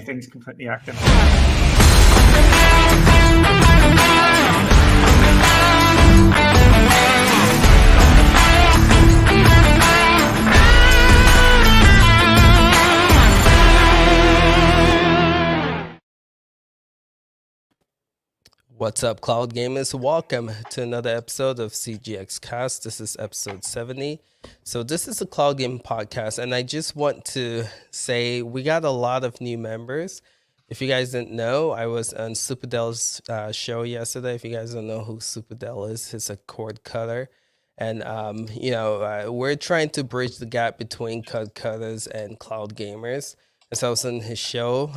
Everything's completely acting. What's up, Cloud Gamers? Welcome to another episode of CGX Cast. This is episode 70. So this is a Cloud Game podcast, and I just want to say we got a lot of new members. If you guys didn't know, I was on Superdell's show yesterday. If you guys don't know who Superdell is, he's a cord cutter. And, we're trying to bridge the gap between cord cutters and cloud gamers. And so I was on his show,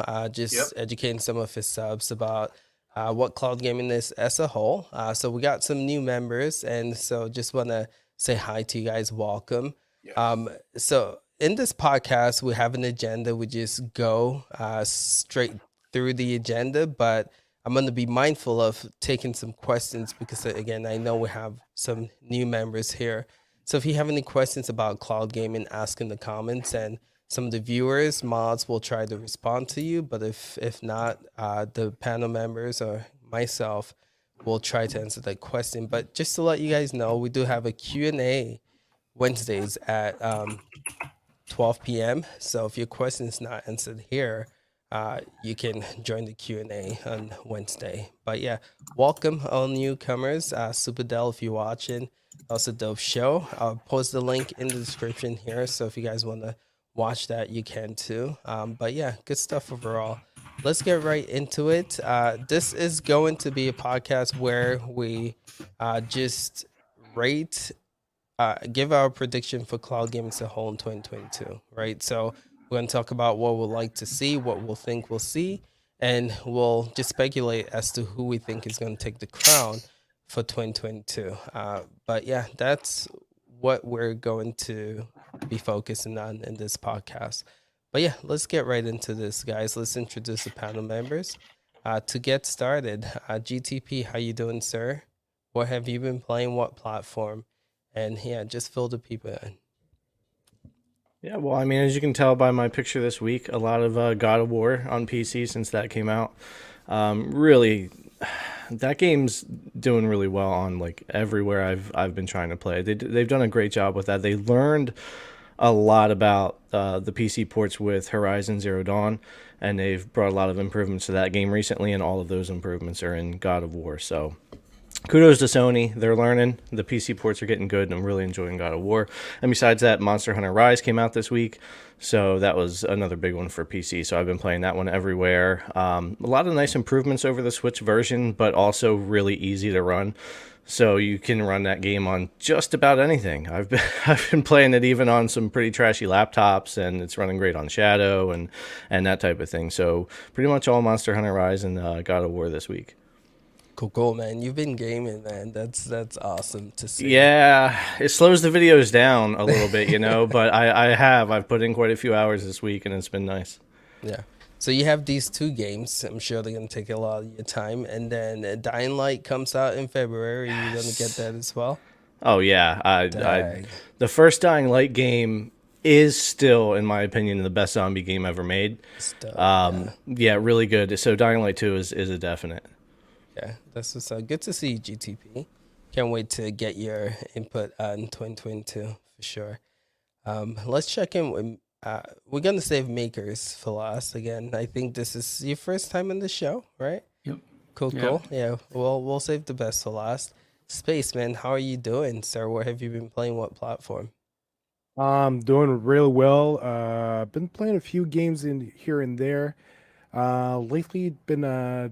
educating some of his subs about what cloud gaming is as a whole. So we got some new members, and so just want to say hi to you guys. Welcome. Yes. So in this podcast, we have an agenda. We just go straight through the agenda, but I'm going to be mindful of taking some questions because, again, I know we have some new members here. So if you have any questions about cloud gaming, ask in the comments, and some of the viewers, mods will try to respond to you, but if not, the panel members or myself will try to answer that question. But just to let you guys know, we do have a Q&A Wednesdays at 12 p.m. So if your question is not answered here, you can join the Q&A on Wednesday. But yeah, welcome all newcomers. Superdell, if you're watching, also dope show. I'll post the link in the description here. So if you guys want to watch that, you can too. But yeah, good stuff overall. Let's get right into it. This is going to be a podcast where we just rate, give our prediction for cloud gaming as a whole in 2022, right? So we're going to talk about what we'd like to see, what we'll think we'll see, and we'll just speculate as to who we think is going to take the crown for 2022. But yeah, that's what we're going to be focusing on in this podcast. But yeah, let's get right into this, guys. Let's introduce the panel members. To get started, GTP, how you doing, sir? What have you been playing? What platform? And yeah, just fill the people in. Yeah, well, I mean, as you can tell by my picture this week, a lot of God of War on PC since that came out. Really, that game's doing really well on like everywhere I've been trying to play. They've done a great job with that. They learned a lot about the PC ports with Horizon Zero Dawn, and they've brought a lot of improvements to that game recently, and all of those improvements are in God of War. So kudos to Sony. They're learning. The PC ports are getting good, and I'm really enjoying God of War. And besides that, Monster Hunter Rise came out this week, so that was another big one for PC. So I've been playing that one everywhere. A lot of nice improvements over the Switch version, but also really easy to run. So you can run that game on just about anything. I've been playing it even on some pretty trashy laptops, and it's running great on Shadow and that type of thing. So pretty much all Monster Hunter Rise and God of War this week. Cool, man. You've been gaming, man. That's awesome to see. Yeah, it slows the videos down a little bit, but I've put in quite a few hours this week, and it's been nice. Yeah. So you have these two games. I'm sure they're going to take a lot of your time. And then Dying Light comes out in February. Are you going to get that as well? Oh, yeah. The first Dying Light game is still, in my opinion, the best zombie game ever made. Yeah, really good. So Dying Light 2 is a definite. Yeah, that's what's good to see you, GTP. Can't wait to get your input on 2022 for sure. Let's check in with... we're going to save Makers for last again. I think this is your first time in the show, right? Yep. Cool. Yeah, we'll save the best for last. Spaceman, how are you doing, sir? What have you been playing? What platform? Doing real well. Been playing a few games in here and there. Lately been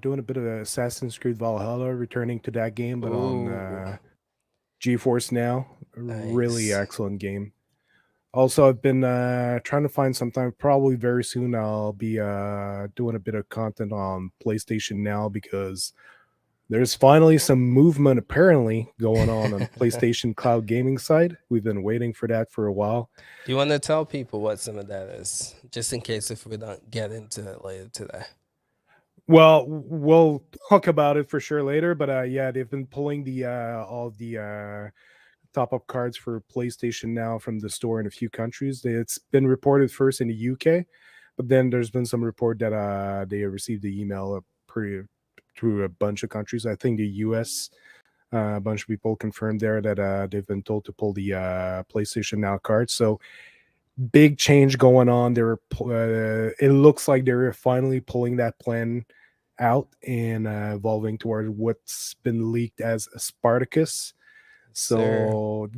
doing a bit of Assassin's Creed Valhalla, returning to that game, but on GeForce Now. Nice. Really excellent game. Also, I've been trying to find some time, probably very soon, I'll be doing a bit of content on PlayStation Now because there's finally some movement apparently going on PlayStation Cloud Gaming side. We've been waiting for that for a while. Do you want to tell people what some of that is, just in case if we don't get into it later today? Well, we'll talk about it for sure later, but yeah, they've been pulling the all the top-up cards for PlayStation Now from the store in a few countries. It's been reported first in the UK, But then there's been some report that they received the email through a bunch of countries. I think the U.S. A bunch of people confirmed there that they've been told to pull the PlayStation Now card. So big change going on. It looks like they're finally pulling that plan out and evolving toward what's been leaked as a Spartacus. Sir. So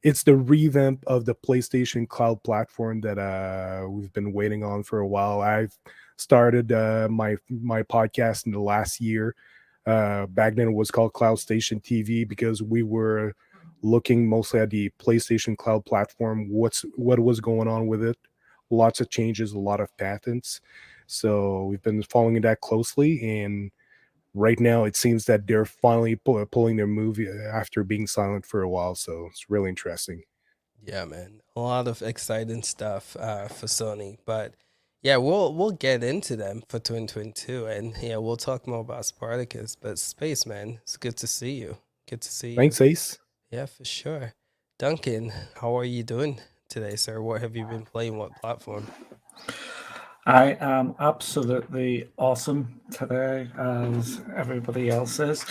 it's the revamp of the PlayStation Cloud platform that we've been waiting on for a while. I've started my podcast in the last year. Back then it was called Cloud Station TV because we were looking mostly at the PlayStation Cloud platform, what was going on with it. Lots of changes, a lot of patents. So we've been following that closely, and right now it seems that they're finally pulling their movie after being silent for a while. So it's really interesting. Yeah, man. A lot of exciting stuff for Sony. But yeah, we'll get into them for 2022. And yeah, we'll talk more about Spartacus. But Space, man, it's good to see you. Good to see you. Thanks, Ace. Yeah, for sure. Duncan, how are you doing today, sir? What have you been playing? What platform? I am absolutely awesome today, as everybody else is.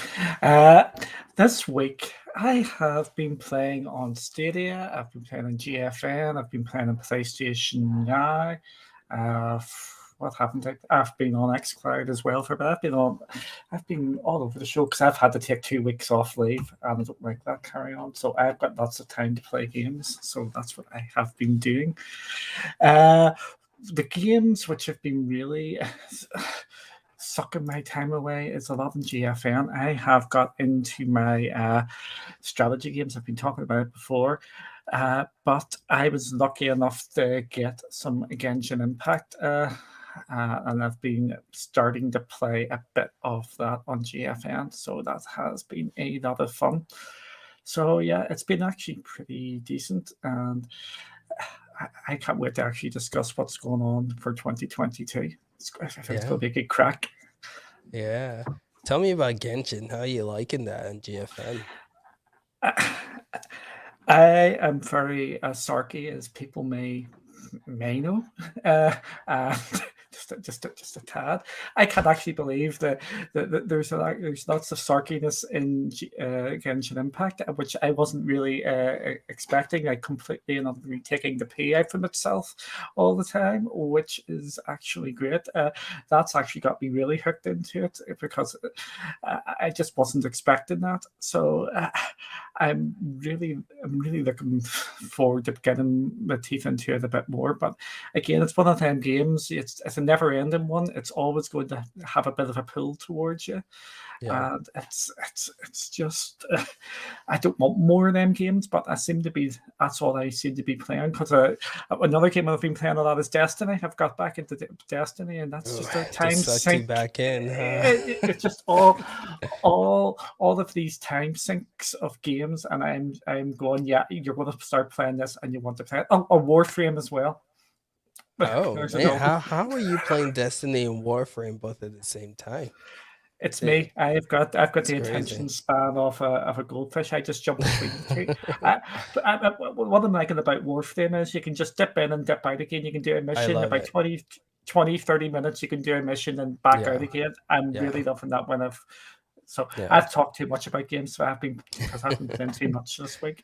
This week, I have been playing on Stadia. I've been playing on GFN. I've been playing on PlayStation Now. What haven't I? I've been on xCloud as well for a bit. I've been all over the show because I've had to take 2 weeks off leave, and I don't like that carry on. So I've got lots of time to play games. So that's what I have been doing. The games which have been really sucking my time away is a lot in GFN. I have got into my strategy games. I've been talking about it before. But I was lucky enough to get some Genshin Impact, and I've been starting to play a bit of that on GFN. So that has been a lot of fun. So yeah, it's been actually pretty decent, and I can't wait to actually discuss what's going on for 2022. I think it's going to be a good crack. Yeah. Tell me about Genshin. How are you liking that in GFN? I am very sarky, as people may know. Just a tad. I can't actually believe that there's lots of sarkiness in Genshin Impact, which I wasn't really expecting. I completely and utterly taking the pee out from itself all the time, which is actually great. That's actually got me really hooked into it because I just wasn't expecting that. So I'm really looking forward to getting my teeth into it a bit more. But again, it's one of them games. It's a never-ending one. It's always going to have a bit of a pull towards you. Yeah. And it's just I don't want more of them games, but that's all I seem to be playing. Because another game I've been playing a lot is Destiny. I've got back into Destiny, and that's just a time sink back in. It's just all of these time sinks of games, and I'm going, yeah, you're going to start playing this, and you want to play it. Oh, a Warframe as well. Oh man, how are you playing Destiny and Warframe both at the same time? It's me. I've got the crazy. attention span of a goldfish. I just jump between the two. What I'm liking about Warframe is you can just dip in and dip out again. You can do a mission about 20, 30 minutes. You can do a mission and back out again. I'm really loving that one. I've talked too much about games, so I've been playing too much this week.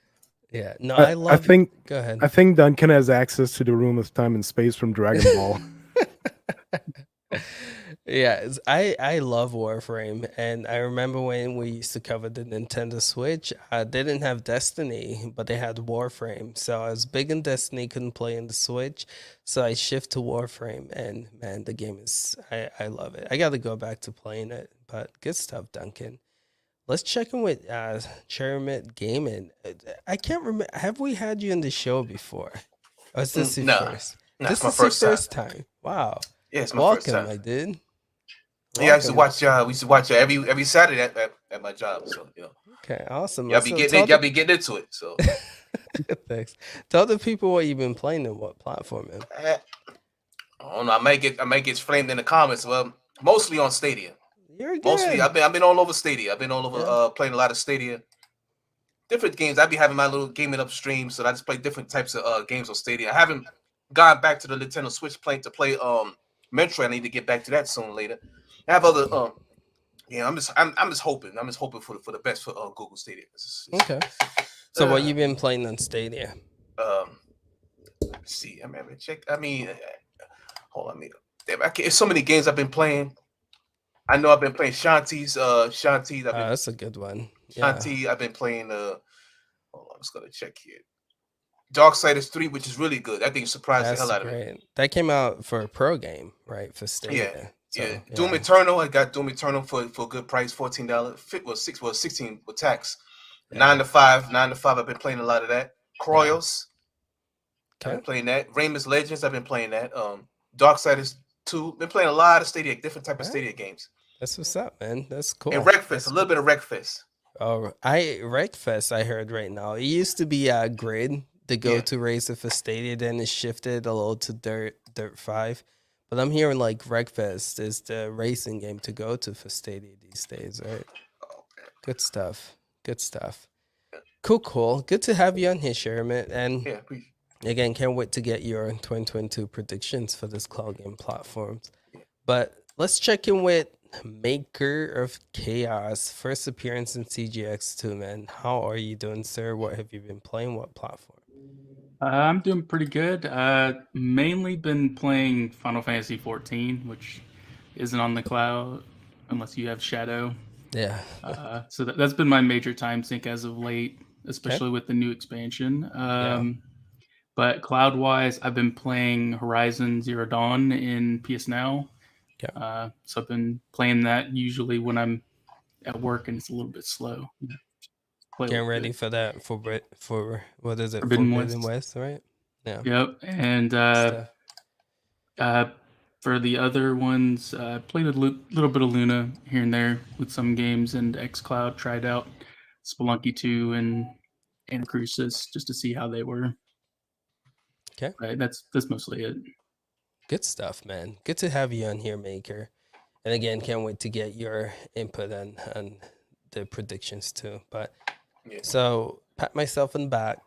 Yeah, no, I think. Go ahead. I think Duncan has access to the room of time and space from Dragon Ball. Yeah, I love Warframe, and I remember when we used to cover the Nintendo Switch, they didn't have Destiny, but they had Warframe. So I was big in Destiny, couldn't play in the Switch, so I shift to Warframe, and man, the game is I love it. I got to go back to playing it, but good stuff, Duncan. Let's check in with Cherimit Gaming. I can't remember. Have we had you in the show before? Or is this your first? No, this is my first time. Wow. Yeah, it's my Welcome, first time. my dude. Yeah, I used to watch. We used to watch every Saturday at my job. So Okay, awesome. Y'all be getting into it. So thanks. Tell the people what you've been playing and what platform, man. I don't know. I might get flamed in the comments. Well, mostly on Stadia. You're good. Mostly, I've been all over Stadia. I've been all over playing a lot of Stadia. Different games. I'd be having my little gaming up stream, so I just play different types of games on Stadia. I haven't gone back to the Nintendo Switch playing to play Metroid. I need to get back to that soon later. I have other yeah, I'm just hoping for the best for Google Stadia. Okay. So what you been playing on Stadia? Let's see. I mean, check. I mean, hold on. There's so many games I've been playing. I know I've been playing Shanti's. That's a good one. Shanti. I've been playing. Hold on, I'm just gonna check here. Darksiders 3, which is really good. I think surprised the hell out of me. That came out for a pro game, right? For Stadia. Yeah. Doom Eternal. I got Doom Eternal for a good price, $14. $16 with tax. 9 to 5. I've been playing a lot of that. Kroyos. I've been playing that. Rainbow Legends. I've been playing that. Darksiders 2. Been playing a lot of Stadia, different type of Stadia games. That's what's up, man. That's cool. And Wreckfest, a little bit of Wreckfest. Oh, Wreckfest, I heard right now. It used to be Grid, the go-to racer for Stadia. Then it shifted a little to Dirt 5. But I'm hearing like Wreckfest is the racing game to go to for Stadia these days, right? Good stuff. Cool. Good to have you on here, Sherman. And again, can't wait to get your 2022 predictions for this cloud game platforms. But let's check in with Maker of Chaos. First appearance in CGX2, man. How are you doing, sir? What have you been playing? What platform? I'm doing pretty good. Mainly been playing Final Fantasy 14, which isn't on the cloud unless you have Shadow. Yeah. So that's been my major time sink as of late, especially with the new expansion. But cloud-wise, I've been playing Horizon Zero Dawn in PS Now. So I've been playing that usually when I'm at work and it's a little bit slow. Getting ready for that for what is it? Forbidden West, right? Yeah. Yep. And for the other ones, played a little bit of Luna here and there with some games, and xCloud tried out Spelunky 2 and Anacrusis just to see how they were. Okay. Right. That's mostly it. Good stuff, man. Good to have you on here, Maker. And again, can't wait to get your input on the predictions too. But so pat myself on the back,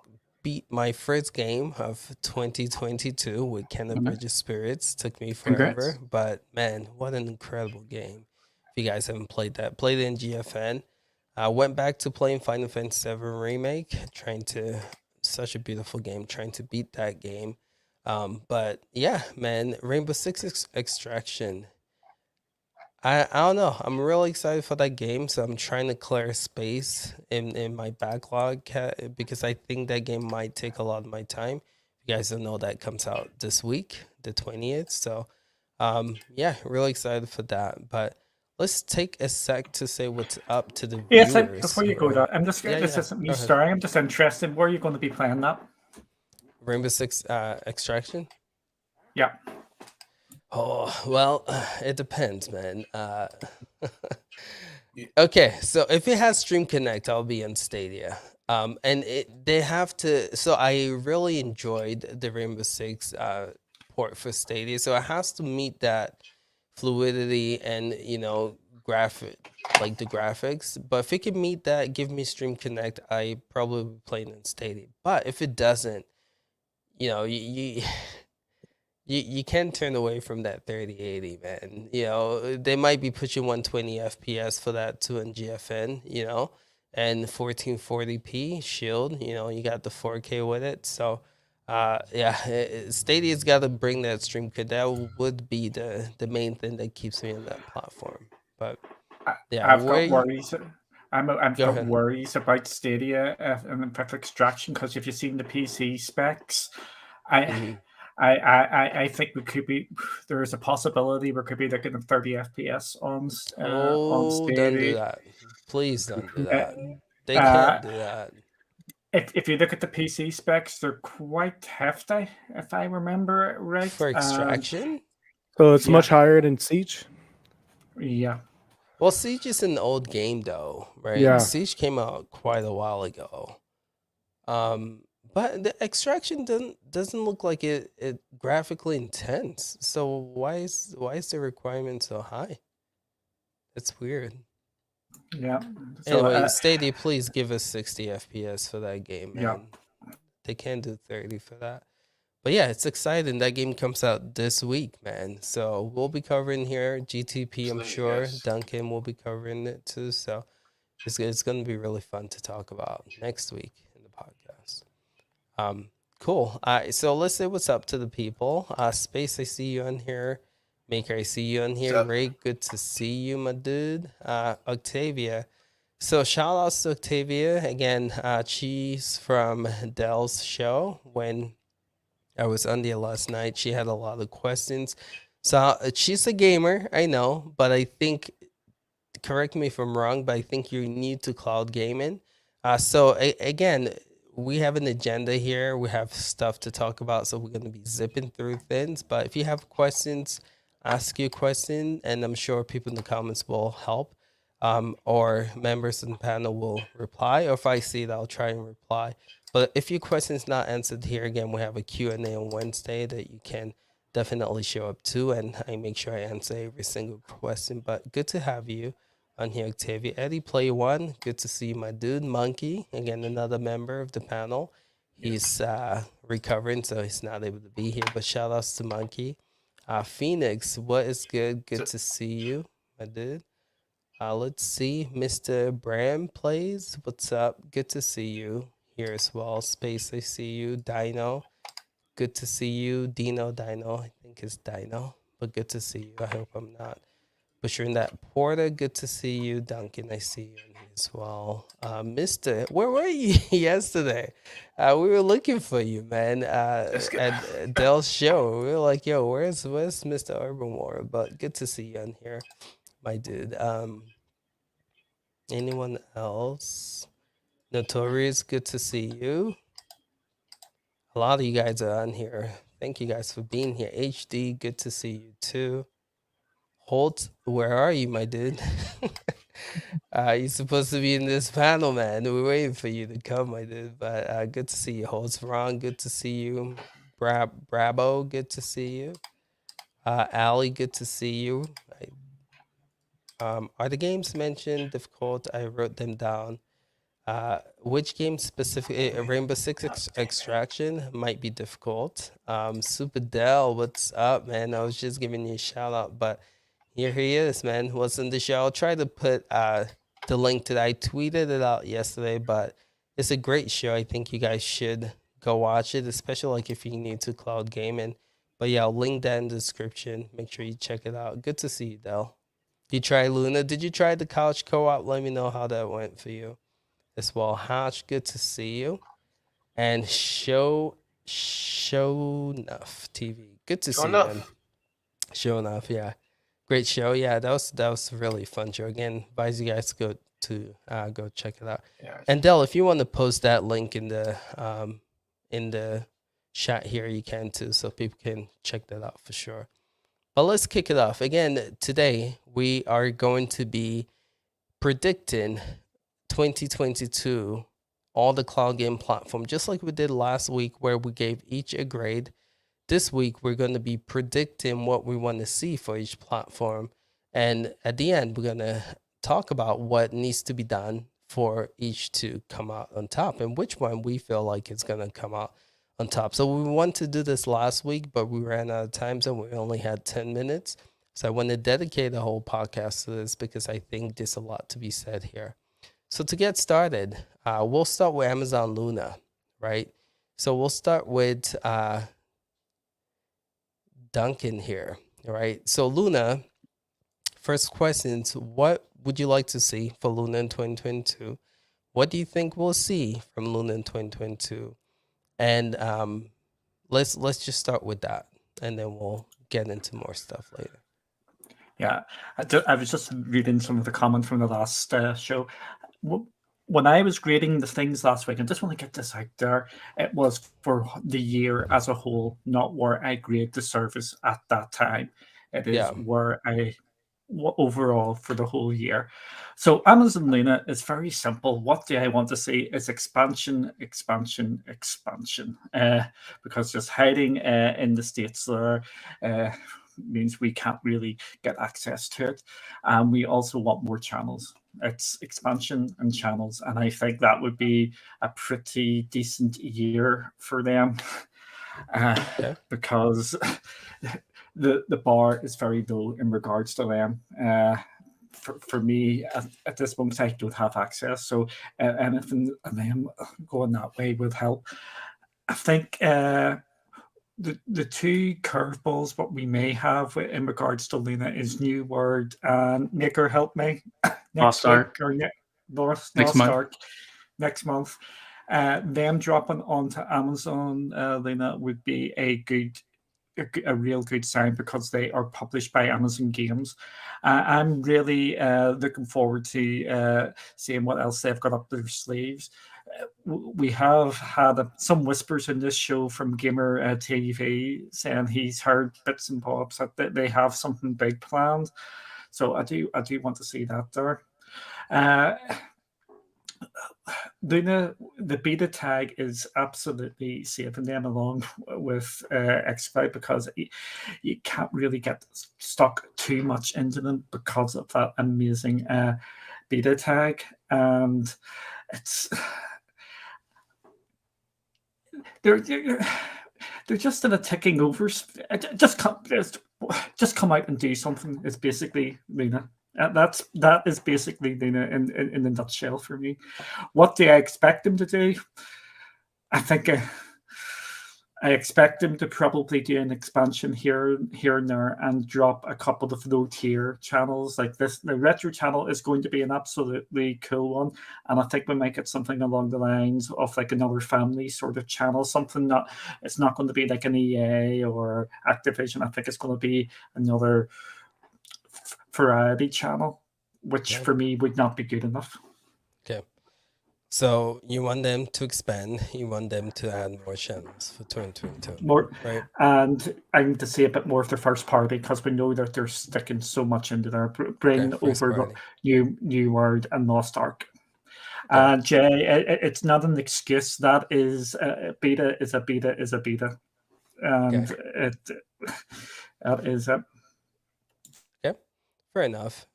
beat my first game of 2022 with Kenneth Bridges Spirits. Took me forever. Congrats. But man, what an incredible game. If you guys haven't played that, played it in GFN. I went back to playing Final Fantasy VII Remake, such a beautiful game, trying to beat that game. But yeah, man, Rainbow Six Extraction. I don't know. I'm really excited for that game, so I'm trying to clear space in my backlog because I think that game might take a lot of my time. You guys don't know that comes out this week, the 20th. So, yeah, really excited for that. But let's take a sec to say what's up to the viewers. Yes, before you go, I'm just this isn't me starring. I'm just interested. Where are you going to be playing that? Rainbow Six Extraction. Yeah. Oh, well, it depends, man. Okay, so if it has Stream Connect, I'll be on Stadia. And they have to. So I really enjoyed the Rainbow Six port for Stadia. So it has to meet that fluidity and the graphics. But if it can meet that, give me Stream Connect, I probably would play it in Stadia. But if it doesn't, you can't turn away from that 3080, man. They might be pushing 120 FPS for that too in GFN, and 1440p shield, you got the 4K with it. So, Stadia's got to bring that stream, because that would be the main thing that keeps me on that platform. But yeah, I've got worries. I've got worries about Stadia and in particular Extraction, because if you've seen the PC specs, I think there is a possibility we could be looking at 30 FPS on Stadia. Don't do that. Please don't do that. They can't do that. If you look at the PC specs, they're quite hefty, if I remember it right. For Extraction? So it's much higher than Siege? Yeah. Well, Siege is an old game, though, right? Yeah. Siege came out quite a while ago. But the Extraction doesn't look like it graphically intense. So why is the requirement so high? It's weird. Yeah. So, anyway, Stadia, please give us 60 FPS for that game, man. Yeah. They can't do 30 for that. But yeah, it's exciting. That game comes out this week, man. So we'll be covering here GTP, I'm sure. Yes. Duncan will be covering it too. So it's going to be really fun to talk about next week in the podcast. Cool. So let's say what's up to the people. Space, I see you on here. Maker, I see you on here. What's up? Ray, good to see you, my dude. Octavia. So shout outs to Octavia. Again, she's from Dell's show. When I was on there last night, she had a lot of questions. So she's a gamer, I know, but I think, correct me if I'm wrong, but I think you're new to cloud gaming. Again, we have an agenda here. We have stuff to talk about, so we're going to be zipping through things. But if you have questions, ask your question, and I'm sure people in the comments will help, or members of the panel will reply, or if I see it, I'll try and reply. But if your question is not answered here, again, we have a Q&A on Wednesday that you can definitely show up to, and I make sure I answer every single question. But good to have you on here, Octavia. Eddie, Play One, good to see you, my dude. Monkey, again, another member of the panel. He's recovering, so he's not able to be here, but shout outs to Monkey. Phoenix, what is good? Good to see you, my dude. Let's see, Mr. Bram plays. What's up? Good to see you here as well. Space, I see you. Dino, good to see you. Dino, I think it's Dino, but good to see you. I hope I'm not butchering that. Porter, good to see you. Duncan, I see you in here as well. Mister, where were you yesterday? We were looking for you, man. At Dell's show. We were like, yo, where's Mr. Urban War? But good to see you on here, my dude. Anyone else? Notorious, good to see you. A lot of you guys are on here. Thank you guys for being here. HD, good to see you too. Holt, where are you, my dude? You're supposed to be in this panel, man. We're waiting for you to come, my dude. But good to see you. Holt's Ron, good to see you. Brabo, good to see you. Ali, good to see you. Are the games mentioned difficult? I wrote them down. Which game specifically? Rainbow Six Extraction might be difficult. Super Dell, what's up, man? I was just giving you a shout out, but here he is, man. What's in the show? I'll try to put the link to that. I tweeted it out yesterday, but it's a great show. I think you guys should go watch it, especially like if you're new to cloud gaming. But yeah, I'll link that in the description. Make sure you check it out. Good to see you, Dell. You try Luna? Did you try the couch co-op? Let me know how that went for you as well. Hatch, good to see you. And Show Enough TV, good to see you, man. Show Enough, yeah, great show. Yeah, that was really fun show. Again, advise you guys to go check it out. Yeah. And Dell, if you want to post that link in the chat here, you can too, so people can check that out for sure. But let's kick it off. Again, today we are going to be predicting 2022, all the cloud game platform, just like we did last week where we gave each a grade. This week, we're going to be predicting what we want to see for each platform. And at the end, we're going to talk about what needs to be done for each to come out on top and which one we feel like is going to come out on top. So we wanted to do this last week, but we ran out of time, so we only had 10 minutes. So I want to dedicate a whole podcast to this because I think there's a lot to be said here. So to get started, we'll start with Amazon Luna, right? So we'll start with Duncan here, right? So Luna, first questions, what would you like to see for Luna in 2022? What do you think we'll see from Luna in 2022? And let's just start with that, and then we'll get into more stuff later. Yeah, I was just reading some of the comments from the last show. When I was grading the things last week, I just want to get this out there, it was for the year as a whole, not where I grade the service at that time. It is where I overall for the whole year. So Amazon Luna is very simple. What do I want to see is expansion, expansion, expansion. Because just hiding in the States there means we can't really get access to it. And we also want more channels. It's expansion and channels. And I think that would be a pretty decent year for them. because the bar is very low in regards to them. For me, at this moment, I don't have access, so anything and them going that way would help. I think the two curveballs what we may have in regards to Luna is New World and Maker Help Me Lost Ark. or Lost month. Ark next month. Them dropping onto Amazon Luna would be a real good sign because they are published by Amazon Games. I'm really looking forward to seeing what else they've got up their sleeves. We have had some whispers in this show from Gamer TV saying he's heard bits and bobs that they have something big planned. So I do want to see that there. Luna, the beta tag is absolutely saving them along with xCloud because you can't really get stuck too much into them because of that amazing beta tag, and it's they're just in a ticking over. Just come out and do something. It's basically Luna. That is basically Luna in the nutshell for me. What do I expect them to do? I think I expect them to probably do an expansion here and there and drop a couple of low tier channels like this. The retro channel is going to be an absolutely cool one, and I think we might get something along the lines of like another family sort of channel. Something that it's not going to be like an EA or Activision. I think it's going to be another variety channel, which for me would not be good enough. Okay. So you want them to expand, you want them to add more channels for 2022. More, right? And I need to see a bit more of their first party because we know that they're sticking so much into their bring over New World and Lost Ark. Jay, it's not an excuse. That is beta is a beta is a beta, and that is it. Fair enough.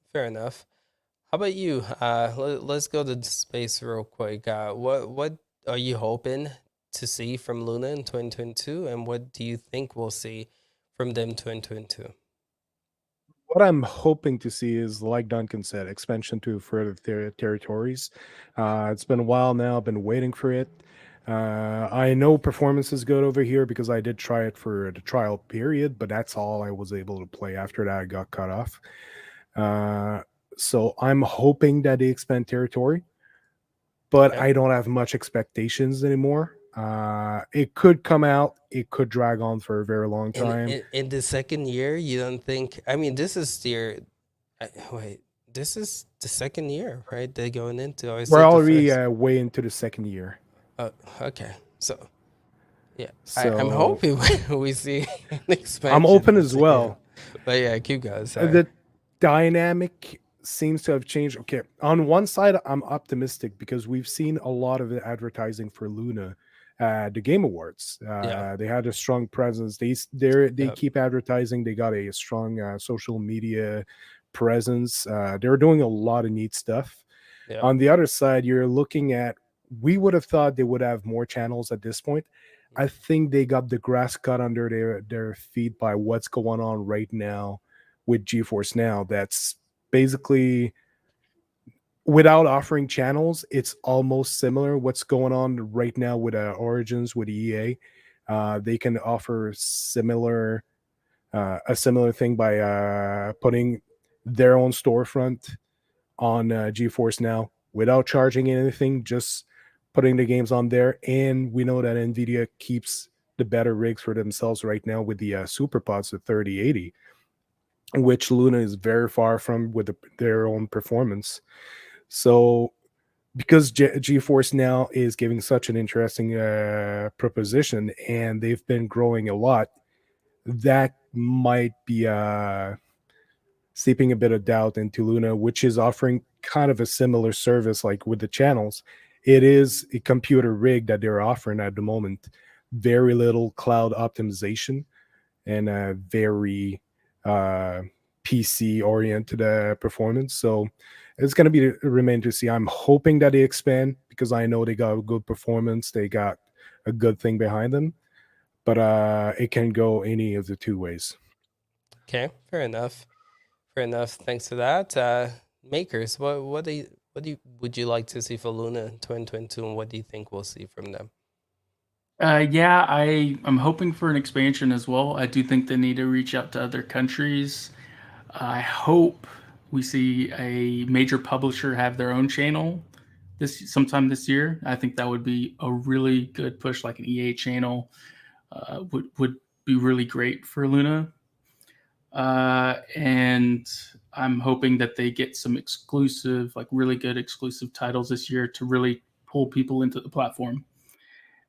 How about you? Let's go to the space real quick. What are you hoping to see from Luna in 2022, and what do you think we'll see from them in 2022? What I'm hoping to see is, like Duncan said, expansion to further territories. It's been a while now. I've been waiting for it. I know performance is good over here because I did try it for the trial period, but that's all I was able to play. After that, I got cut off. So I'm hoping that they expand territory, but I don't have much expectations anymore. It could come out. It could drag on for a very long time. In the second year, you don't think? I mean, this is this is the second year, right? They're going into. We're already way into the second year. Okay. So, yeah, I'm hoping we see an expansion. I'm open as well. But yeah, keep going. The dynamic seems to have changed. Okay, on one side, I'm optimistic because we've seen a lot of the advertising for Luna at the Game Awards. They had a strong presence. They keep advertising. They got a strong social media presence. They're doing a lot of neat stuff. On the other side, you're looking at, we would have thought they would have more channels at this point. I think they got the grass cut under their feet by what's going on right now with GeForce Now. That's basically, without offering channels, it's almost similar what's going on right now with Origins, with EA. They can offer a similar thing by putting their own storefront on GeForce Now without charging anything, just putting the games on there. And we know that NVIDIA keeps the better rigs for themselves right now with the SuperPods, the 3080, which Luna is very far from with their own performance. So because GeForce Now is giving such an interesting proposition, and they've been growing a lot, that might be seeping a bit of doubt into Luna, which is offering kind of a similar service like with the channels. It is a computer rig that they're offering at the moment. Very little cloud optimization and a very PC-oriented performance. So it's going to be remain to see. I'm hoping that they expand because I know they got a good performance. They got a good thing behind them. but it can go any of the two ways. Okay, fair enough. Fair enough. Thanks for that. Makers, what would you like to see for Luna 2022, and what do you think we'll see from them? Yeah, I'm hoping for an expansion as well. I do think they need to reach out to other countries. I hope we see a major publisher have their own channel sometime this year. I think that would be a really good push, like an EA channel would be really great for Luna. And I'm hoping that they get some exclusive, like really good exclusive titles this year to really pull people into the platform.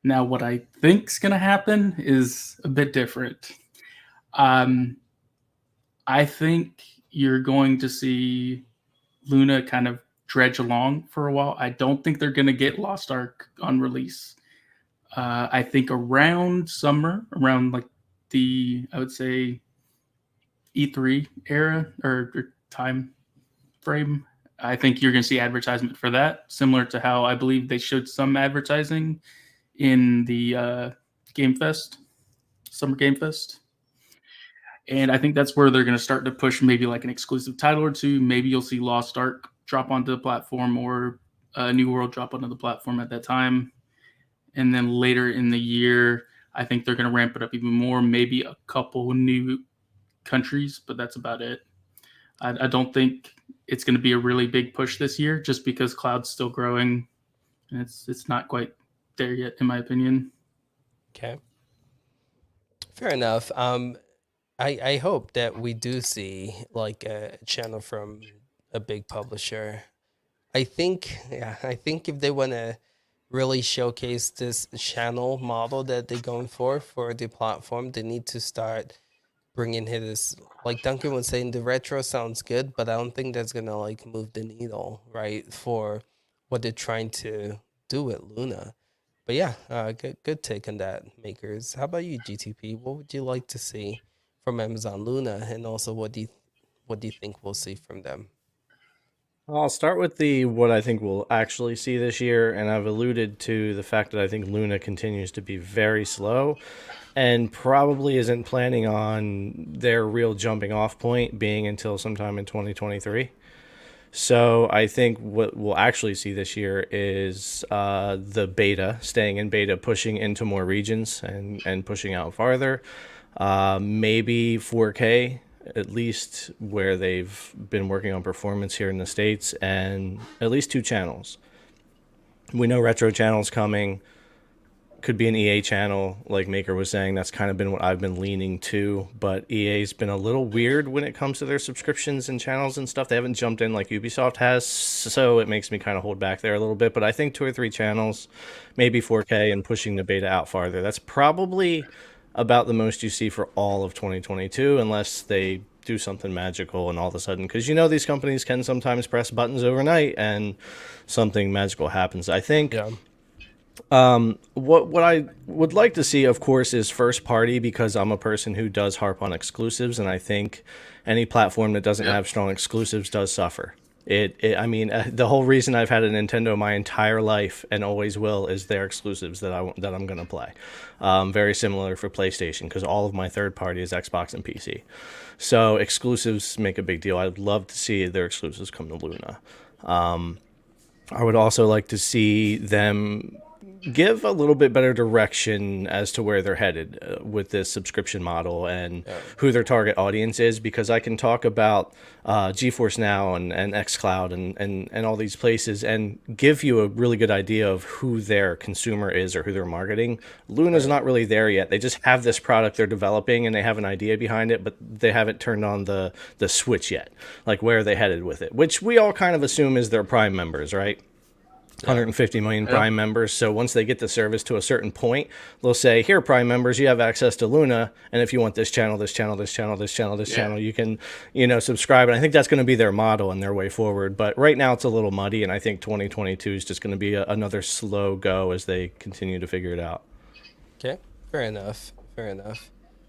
Now, what I think's going to happen is a bit different. I think you're going to see Luna kind of dredge along for a while. I don't think they're going to get Lost Ark on release. I think around summer, around like I would say E3 era or time frame, I think you're going to see advertisement for that, similar to how I believe they showed some advertising in the Summer Game Fest. And I think that's where they're going to start to push maybe like an exclusive title or two. Maybe you'll see Lost Ark drop onto the platform, or New World drop onto the platform at that time. And then later in the year, I think they're going to ramp it up even more, maybe a couple new countries, but that's about it. I don't think it's going to be a really big push this year, just because Cloud's still growing, and it's not quite there yet, in my opinion. Okay, fair enough. I hope that we do see like a channel from a big publisher. I think if they want to really showcase this channel model that they're going for the platform, they need to start bringing his, like Duncan was saying, the retro sounds good, but I don't think that's gonna like move the needle, right, for what they're trying to do with Luna. But yeah, good take on that, Makers. How about you, GTP? What would you like to see from Amazon Luna, and also what do you think we'll see from them? I'll start with what I think we'll actually see this year, and I've alluded to the fact that I think Luna continues to be very slow and probably isn't planning on their real jumping off point being until sometime in 2023. So I think what we'll actually see this year is the beta, staying in beta, pushing into more regions and pushing out farther. Maybe 4K, at least where they've been working on performance here in the States, and at least 2 channels. We know retro channels coming. Could be an EA channel, like Maker was saying. That's kind of been what I've been leaning to, but EA's been a little weird when it comes to their subscriptions and channels and stuff. They haven't jumped in like Ubisoft has, so it makes me kind of hold back there a little bit. But I think 2 or 3 channels, maybe 4K, and pushing the beta out farther. That's probably about the most you see for all of 2022, unless they do something magical and all of a sudden, because you know these companies can sometimes press buttons overnight and something magical happens. I think what I would like to see, of course, is first party, because I'm a person who does harp on exclusives, and I think any platform that doesn't have strong exclusives does suffer. I mean, the whole reason I've had a Nintendo my entire life and always will is their exclusives that I'm going to play. Very similar for PlayStation, because all of my third party is Xbox and PC. So exclusives make a big deal. I'd love to see their exclusives come to Luna. I would also like to see them give a little bit better direction as to where they're headed with this subscription model and who their target audience is, because I can talk about GeForce Now and xCloud and all these places and give you a really good idea of who their consumer is or who they're marketing. Luna's not really there yet. They just have this product they're developing and they have an idea behind it, but they haven't turned on the switch yet. Like, where are they headed with it? Which we all kind of assume is their Prime members, right? 150 million Prime members. So once they get the service to a certain point, they'll say, here, Prime members, you have access to Luna. And if you want this channel, this channel, this channel, this channel, this channel, you can, subscribe. And I think that's going to be their model and their way forward. But right now it's a little muddy. And I think 2022 is just going to be another slow go as they continue to figure it out. Okay. Fair enough. How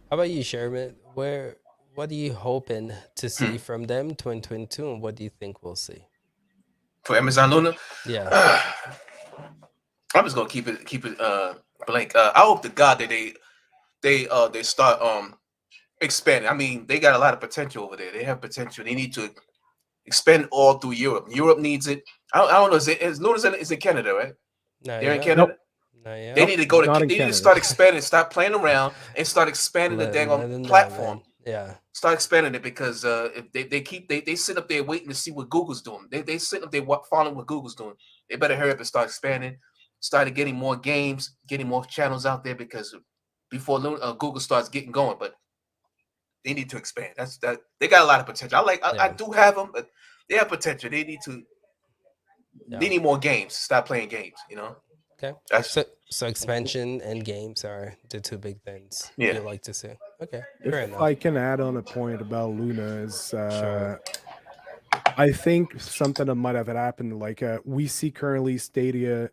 about you, Sherman? What are you hoping to see from them 2022, and what do you think we'll see? For Amazon Luna, yeah, I'm just gonna keep it blank. I hope to God that they start expanding. I mean, they got a lot of potential over there. They have potential. They need to expand all through Europe. Europe needs it. I don't know. Is in Canada, right? Not They're in yet. Canada. Nope. Not yet. They need to go to. not in They need to Canada. start expanding. Stop playing around and start expanding the Let dang them know, platform. man. Yeah. Start expanding it because if they sit up there waiting to see what Google's doing. They sit up there following what Google's doing. They better hurry up and start expanding. Started getting more games, getting more channels out there because before Google starts getting going, but they need to expand. That's that. They got a lot of potential. I do have them, but they have potential. They need to. Yeah. They need more games. Stop playing games. You know. Okay. That's So expansion and games are the two big things Yeah. you like to see. Okay. Fair If enough. I can add on a point about Luna is Sure. I think something that might have happened, like we see currently Stadia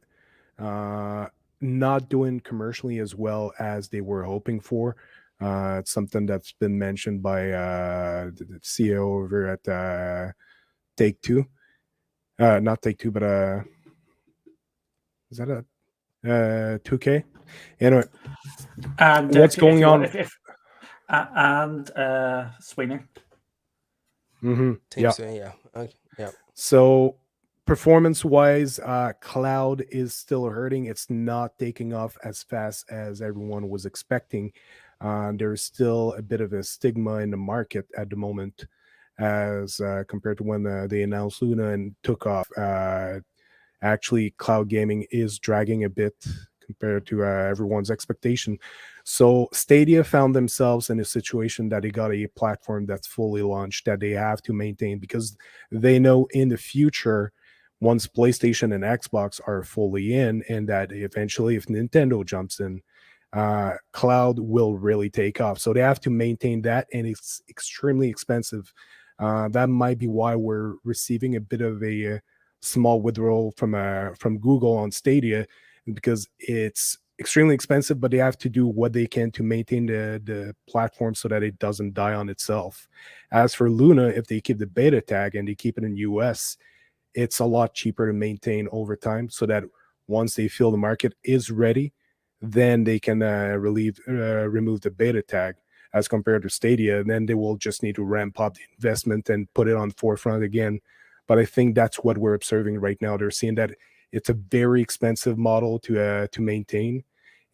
not doing commercially as well as they were hoping for. It's something that's been mentioned by the CEO over at Take Two. Not Take Two, but is that a 2K? Anyway, And what's going on? And Sweeney. Mm-hmm. Team Yeah. Swing, yeah. Okay. Yeah. So performance-wise, Cloud is still hurting. It's not taking off as fast as everyone was expecting. There's still a bit of a stigma in the market at the moment as compared to when they announced Luna and took off. Actually, cloud gaming is dragging a bit compared to everyone's expectation. So Stadia found themselves in a situation that they got a platform that's fully launched that they have to maintain because they know in the future, once PlayStation and Xbox are fully in, and that eventually if Nintendo jumps in, cloud will really take off. So they have to maintain that, and it's extremely expensive. That might be why we're receiving a bit of a small withdrawal from Google on Stadia, because it's extremely expensive, but they have to do what they can to maintain the platform so that it doesn't die on itself. As for Luna, if they keep the beta tag and they keep it in US, it's a lot cheaper to maintain over time, so that once they feel the market is ready, then they can remove the beta tag. As compared to Stadia, then they will just need to ramp up the investment and put it on the forefront again. But I think that's what we're observing right now. They're seeing that it's a very expensive model to maintain,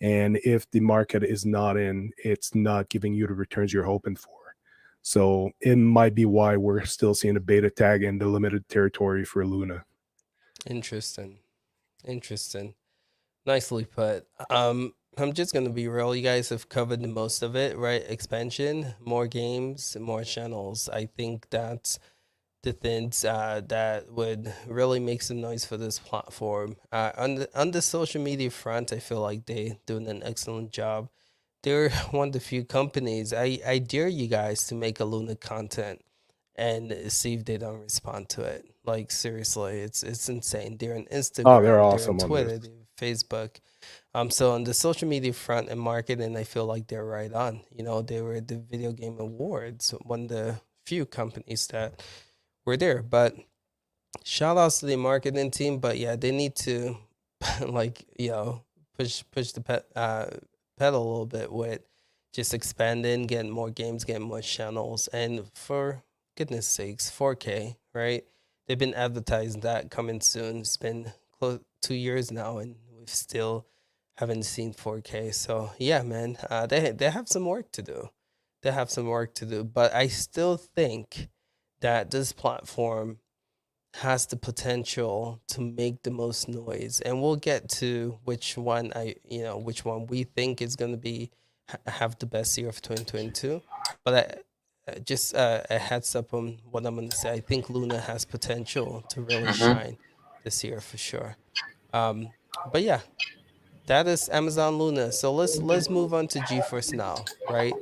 and if the market is not in, it's not giving you the returns you're hoping for. So it might be why we're still seeing a beta tag in the limited territory for Luna. Interesting. Nicely put. I'm just gonna be real. You guys have covered most of it, right? Expansion, more games, more channels. I think that's the things that would really make some noise for this platform. On the social media front, I feel like they're doing an excellent job. They're one of the few companies. I dare you guys to make a Luna content and see if they don't respond to it. Like seriously, it's insane. They're on Instagram, they're they're awesome on on Twitter, this. they're Facebook. So on the social media front and marketing, I feel like they're right on. You know, they were at the Video Game Awards, one of the few companies that were there. But shout outs to the marketing team. But yeah, they need to like, you know, push the pedal a little bit with just expanding, getting more games, getting more channels, and for goodness sakes, 4K, right? They've been advertising that coming soon. It's been close 2 years now, and we've still haven't seen 4K. So yeah, man, they have some work to do. But I still think that this platform has the potential to make the most noise, and we'll get to which one we think is going to be have the best year of 2022. But just a heads up on what I'm going to say. I think Luna has potential to really shine this year for sure. But yeah, that is Amazon Luna. So let's move on to GeForce Now, right?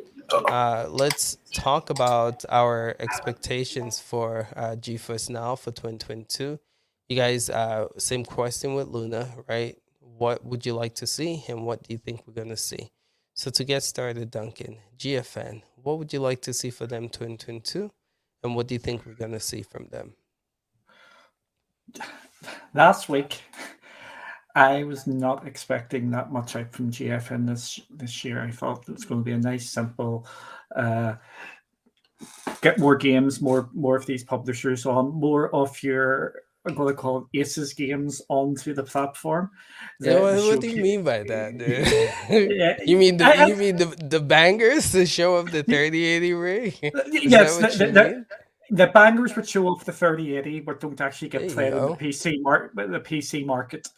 Let's talk about our expectations for GeForce Now for 2022. You guys, same question with Luna, right? What would you like to see, and what do you think we're gonna see? So to get started, Duncan, GFN, what would you like to see for them 2022, and what do you think we're gonna see from them? Last week, I was not expecting that much out from GFN this year. I thought it was going to be a nice, simple, get more games, more of these publishers on, more of your, I'm going to call it Aces games onto the platform. Yeah, what do you mean by that, dude? Yeah, you mean the bangers to show up the 3080 rig? Is yes, that what you mean? the bangers would show up the 3080, but don't actually get There you played in the go. PC market.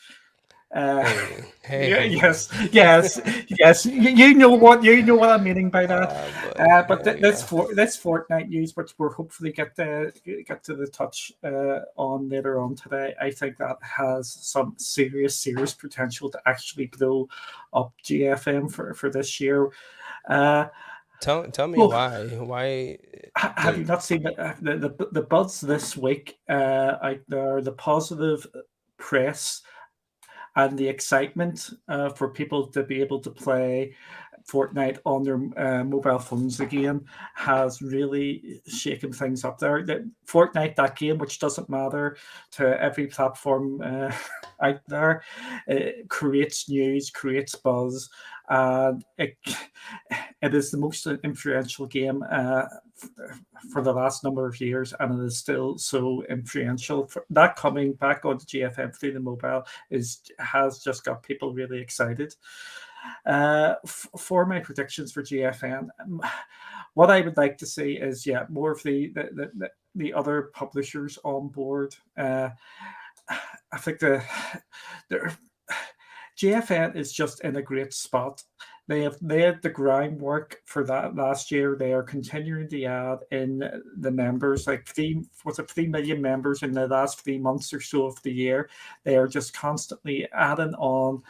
Hey. Yes. You know what I'm meaning by that. But that's Fortnite news, which we'll hopefully get to the touch on later on today. I think that has some serious potential to actually blow up GFM for this year. Tell me why. Why have you not seen the buzz this week? Out there, the positive press and the excitement for people to be able to play Fortnite on their mobile phones again has really shaken things up there. Fortnite, that game, which doesn't matter to every platform out there, creates news, creates buzz, and it is the most influential game for the last number of years, and it is still so influential. For that coming back on the GFM through the mobile has just got people really excited. For my predictions for GFN, what I would like to see is more of the other publishers on board. I think the GFN is just in a great spot. They had the groundwork for that last year. They are continuing to add in the members, like 3 million members in the last 3 months or so of the year. They are just constantly adding on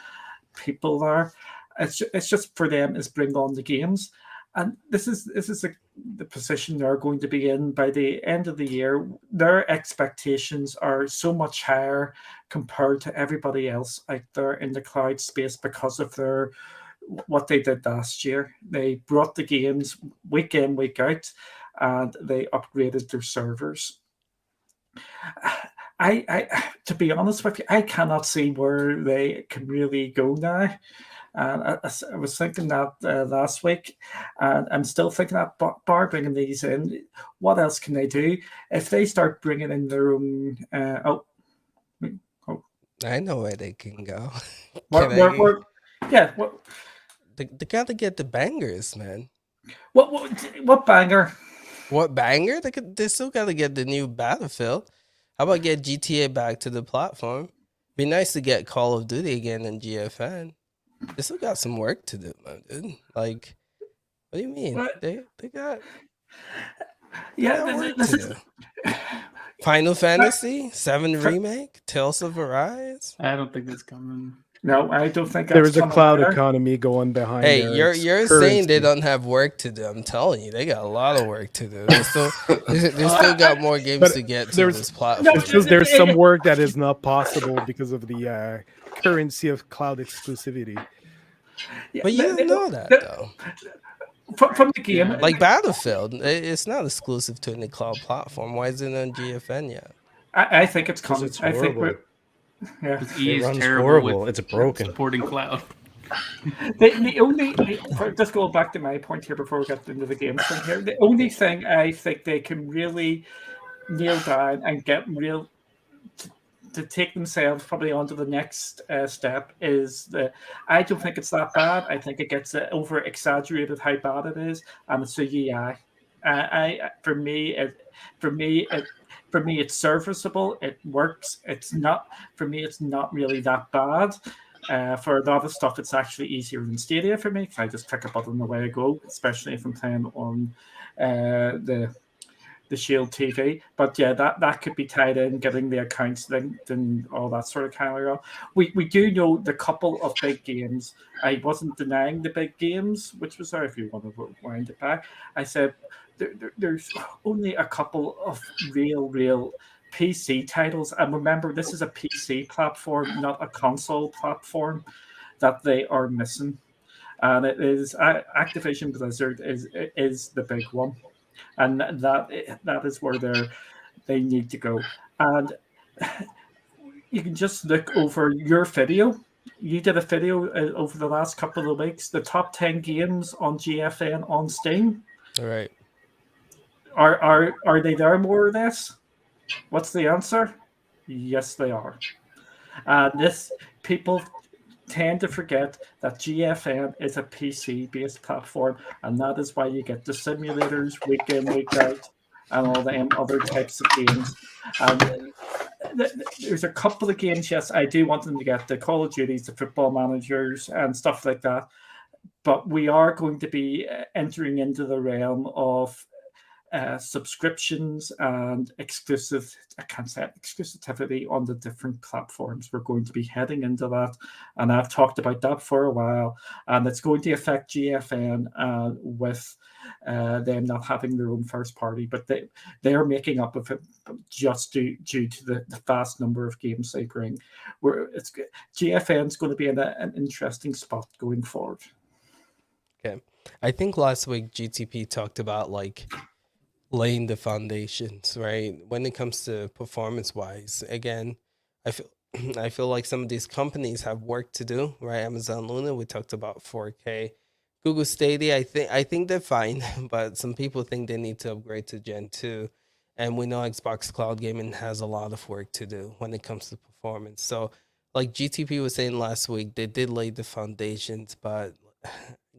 people there. It's just for them is bring on the games, and this is the position they're going to be in by the end of the year. Their expectations are so much higher compared to everybody else out there in the cloud space because of what they did last year. They brought the games week in, week out, and they upgraded their servers. To be honest with you, I cannot see where they can really go now. And I was thinking that last week, and I'm still thinking that bar bringing these in, what else can they do if they start bringing in their own? I know where they can go. They gotta get the bangers, man. What banger? What banger? They still gotta get the new Battlefield. How about get GTA back to the platform? Be nice to get Call of Duty again in GFN. They still got some work to do, man, dude. Like, what do you mean? What? They got work to do. Final Fantasy 7 remake, Tales of Arise. I don't think that's coming. No, I don't think there is a cloud economy going behind. Hey, you're saying they don't have work to do. I'm telling you, they got a lot of work to do. They still got more games to get to this platform. It's just there's some work that is not possible because of the currency of cloud exclusivity. But you don't know that though. From the game, like Battlefield, it's not exclusive to any cloud platform. Why is it on GFN yet? I think it's coming. I think it runs horrible. It's broken. Supporting cloud. Just going back to my point here before we get into the game thing here, the only thing I think they can really nail down and get to take themselves probably onto the next step is I don't think it's that bad. I think it gets over exaggerated how bad it is, and it's a UI. For me, it's serviceable. It works. It's not really that bad. For a lot of stuff, it's actually easier than Stadia for me because I just click a button away I go, especially if I'm playing on the Shield TV. But yeah, that could be tied in, getting the accounts linked and all that sort of kind of. We do know the couple of big games. I wasn't denying the big games, which was if you want to wind it back. I said there's only a couple of real PC titles, and remember, this is a PC platform, not a console platform, that they are missing, and it is Activision Blizzard is the big one, and that is where they need to go. And you can just look over your video. You did a video over the last couple of weeks, the top 10 games on GFN on Steam. All right. Are they there more or less? What's the answer? Yes, they are. This people tend to forget that GFN is a PC-based platform, and that is why you get the simulators week in, week out, and all them other types of games. There's a couple of games, yes, I do want them to get the Call of Duties, the Football Managers, and stuff like that. But we are going to be entering into the realm of subscriptions and exclusivity on the different platforms. We're going to be heading into that, and I've talked about that for a while, and it's going to affect GFN with them not having their own first party, but they're making up of it just due to the vast number of games they bring. GFN's going to be in an interesting spot going forward. Okay, I think last week GTP talked about laying the foundations, right? When it comes to performance wise, again, I feel like some of these companies have work to do, right? Amazon Luna, we talked about 4K. Google Stadia, I think they're fine, but some people think they need to upgrade to Gen 2. And we know Xbox Cloud Gaming has a lot of work to do when it comes to performance. So like GTP was saying last week, they did lay the foundations, but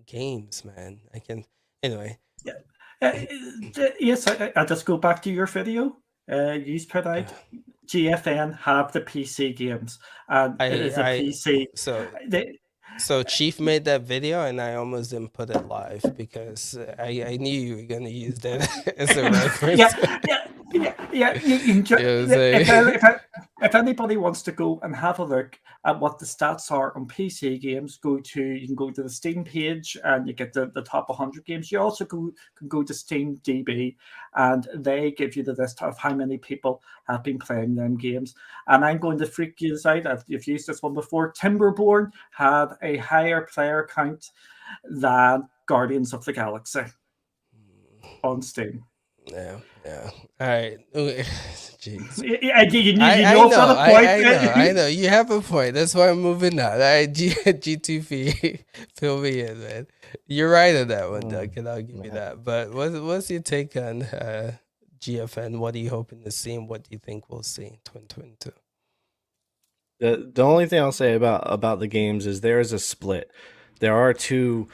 games, man, anyway. Yeah. Yes, I just go back to your video. You put out GFN have the PC games, and it is a PC. So Chief made that video, and I almost didn't put it live because I knew you were gonna use that as a reference. If anybody wants to go and have a look at what the stats are on PC games, you can go to the Steam page and you get the top 100 games. You also can go to Steam DB, and they give you the list of how many people have been playing them games. And I'm going to freak you out. I've used this one before. Timberborn had a higher player count than Guardians of the Galaxy on Steam. Yeah. All right. Jeez. I know. You have a point. That's why I'm moving on. All right, GTP, fill me in, man. You're right on that one, Doug, and I'll give you that. But what's your take on GFN? What are you hoping to see, and what do you think we'll see in 2022? The only thing I'll say about the games is there is a split. There are two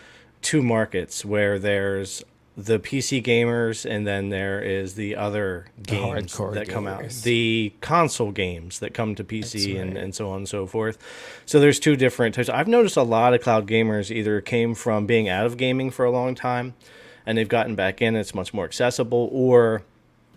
markets where there's the PC gamers, and then there is the other games that come out, the console games that come to PC, and so on and so forth. So there's two different types. I've noticed a lot of cloud gamers either came from being out of gaming for a long time and they've gotten back in, it's much more accessible, or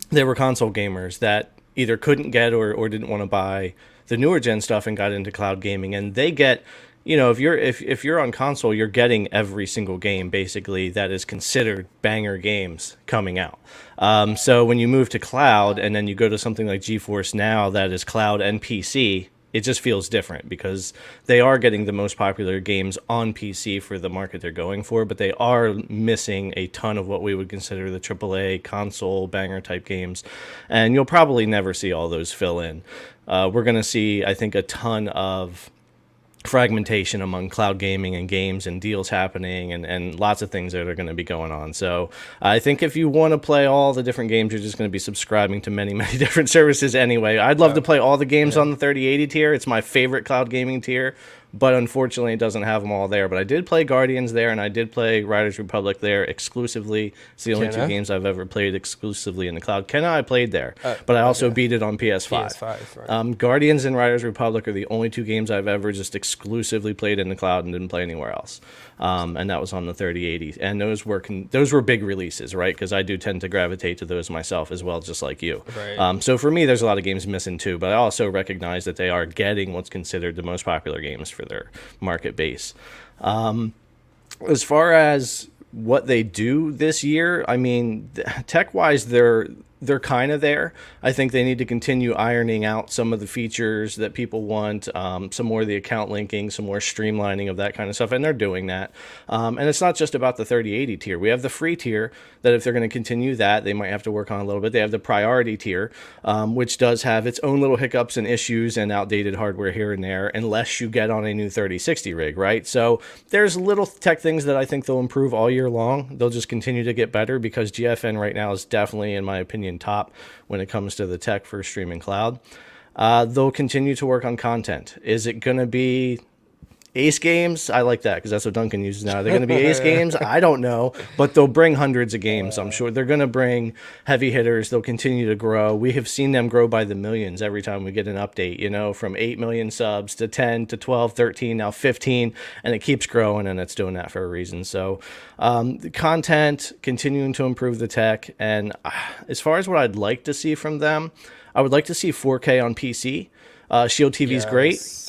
they were console gamers that either couldn't get or didn't want to buy the newer gen stuff and got into cloud gaming, and they get, you know, if you're on console, you're getting every single game basically that is considered banger games coming out. So when you move to cloud and then you go to something like GeForce Now that is cloud and PC, it just feels different because they are getting the most popular games on PC for the market they're going for, but they are missing a ton of what we would consider the AAA console banger type games, and you'll probably never see all those fill in. We're going to see, I think, a ton of fragmentation among cloud gaming and games and deals happening and lots of things that are going to be going on. So I think if you want to play all the different games, you're just going to be subscribing to many different services anyway. I'd love to play all the games on the 3080 tier. It's my favorite cloud gaming tier, but unfortunately it doesn't have them all there. But I did play Guardians there, and I did play Riders Republic there exclusively. It's the only two games I've ever played exclusively in the cloud. Kenna I played there, but I also beat it on PS5. Right. Guardians and Riders Republic are the only two games I've ever just exclusively played in the cloud and didn't play anywhere else. And that was on the 3080. And those were big releases, right? Because I do tend to gravitate to those myself as well, just like you. Right. So for me, there's a lot of games missing too, but I also recognize that they are getting what's considered the most popular games for their market base. As far as what they do this year, I mean, tech-wise, they're kind of there. I think they need to continue ironing out some of the features that people want, some more of the account linking, some more streamlining of that kind of stuff, and they're doing that. And it's not just about the 3080 tier. We have the free tier that if they're going to continue that, they might have to work on a little bit. They have the priority tier, which does have its own little hiccups and issues and outdated hardware here and there, unless you get on a new 3060 rig, right? So there's little tech things that I think they'll improve all year long. They'll just continue to get better because GFN right now is definitely, in my opinion, top when it comes to the tech for streaming cloud. They'll continue to work on content. Is it going to be Ace games? I like that because that's what Duncan uses now. They're going to be Ace games? I don't know, but they'll bring hundreds of games. I'm sure they're going to bring heavy hitters. They'll continue to grow. We have seen them grow by the millions every time we get an update, you know, from 8 million subs to 10 to 12, 13, now 15, and it keeps growing, and it's doing that for a reason. So the content, continuing to improve the tech, and as far as what I'd like to see from them, I would like to see 4K on PC. Shield TV is great.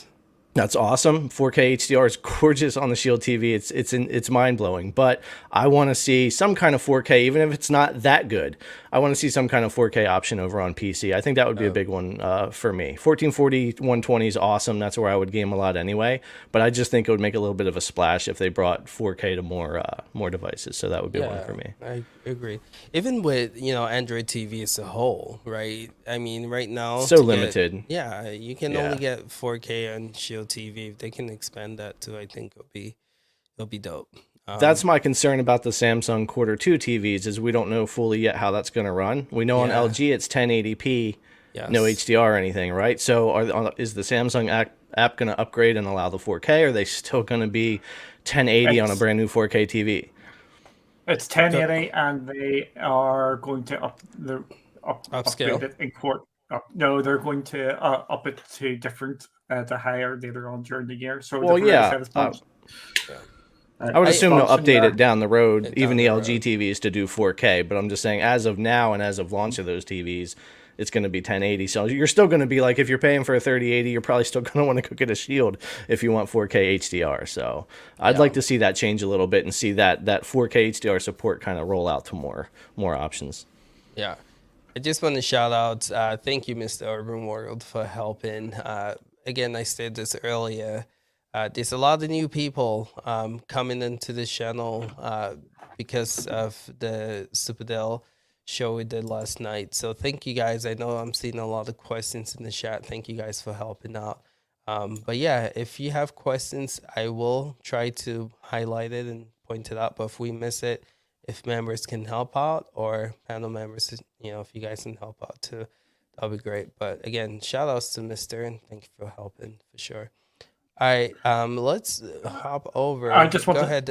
That's awesome. 4K HDR is gorgeous on the Shield TV. It's mind-blowing. But I want to see some kind of 4K, even if it's not that good. I want to see some kind of 4K option over on PC. I think that would be a big one for me. 1440, 120 is awesome. That's where I would game a lot anyway. But I just think it would make a little bit of a splash if they brought 4K to more devices. So that would be one for me. I agree. Even with, you know, Android TV as a whole, right? I mean, right now, so limited. You can only get 4K on Shield TV. If they can expand that too, I think it'll be dope. That's my concern about the Samsung Quarter 2 TVs is we don't know fully yet how that's going to run. We know on LG it's 1080p, no HDR or anything, right? So is the Samsung app going to upgrade and allow the 4K? Or are they still going to be 1080 on a brand new 4K TV? It's 1080, and they are going to upgrade it in court. No, they're going to up it to different, to higher later on during the year. So I would assume they'll update it down the road, even the LG TVs to do 4K. But I'm just saying, as of now and as of launch of those TVs, it's going to be 1080. So you're still going to be like, if you're paying for a 3080, you're probably still going to want to go get a Shield if you want 4K HDR. So I'd like to see that change a little bit and see that 4K HDR support kind of roll out to more options. Yeah. I just want to shout out, thank you, Mr. Urban World, for helping. Again, I said this earlier. There's a lot of new people coming into this channel because of the Superdell show we did last night. So thank you guys. I know I'm seeing a lot of questions in the chat. Thank you guys for helping out. But yeah, if you have questions, I will try to highlight it and point it out. But if we miss it, if members can help out, or panel members, you know, if you guys can help out too, that'll be great. But again, shout outs to Mr. and thank you for helping for sure. All right, let's hop over. I just want to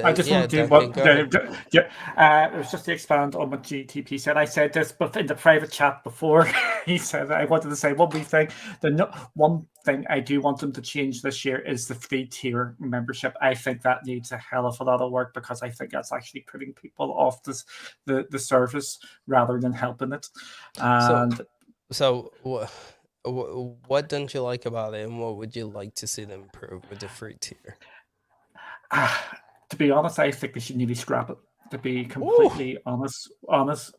do one. It was just to expand on what GTP said. I said this, but in the private chat before, he said I wanted to say one wee thing. One thing I do want them to change this year is the free tier membership. I think that needs a hell of a lot of work because I think that's actually putting people off the service rather than helping it. And so what don't you like about it, and what would you like to see them improve with the free tier? To be honest, I think they should nearly scrap it. To be completely honest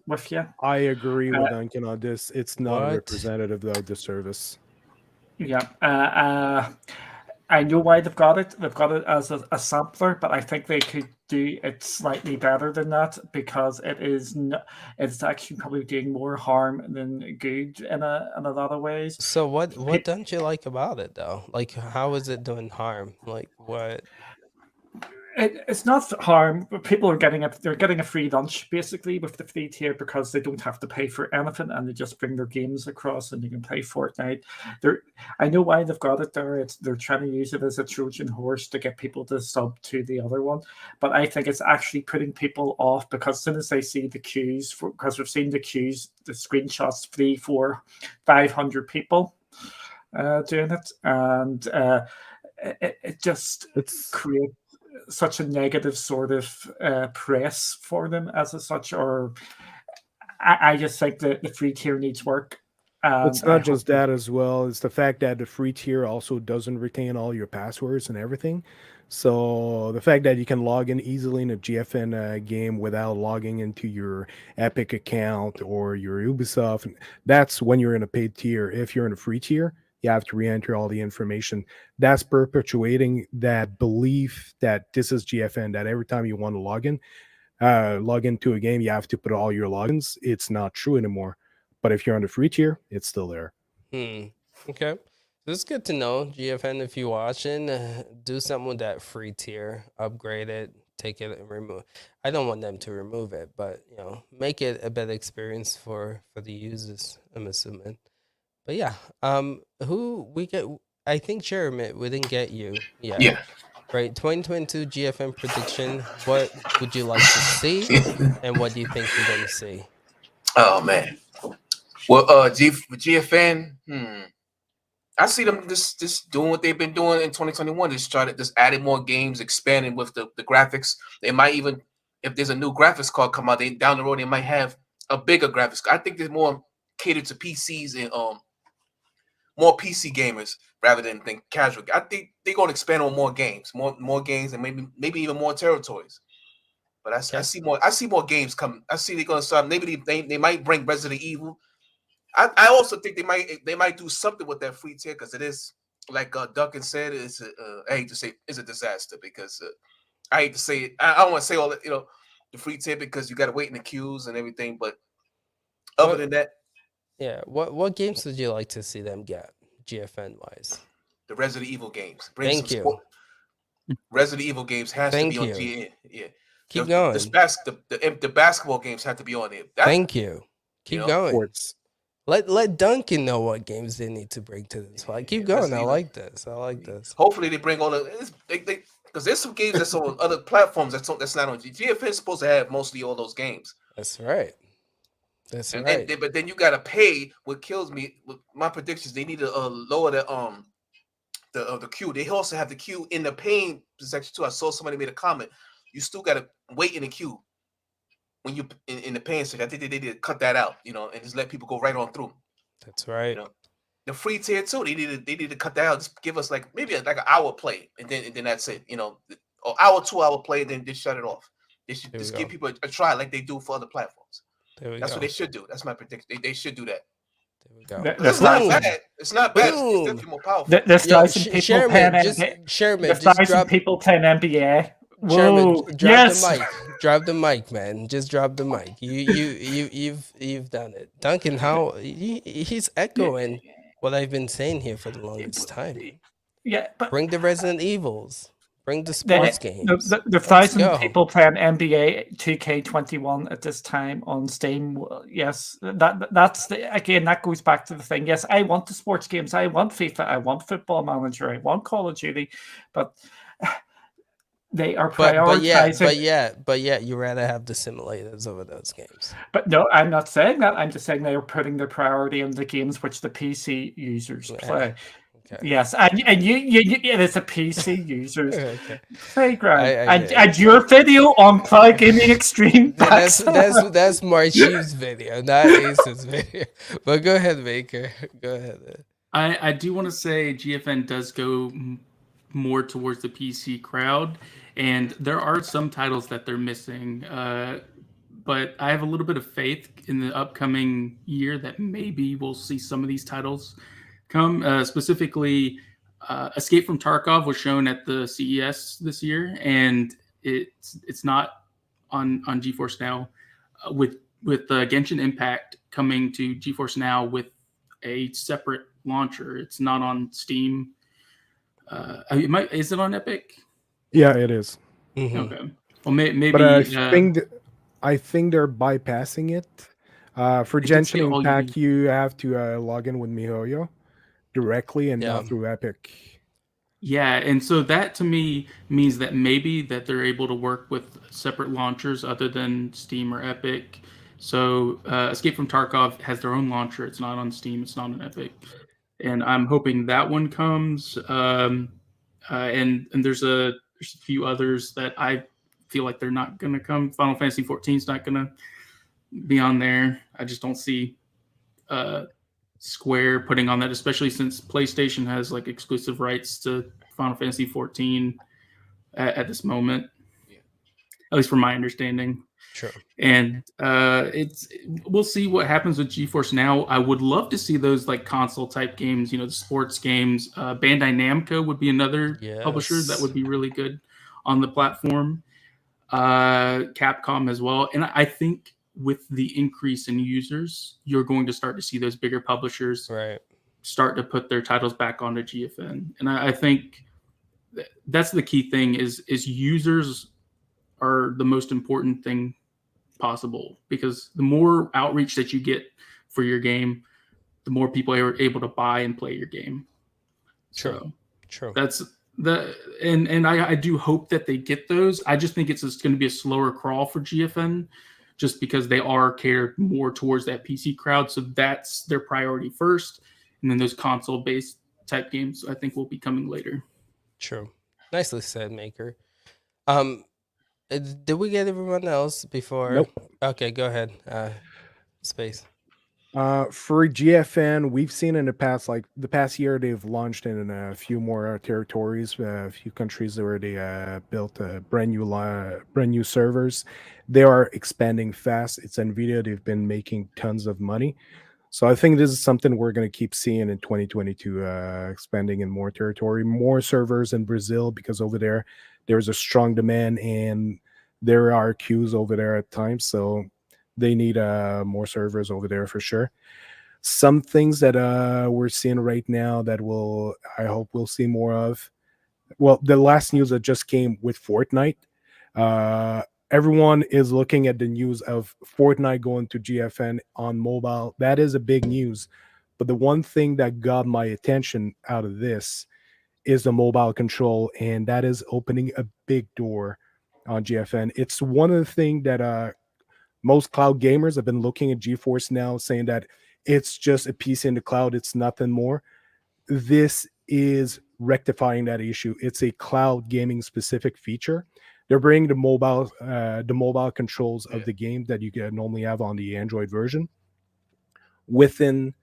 with you, I agree with Duncan on this. It's not representative of the service. Yeah, I know why they've got it. They've got it as a sampler, but I think they could do it slightly better than that because it's actually probably doing more harm than good in a lot of ways. So what don't you like about it though? Like, how is it doing harm? Like what? It's not harm, but people are getting a free lunch basically with the free tier because they don't have to pay for anything and they just bring their games across and you can play Fortnite. I know why they've got it there. They're trying to use it as a Trojan horse to get people to sub to the other one, but I think it's actually putting people off because as soon as they see the queues, because we've seen the queues, the screenshots, 300, 400, 500 people doing it, and it just creates such a negative sort of press for them as such, or I just think that the free tier needs work. It's not just that as well. It's the fact that the free tier also doesn't retain all your passwords and everything. So the fact that you can log in easily in a GFN game without logging into your Epic account or your Ubisoft, that's when you're in a paid tier. If you're in a free tier, you have to re-enter all the information. That's perpetuating that belief that this is GFN, that every time you want to log into a game, you have to put all your logins. It's not true anymore. But if you're on the free tier, it's still there. Okay. This is good to know, GFN. If you're watching, do something with that free tier, upgrade it, take it and remove. I don't want them to remove it, but make it a better experience for the users. I'm assuming. But yeah, who we get? I think Jeremy, we didn't get you yet. Yeah. Right. 2022 GFN prediction. What would you like to see, and what do you think we're going to see? Oh man. Well, GFN. I see them just doing what they've been doing in 2021. Just adding more games, expanding with the graphics. They might even, if there's a new graphics card come out, down the road they might have a bigger graphics. I think they're more catered to PCs and more PC gamers rather than casual. I think they're gonna expand on more games, more games, and maybe even more territories. But I see more games coming. I see they're gonna start. Maybe they might bring Resident Evil. I also think they might do something with that free tier, because it is, like Duncan said, I hate to say it's a disaster, because I hate to say it. I don't want to say all that, the free tier, because you got to wait in the queues and everything. But other than that, yeah. What games would you like to see them get, GFN wise? the Resident Evil games. Thank you. Resident Evil games has to be on GN. Yeah. Keep going. The basketball games have to be on there. Thank you. Keep going. Sports. Let Duncan know what games they need to bring to this fight. Keep going. I like this. Hopefully they bring all the because there's some games that's on other platforms that's not on GFN. Is supposed to have mostly all those games. That's right. But then you gotta pay. What kills me with my predictions, they need to lower the queue. They also have the queue in the paying section too. I saw somebody made a comment. You still gotta wait in the queue when you in the paying section. I think they need to cut that out, and just let people go right on through. That's right. The free tier too. They need to cut that out. Just give us maybe an hour play, and then that's it. Or hour, 2 hour play, and then just shut it off. They should just give people a try like they do for other platforms. That's what they should do. That's my prediction. They should do that. There we go. It's not bad. It's not bad. It's definitely more powerful. There's thousands of people playing NBA. Whoa! Drop the mic, man. Just drop the mic. You've done it, Duncan. How he's echoing what I've been saying here for the longest time. Yeah, but bring the Resident Evils. Bring the sports games. The thousands of people playing NBA 2K21 at this time on Steam. Yes, that's that goes back to the thing. Yes, I want the sports games. I want FIFA. I want Football Manager. I want Call of Duty. But they are prioritizing. But yet, you rather have the simulators over those games. But no, I'm not saying that. I'm just saying they are putting their priority on the games which the PC users play. Okay. Yes, and you it is a PC users playground, and your video on Cloud Gaming Extreme. That's Marchi's video, not Ace's video. But go ahead, Baker. Go ahead. I do want to say GFN does go more towards the PC crowd, and there are some titles that they're missing. But I have a little bit of faith in the upcoming year that maybe we'll see some of these titles come. Specifically, Escape from Tarkov was shown at the CES this year, and it's not on GeForce Now. With Genshin Impact coming to GeForce Now with a separate launcher, it's not on Steam. Is it on Epic? Yeah, it is. Mm-hmm. Okay. Well, maybe. But I think they're bypassing it. For Genshin Impact, you have to log in with MiHoYo directly and not through Epic. Yeah, and so that to me means that maybe that they're able to work with separate launchers other than Steam or Epic. So Escape from Tarkov has their own launcher. It's not on Steam. It's not on Epic. And I'm hoping that one comes. And there's a few others that I feel like they're not going to come. Final Fantasy 14 is not going to be on there. I just don't see Square putting on that, especially since PlayStation has like exclusive rights to Final Fantasy 14. at this moment, Yeah. at least from my understanding. Sure. And we'll see what happens with GeForce Now. I would love to see those like console type games, the sports games. Bandai Namco would be another publisher that Yes. would be really good on the platform. Capcom as well. And I think with the increase in users, you're going to start to see those bigger publishers Right. start to put their titles back onto GFN. And I think that's the key thing is users are the most important thing possible, because the more outreach that you get for your game, the more people are able to buy and play your game. True. So that's and I do hope that they get those. I just think it's going to be a slower crawl for GFN, just because they are catered more towards that PC crowd. So that's their priority first, and then those console based type games I think will be coming later. True. Nicely said, Maker. Did we get everyone else before? Nope. Okay, go ahead. Space. For GFN, we've seen in the past year, they've launched in a few more territories, a few countries where they built brand new servers. They are expanding fast. It's Nvidia. They've been making tons of money. So I think this is something we're going to keep seeing in 2022, expanding in more territory, more servers in Brazil, because over there's a strong demand and there are queues over there at times. So they need more servers over there for sure. Some things that we're seeing right now that I hope we'll see more of. Well, the last news that just came with Fortnite. Everyone is looking at the news of Fortnite going to GFN on mobile. That is a big news. But the one thing that got my attention out of this is the mobile control, and that is opening a big door on GFN. It's one of the things that most cloud gamers have been looking at GeForce Now, saying that it's just a PC in the cloud, it's nothing more. This is rectifying that issue. It's a cloud gaming specific feature. They're bringing the mobile controls of the game that you can normally have on the Android version within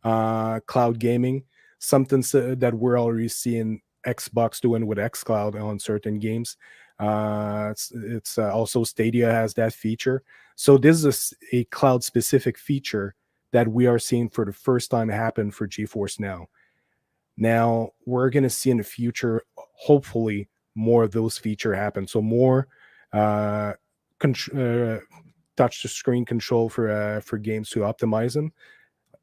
cloud gaming. Something that we're already seeing Xbox doing with xCloud on certain games. It's also Stadia has that feature. So this is a cloud specific feature that we are seeing for the first time happen for GeForce Now. Now we're going to see in the future, hopefully, more of those features happen. So more touch to screen control for games to optimize them.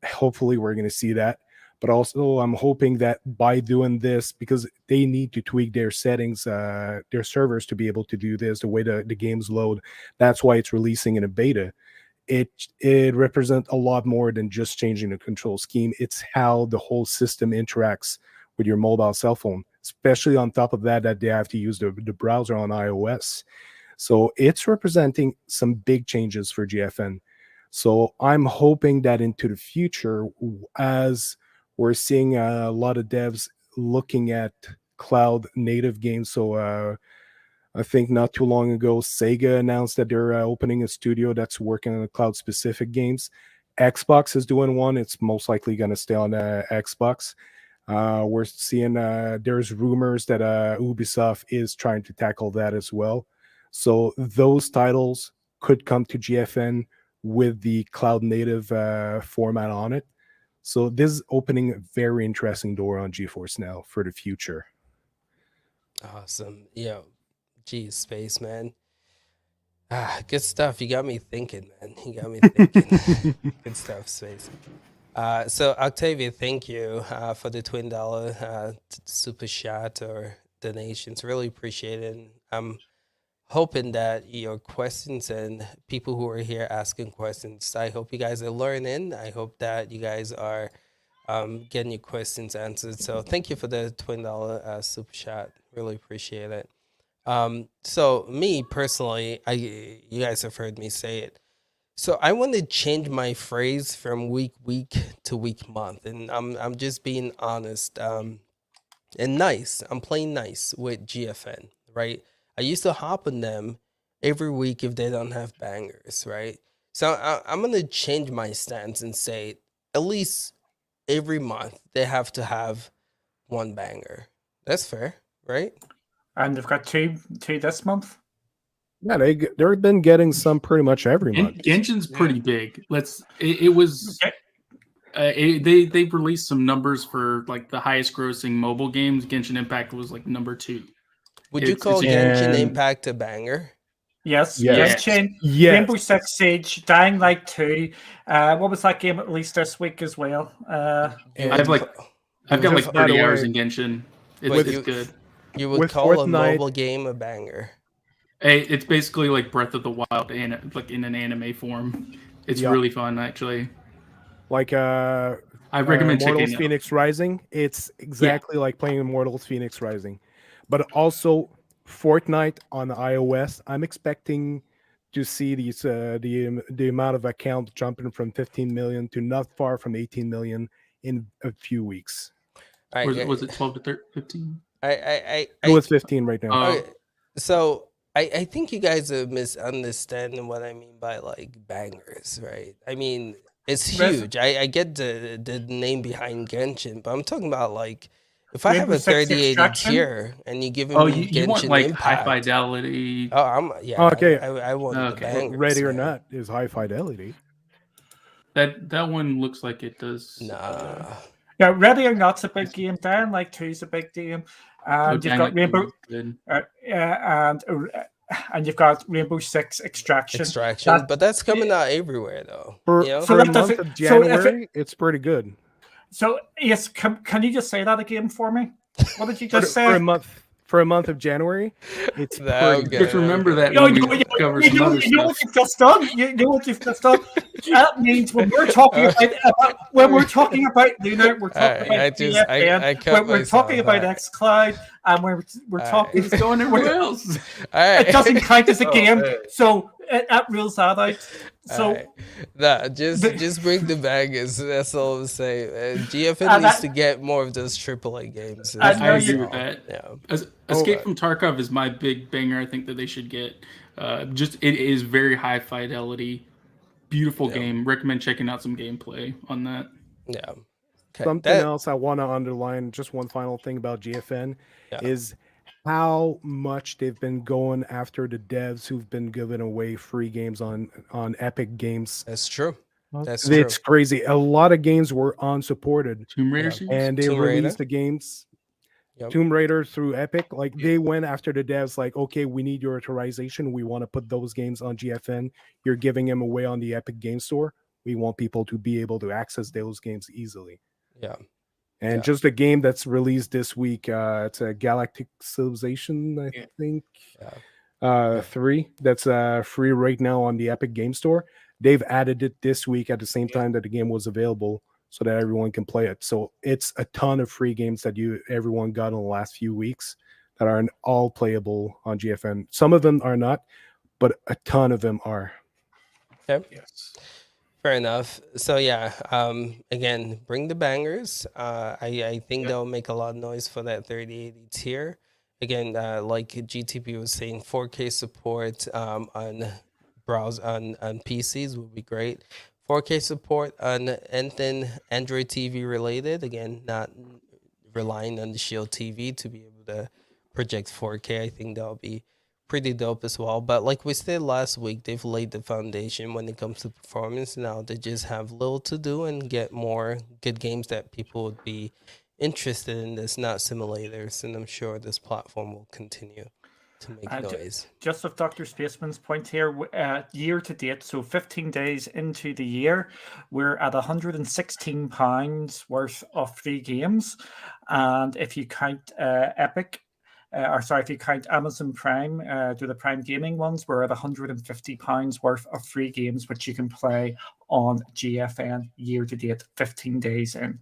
Hopefully, we're going to see that. But also, I'm hoping that by doing this, because they need to tweak their settings, their servers to be able to do this, the way the games load. That's why it's releasing in a beta. It represents a lot more than just changing the control scheme. It's how the whole system interacts with your mobile cell phone, especially on top of that they have to use the browser on iOS. So it's representing some big changes for GFN. So I'm hoping that into the future, as we're seeing a lot of devs looking at cloud native games. So I think not too long ago, Sega announced that they're opening a studio that's working on cloud specific games. Xbox is doing one. It's most likely going to stay on Xbox. We're seeing there's rumors that Ubisoft is trying to tackle that as well. So those titles could come to GFN with the cloud native format on it. So this is opening a very interesting door on GeForce Now for the future. Awesome. Yeah. Geez, Space, man. Good stuff. You got me thinking, man. You got me thinking. Good stuff, Space. So Octavia, thank you for the $20 super chat or donations. Really appreciate it. I'm hoping that your questions and people who are here asking questions, I hope you guys are learning. I hope that you guys are getting your questions answered. So thank you for the $20 super chat. Really appreciate it. So me personally, you guys have heard me say it. So I want to change my phrase from week to week month, and I'm just being honest. And nice. I'm playing nice with GFN, right? I used to hop on them every week if they don't have bangers, right? So I'm gonna change my stance and say at least every month they have to have one banger. That's fair, right? And they've got two this month. Yeah, they've been getting some pretty much every month. Genshin's pretty big. It was. They released some numbers for like the highest grossing mobile games. Genshin Impact was like number 2. Would you call Genshin Impact a banger? Yes. Yes. Genshin, Yes. Rainbow Six Siege, Dying Light 2. What was that game released this week as well? I've got like 30 hours in Genshin. It's good. You would call a mobile game a banger? It's basically like Breath of the Wild, and like in an anime form. It's really fun, actually. Like I recommend checking Immortals it out. Phoenix Rising. It's exactly like playing Immortals Phoenix Rising, but also Fortnite on the iOS. I'm expecting to see these the amount of accounts jumping from 15 million to not far from 18 million in a few weeks. Was it 12 to 15? It was 15 right now. Okay, so I think you guys are misunderstanding what I mean by like bangers, right? I mean, it's huge. I get the name behind Genshin, but I'm talking about like if I have a 3080 tier and you give me Genshin you want like Impact, high fidelity. Oh, okay. I want the bangers. Ready or Not is high fidelity. That one looks like it does. Nah. Yeah, Ready or Not's a big game. Dying Light 2 is a big game. And you've got Rainbow, and you've got Rainbow Six Extraction. But that's coming out everywhere though. For the month of January, it's pretty good. So yes, can you just say that again for me? What did you just say? For a month of January, it's pretty good. Just remember that. You know what you've just done. You know what you've just done. That means when we're talking about Lunar, we're talking about GFN, we're talking about xCloud, and we're talking going everywhere else. It doesn't count as a game, so that rules that out. So just bring the bangers. That's all I'm saying. GFN needs to get more of those AAA games. I agree with that. Yeah. Escape from Tarkov is my big banger. I think that they should get. It is very high fidelity, beautiful game. Recommend checking out some gameplay on that. Yeah. Okay. Something else I want to underline. Just one final thing about GFN is how much they've been going after the devs who've been giving away free games on Epic Games. That's true. It's crazy. A lot of games were unsupported. Tomb Raider and they released the games. Tomb Raider through Epic, like they went after the devs, like, okay, we need your authorization. We want to put those games on GFN. You're giving them away on the Epic Game Store. We want people to be able to access those games easily. Yeah. And just a game that's released this week, it's a Galactic Civilization, I think. 3 that's free right now on the Epic Game Store. They've added it this week at the same time that the game was available, so that everyone can play it. So it's a ton of free games that everyone got in the last few weeks that are all playable on GFN. Some of them are not, but a ton of them are. Okay. Yes. Fair enough. So yeah, again, bring the bangers. I think they'll make a lot of noise for that 3080 tier. Again, like GTP was saying, 4K support on PCs would be great. 4K support on anything Android TV related. Again, not relying on the Shield TV to be able to project 4K. I think that'll be pretty dope as well. But like we said last week, they've laid the foundation when it comes to performance. Now they just have little to do and get more good games that people would be interested in. That's not simulators, and I'm sure this platform will continue to make noise. Just with Dr. Spaceman's point here, year to date, so 15 days into the year, we're at £116 worth of free games. And if you count if you count Amazon Prime, do the Prime Gaming ones, we're at £150 worth of free games, which you can play on GFN year to date, 15 days in.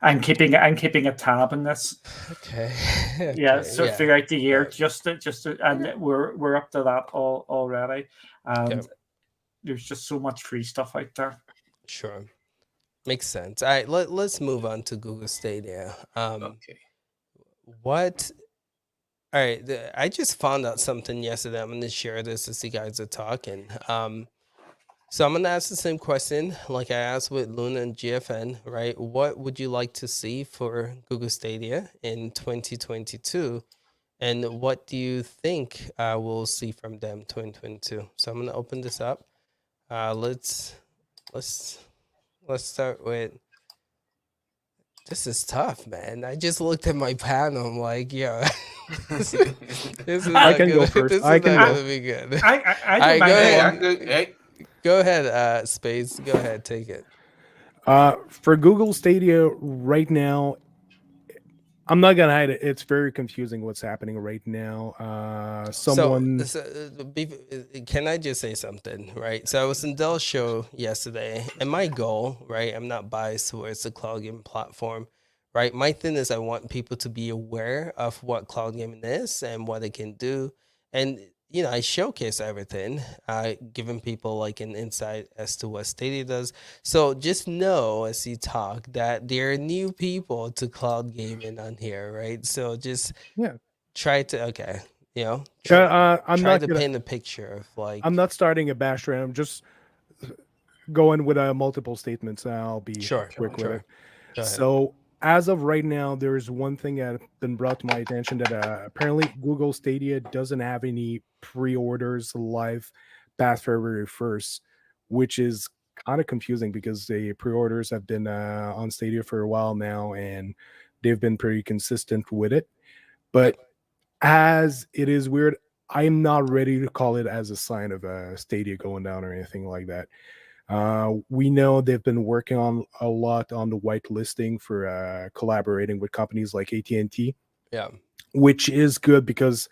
I'm keeping a tab on this. Okay. Yeah. So throughout the year, and we're up to that already. And there's just so much free stuff out there. Sure, makes sense. All right, let's move on to Google Stadia. Okay. What? All right, I just found out something yesterday. I'm going to share this as you guys are talking. So I'm going to ask the same question like I asked with Luna and GFN, right? What would you like to see for Google Stadia in 2022? And what do you think we'll see from them 2022? So I'm gonna open this up. Let's start with. This is tough, man. I just looked at my panel. I'm like, yeah, this is I not can go gonna. first. This is I not can gonna go. be good. I All don't right, go mind. Hey, ahead. I'm good. Hey, Go ahead, Spades. Go ahead, take it. For Google Stadia right now, I'm not gonna hide it. It's very confusing what's happening right now. Someone, Can I just say something, right? So I was in Dell's show yesterday, and my goal, right? I'm not biased towards the cloud gaming platform, right? My thing is I want people to be aware of what cloud gaming is and what it can do, and I showcase everything, giving people like an insight as to what Stadia does. So just know as you talk that there are new people to cloud gaming on here, right? So just yeah, try to I'm try not to gonna. paint a picture of like I'm not starting a bash rant. I'm just going with multiple statements. I'll be sure, quick with it. sure. Go ahead. So as of right now, there is one thing that has been brought to my attention that apparently Google Stadia doesn't have any pre-orders live past February 1st, which is kind of confusing because the pre-orders have been on Stadia for a while now, and they've been pretty consistent with it. But as it is weird, I'm not ready to call it as a sign of Stadia going down or anything like that. We know they've been working on a lot on the whitelisting for collaborating with companies like AT&T, Yeah, which is good because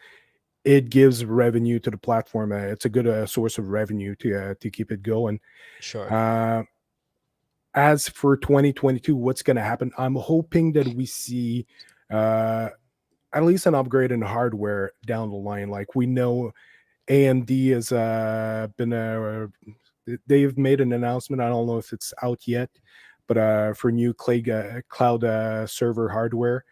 it gives revenue to the platform. It's a good source of revenue to keep it going. sure. As for 2022, what's going to happen? I'm hoping that we see at least an upgrade in hardware down the line. Like we know AMD has been they've made an announcement. I don't know if it's out yet, but for new cloud server hardware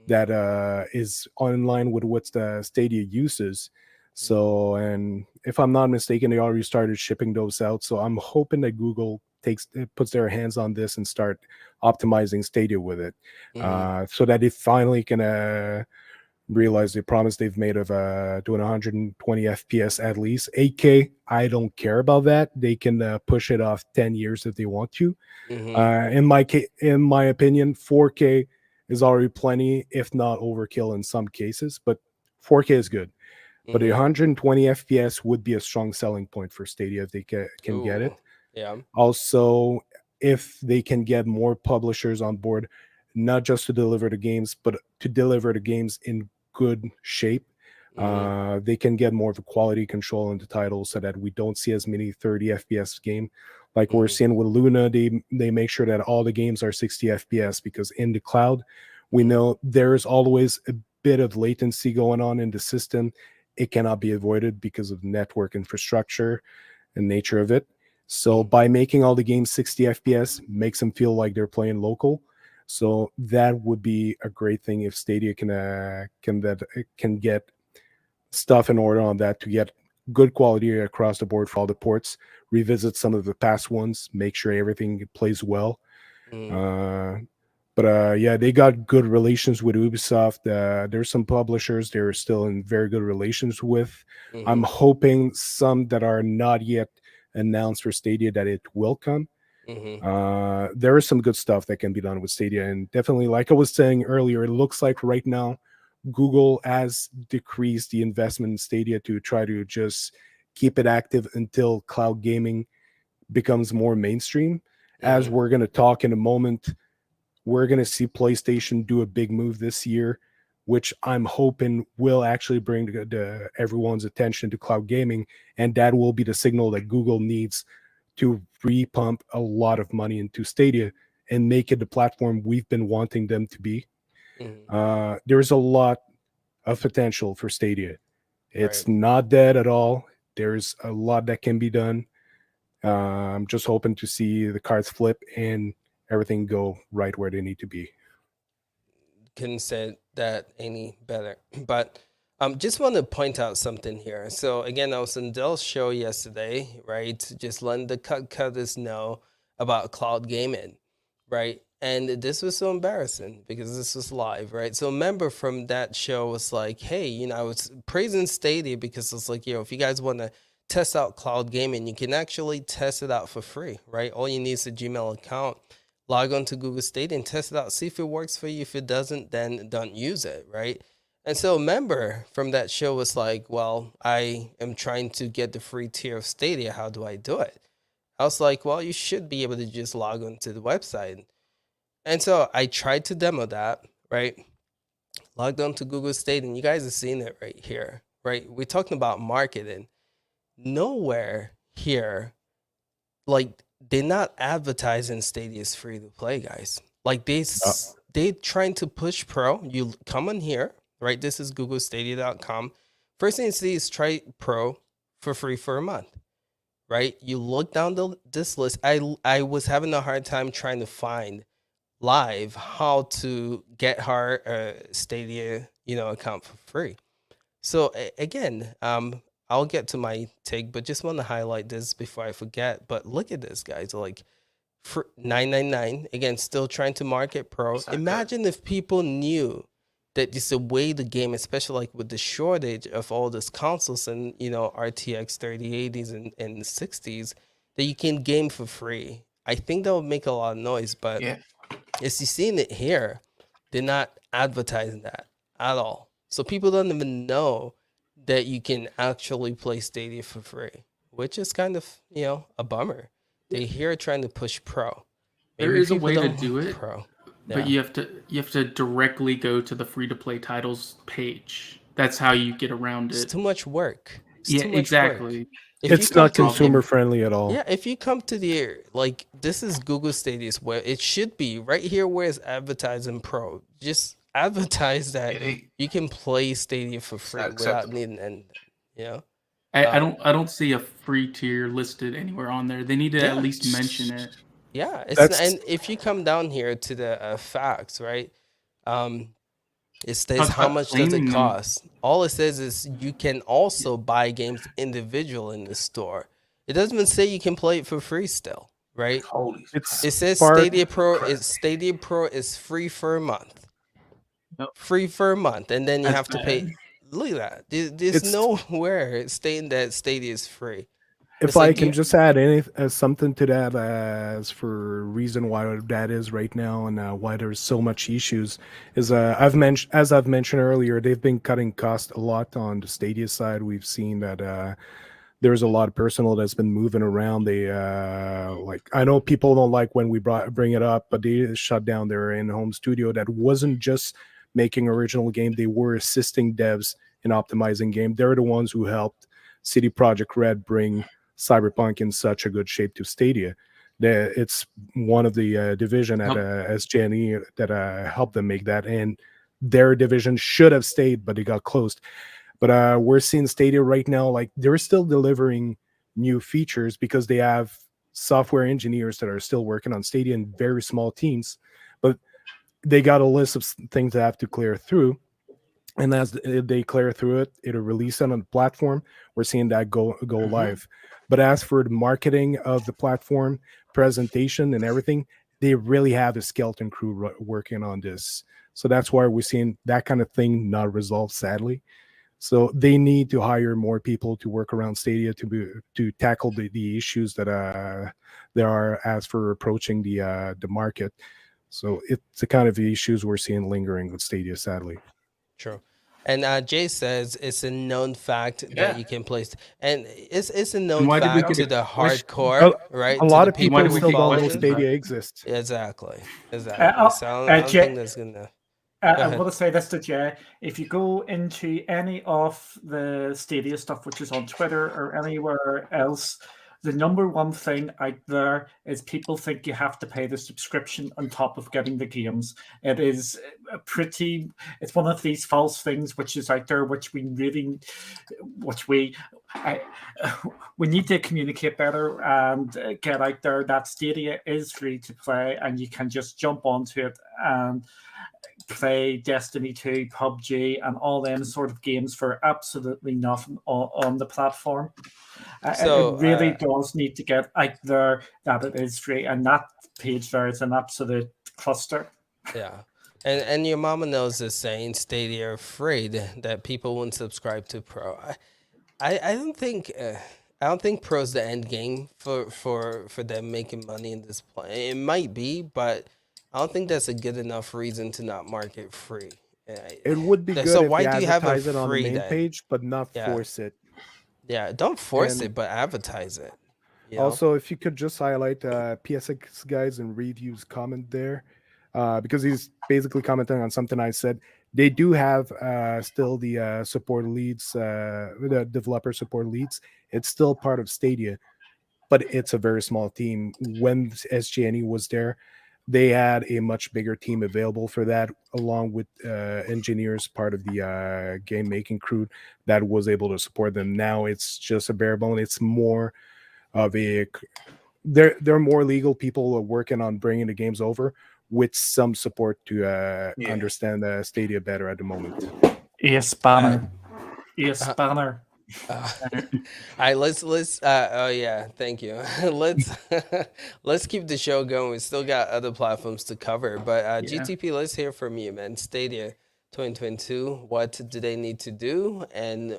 that is in line with what the Stadia uses. So, and if I'm not mistaken, they already started shipping those out. So I'm hoping that Google puts their hands on this and start optimizing Stadia with it, so that it finally can realize the promise they've made of doing 120 FPS at least. 8K, I don't care about that. They can push it off 10 years if they want to. In my opinion, 4K is already plenty, if not overkill in some cases. But 4K is good. But 120 FPS would be a strong selling point for Stadia if they can get it. Yeah. Also, if they can get more publishers on board, not just to deliver the games, but to deliver the games in good shape, they can get more of a quality control in the title so that we don't see as many 30 FPS game. Like we're seeing with Luna, they make sure that all the games are 60 FPS because in the cloud, we know there's always a bit of latency going on in the system. It cannot be avoided because of network infrastructure and nature of it. So by making all the games 60 FPS makes them feel like they're playing local. So that would be a great thing if Stadia can get stuff in order on that to get good quality across the board for all the ports, revisit some of the past ones, make sure everything plays well. But yeah, they got good relations with Ubisoft. There's some publishers they're still in very good relations with. I'm hoping some that are not yet announced for Stadia that it will come. There is some good stuff that can be done with Stadia, and definitely, like I was saying earlier, it looks like right now Google has decreased the investment in Stadia to try to just keep it active until cloud gaming becomes more mainstream. As we're going to talk in a moment, we're going to see PlayStation do a big move this year, which I'm hoping will actually bring everyone's attention to cloud gaming, and that will be the signal that Google needs to repump a lot of money into Stadia and make it the platform we've been wanting them to be. There's a lot of potential for Stadia. It's not dead at all. There's a lot that can be done. I'm just hoping to see the cards flip and everything go right where they need to be. Couldn't say that any better. But just want to point out something here. So again, I was on Dell's show yesterday, right? Just letting the cutters know about cloud gaming, right? And this was so embarrassing because this was live, right? So a member from that show was like, hey, you know, I was praising Stadia because it's like, if you guys want to test out cloud gaming, you can actually test it out for free, right? All you need is a Gmail account, log on to Google Stadia and test it out, see if it works for you. If it doesn't, then don't use it, right? And so a member from that show was like, well, I am trying to get the free tier of Stadia. How do I do it? I was like, well, you should be able to just log on to the website. And so I tried to demo that, right? Logged on to Google Stadia, and you guys have seen it right here, right? We're talking about marketing. Nowhere here, like, they're not advertising Stadia is free to play, guys. Like, they trying to push pro. You come on here, right? This is googleStadia.com. First thing you see is try pro for free for a month, right? You look down this list. I was having a hard time trying to find live how to get her Stadia, account for free. So again, I'll get to my take, but just want to highlight this before I forget. But look at this, guys. Like, for $9.99, again, still trying to market pro. Imagine if people knew that this is a way to game, especially like with the shortage of all these consoles and RTX 3080s and 60s, that you can game for free. I think that would make a lot of noise, but as you've seen it here, they're not advertising that at all. So people don't even know that you can actually play Stadia for free, which is kind of, a bummer. They're here trying to push pro. There is a way to do it, pro. But you have to directly go to the free-to-play titles page. That's how you get around it. It's too much work. Exactly. It's not consumer friendly at all. Yeah, if you come to this is Google Stadia's where it should be right here where it's advertising pro. Just advertise that you can play Stadia for free without needing anything. I don't see a free tier listed anywhere on there. They need to at least mention it. Yeah, and if you come down here to the facts, right? It states how much does it cost. All it says is you can also buy games individual in the store. It doesn't even say you can play it for free still, right? It says Stadia Pro is free for a month. Nope. Free for a month, and then you have to pay. Look at that. There's nowhere stating that Stadia is free. If I can just add something to that as for reason why that is right now and why there's so much issues is I've mentioned earlier, they've been cutting costs a lot on the Stadia side. We've seen that there's a lot of personnel that's been moving around. They I know people don't like when we bring it up, but they shut down their in-home studio that wasn't just making original game. They were assisting devs in optimizing game. They're the ones who helped CD Projekt Red bring Cyberpunk in such a good shape to Stadia. It's one of the division at SGNE that helped them make that, and their division should have stayed, but it got closed. But we're seeing Stadia right now, like they're still delivering new features because they have software engineers that are still working on Stadia in very small teams, but they got a list of things they have to clear through. And as they clear through it, it'll release it on the platform. We're seeing that go live. But as for the marketing of the platform, presentation and everything, they really have a skeleton crew working on this. So that's why we're seeing that kind of thing not resolved, sadly. So they need to hire more people to work around Stadia to tackle the issues that there are as for approaching the market. So it's the kind of issues we're seeing lingering with Stadia, sadly. True. And Jay says it's a known fact that you can place, and it's a known fact to the hardcore, right? A lot of people still don't know Stadia exists. Exactly. So I don't Jay, think that's gonna. I want to say this to Jay. If you go into any of the Stadia stuff, which is on Twitter or anywhere else, the number one thing out there is people think you have to pay the subscription on top of getting the games. It is it's one of these false things which is out there, which we need to communicate better and get out there that Stadia is free to play and you can just jump onto it and play Destiny 2, PUBG, and all them sort of games for absolutely nothing on the platform. So, it really does need to get out there that it is free, and that page there is an absolute cluster. Yeah. And your mama knows this saying, Stadia are afraid that people won't subscribe to Pro. I don't think Pro's the end game for them making money in this play. It might be, but I don't think that's a good enough reason to not market free. It would be good So if why you do you have a advertise it on the free main then? page, but not Yeah. force it. Yeah, don't force And it, but advertise it. You know? also, if you could just highlight PSX guys and reviews comment there, because he's basically commenting on something I said. They do have still the support leads, the developer support leads. It's still part of Stadia, but it's a very small team. When SGNE was there, they had a much bigger team available for that, along with engineers, part of the game making crew that was able to support them. Now it's just a bare bone. It's more of a there are more legal people working on bringing the games over with some support to understand Stadia better at the moment. Ace Banner. Ace Banner. All right, let's oh yeah, thank you. let's keep the show going. We still got other platforms to cover, but GTP, let's hear from you, man. Stadia 2022, what do they need to do, and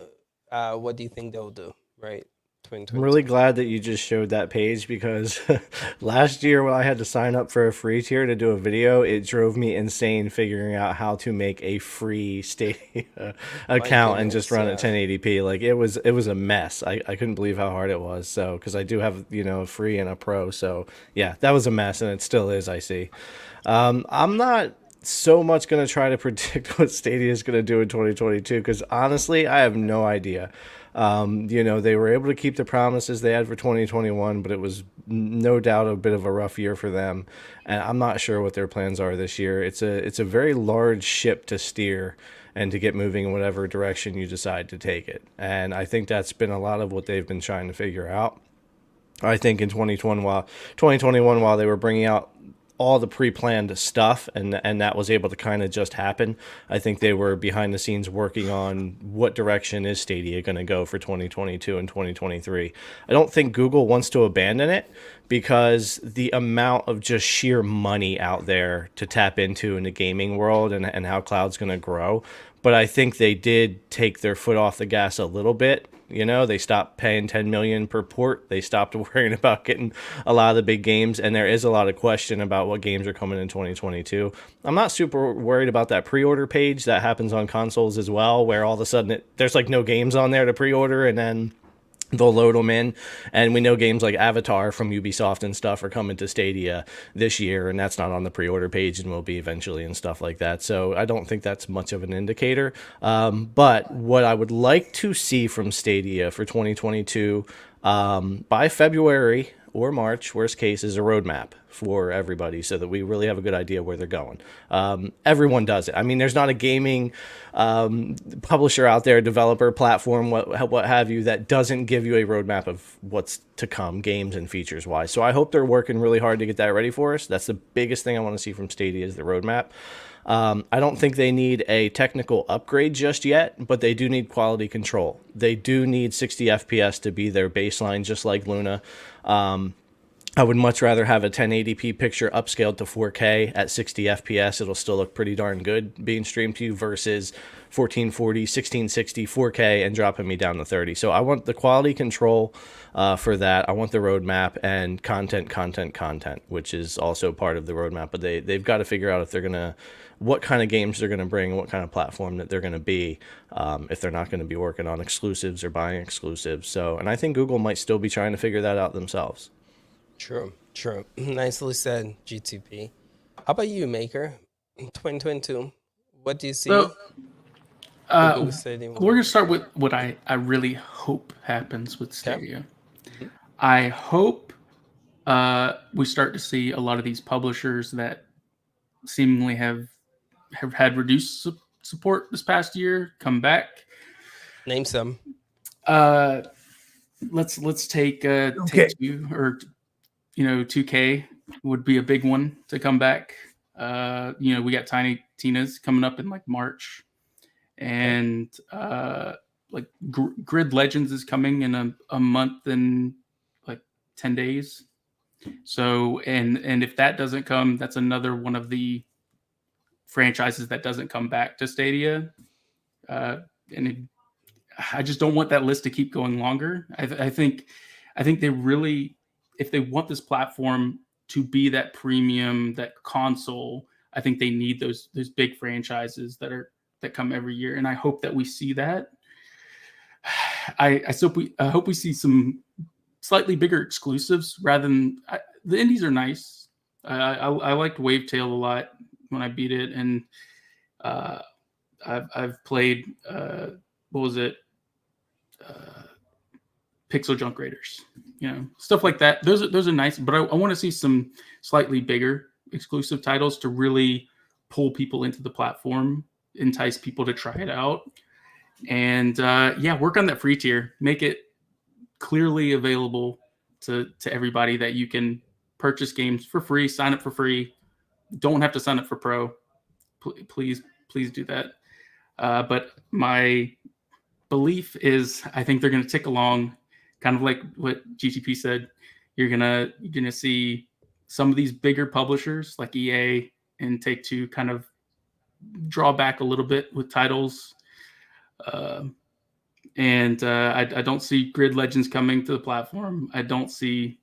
what do you think they'll do, right? I'm really glad that you just showed that page, because last year when I had to sign up for a free tier to do a video, it drove me insane figuring out how to make a free Stadia account and just run at 1080p. Like it was a mess. I couldn't believe how hard it was. So because I do have a free and a pro, so yeah, that was a mess, and it still is. I see. I'm not so much going to try to predict what Stadia is going to do in 2022, because honestly, I have no idea. They were able to keep the promises they had for 2021, but it was no doubt a bit of a rough year for them. And I'm not sure what their plans are this year. It's a very large ship to steer and to get moving in whatever direction you decide to take it. And I think that's been a lot of what they've been trying to figure out. I think in 2021, while they were bringing out all the pre-planned stuff and that was able to kind of just happen, I think they were behind the scenes working on what direction is Stadia going to go for 2022 and 2023. I don't think Google wants to abandon it, because the amount of just sheer money out there to tap into in the gaming world and how cloud's going to grow. But I think they did take their foot off the gas a little bit. They stopped paying $10 million per port. They stopped worrying about getting a lot of the big games, and there is a lot of question about what games are coming in 2022. I'm not super worried about that pre-order page that happens on consoles as well, where all of a sudden there's like no games on there to pre-order, and then they'll load them in, and we know games like Avatar from Ubisoft and stuff are coming to Stadia this year, and that's not on the pre-order page and will be eventually and stuff like that. So I don't think that's much of an indicator. But what I would like to see from Stadia for 2022 by February or March, worst case, is a roadmap for everybody, so that we really have a good idea where they're going. Everyone does it. I mean, there's not a gaming publisher out there, developer, platform, what have you, that doesn't give you a roadmap of what's to come, games and features wise. So I hope they're working really hard to get that ready for us. That's the biggest thing I want to see from Stadia, is the roadmap. I don't think they need a technical upgrade just yet, but they do need quality control. They do need 60 FPS to be their baseline, just like Luna. I would much rather have a 1080p picture upscaled to 4K at 60 FPS. It'll still look pretty darn good being streamed to you, versus 1440, 1660, 4K and dropping me down to 30. So I want the quality control for that. I want the roadmap and content, which is also part of the roadmap. But they've got to figure out if they're going to, what kind of games they're going to bring, what kind of platform that they're going to be, if they're not going to be working on exclusives or buying exclusives. So, and I think Google might still be trying to figure that out themselves. True. Nicely said, GTP. How about you, Maker? 2022, what do you see? So, we're going to start with what I really hope happens with Stadia. Okay. I hope we start to see a lot of these publishers that seemingly have had reduced support this past year come back. Name some. Let's take Take-Two, or 2K would be a big one to come back. We got Tiny Tina's coming up in like March, and Grid Legends is coming in a month and like 10 days. So, and if that doesn't come, that's another one of the franchises that doesn't come back to Stadia. I just don't want that list to keep going longer. I think they really, if they want this platform to be that premium, that console, I think they need those big franchises that come every year, and I hope that we see that. I hope we see some slightly bigger exclusives rather than the indies are nice. I liked Wavetail a lot when I beat it, and I've played what was it, Pixel Junk Raiders, stuff like that. Those are nice, but I want to see some slightly bigger exclusive titles to really pull people into the platform, entice people to try it out, and work on that free tier, make it clearly available to everybody that you can purchase games for free, sign up for free, don't have to sign up for pro. Please do that. But my belief is I think they're going to tick along, kind of like what GTP said. You're gonna see some of these bigger publishers like EA and Take-Two kind of draw back a little bit with titles. And I don't see Grid Legends coming to the platform. I don't see.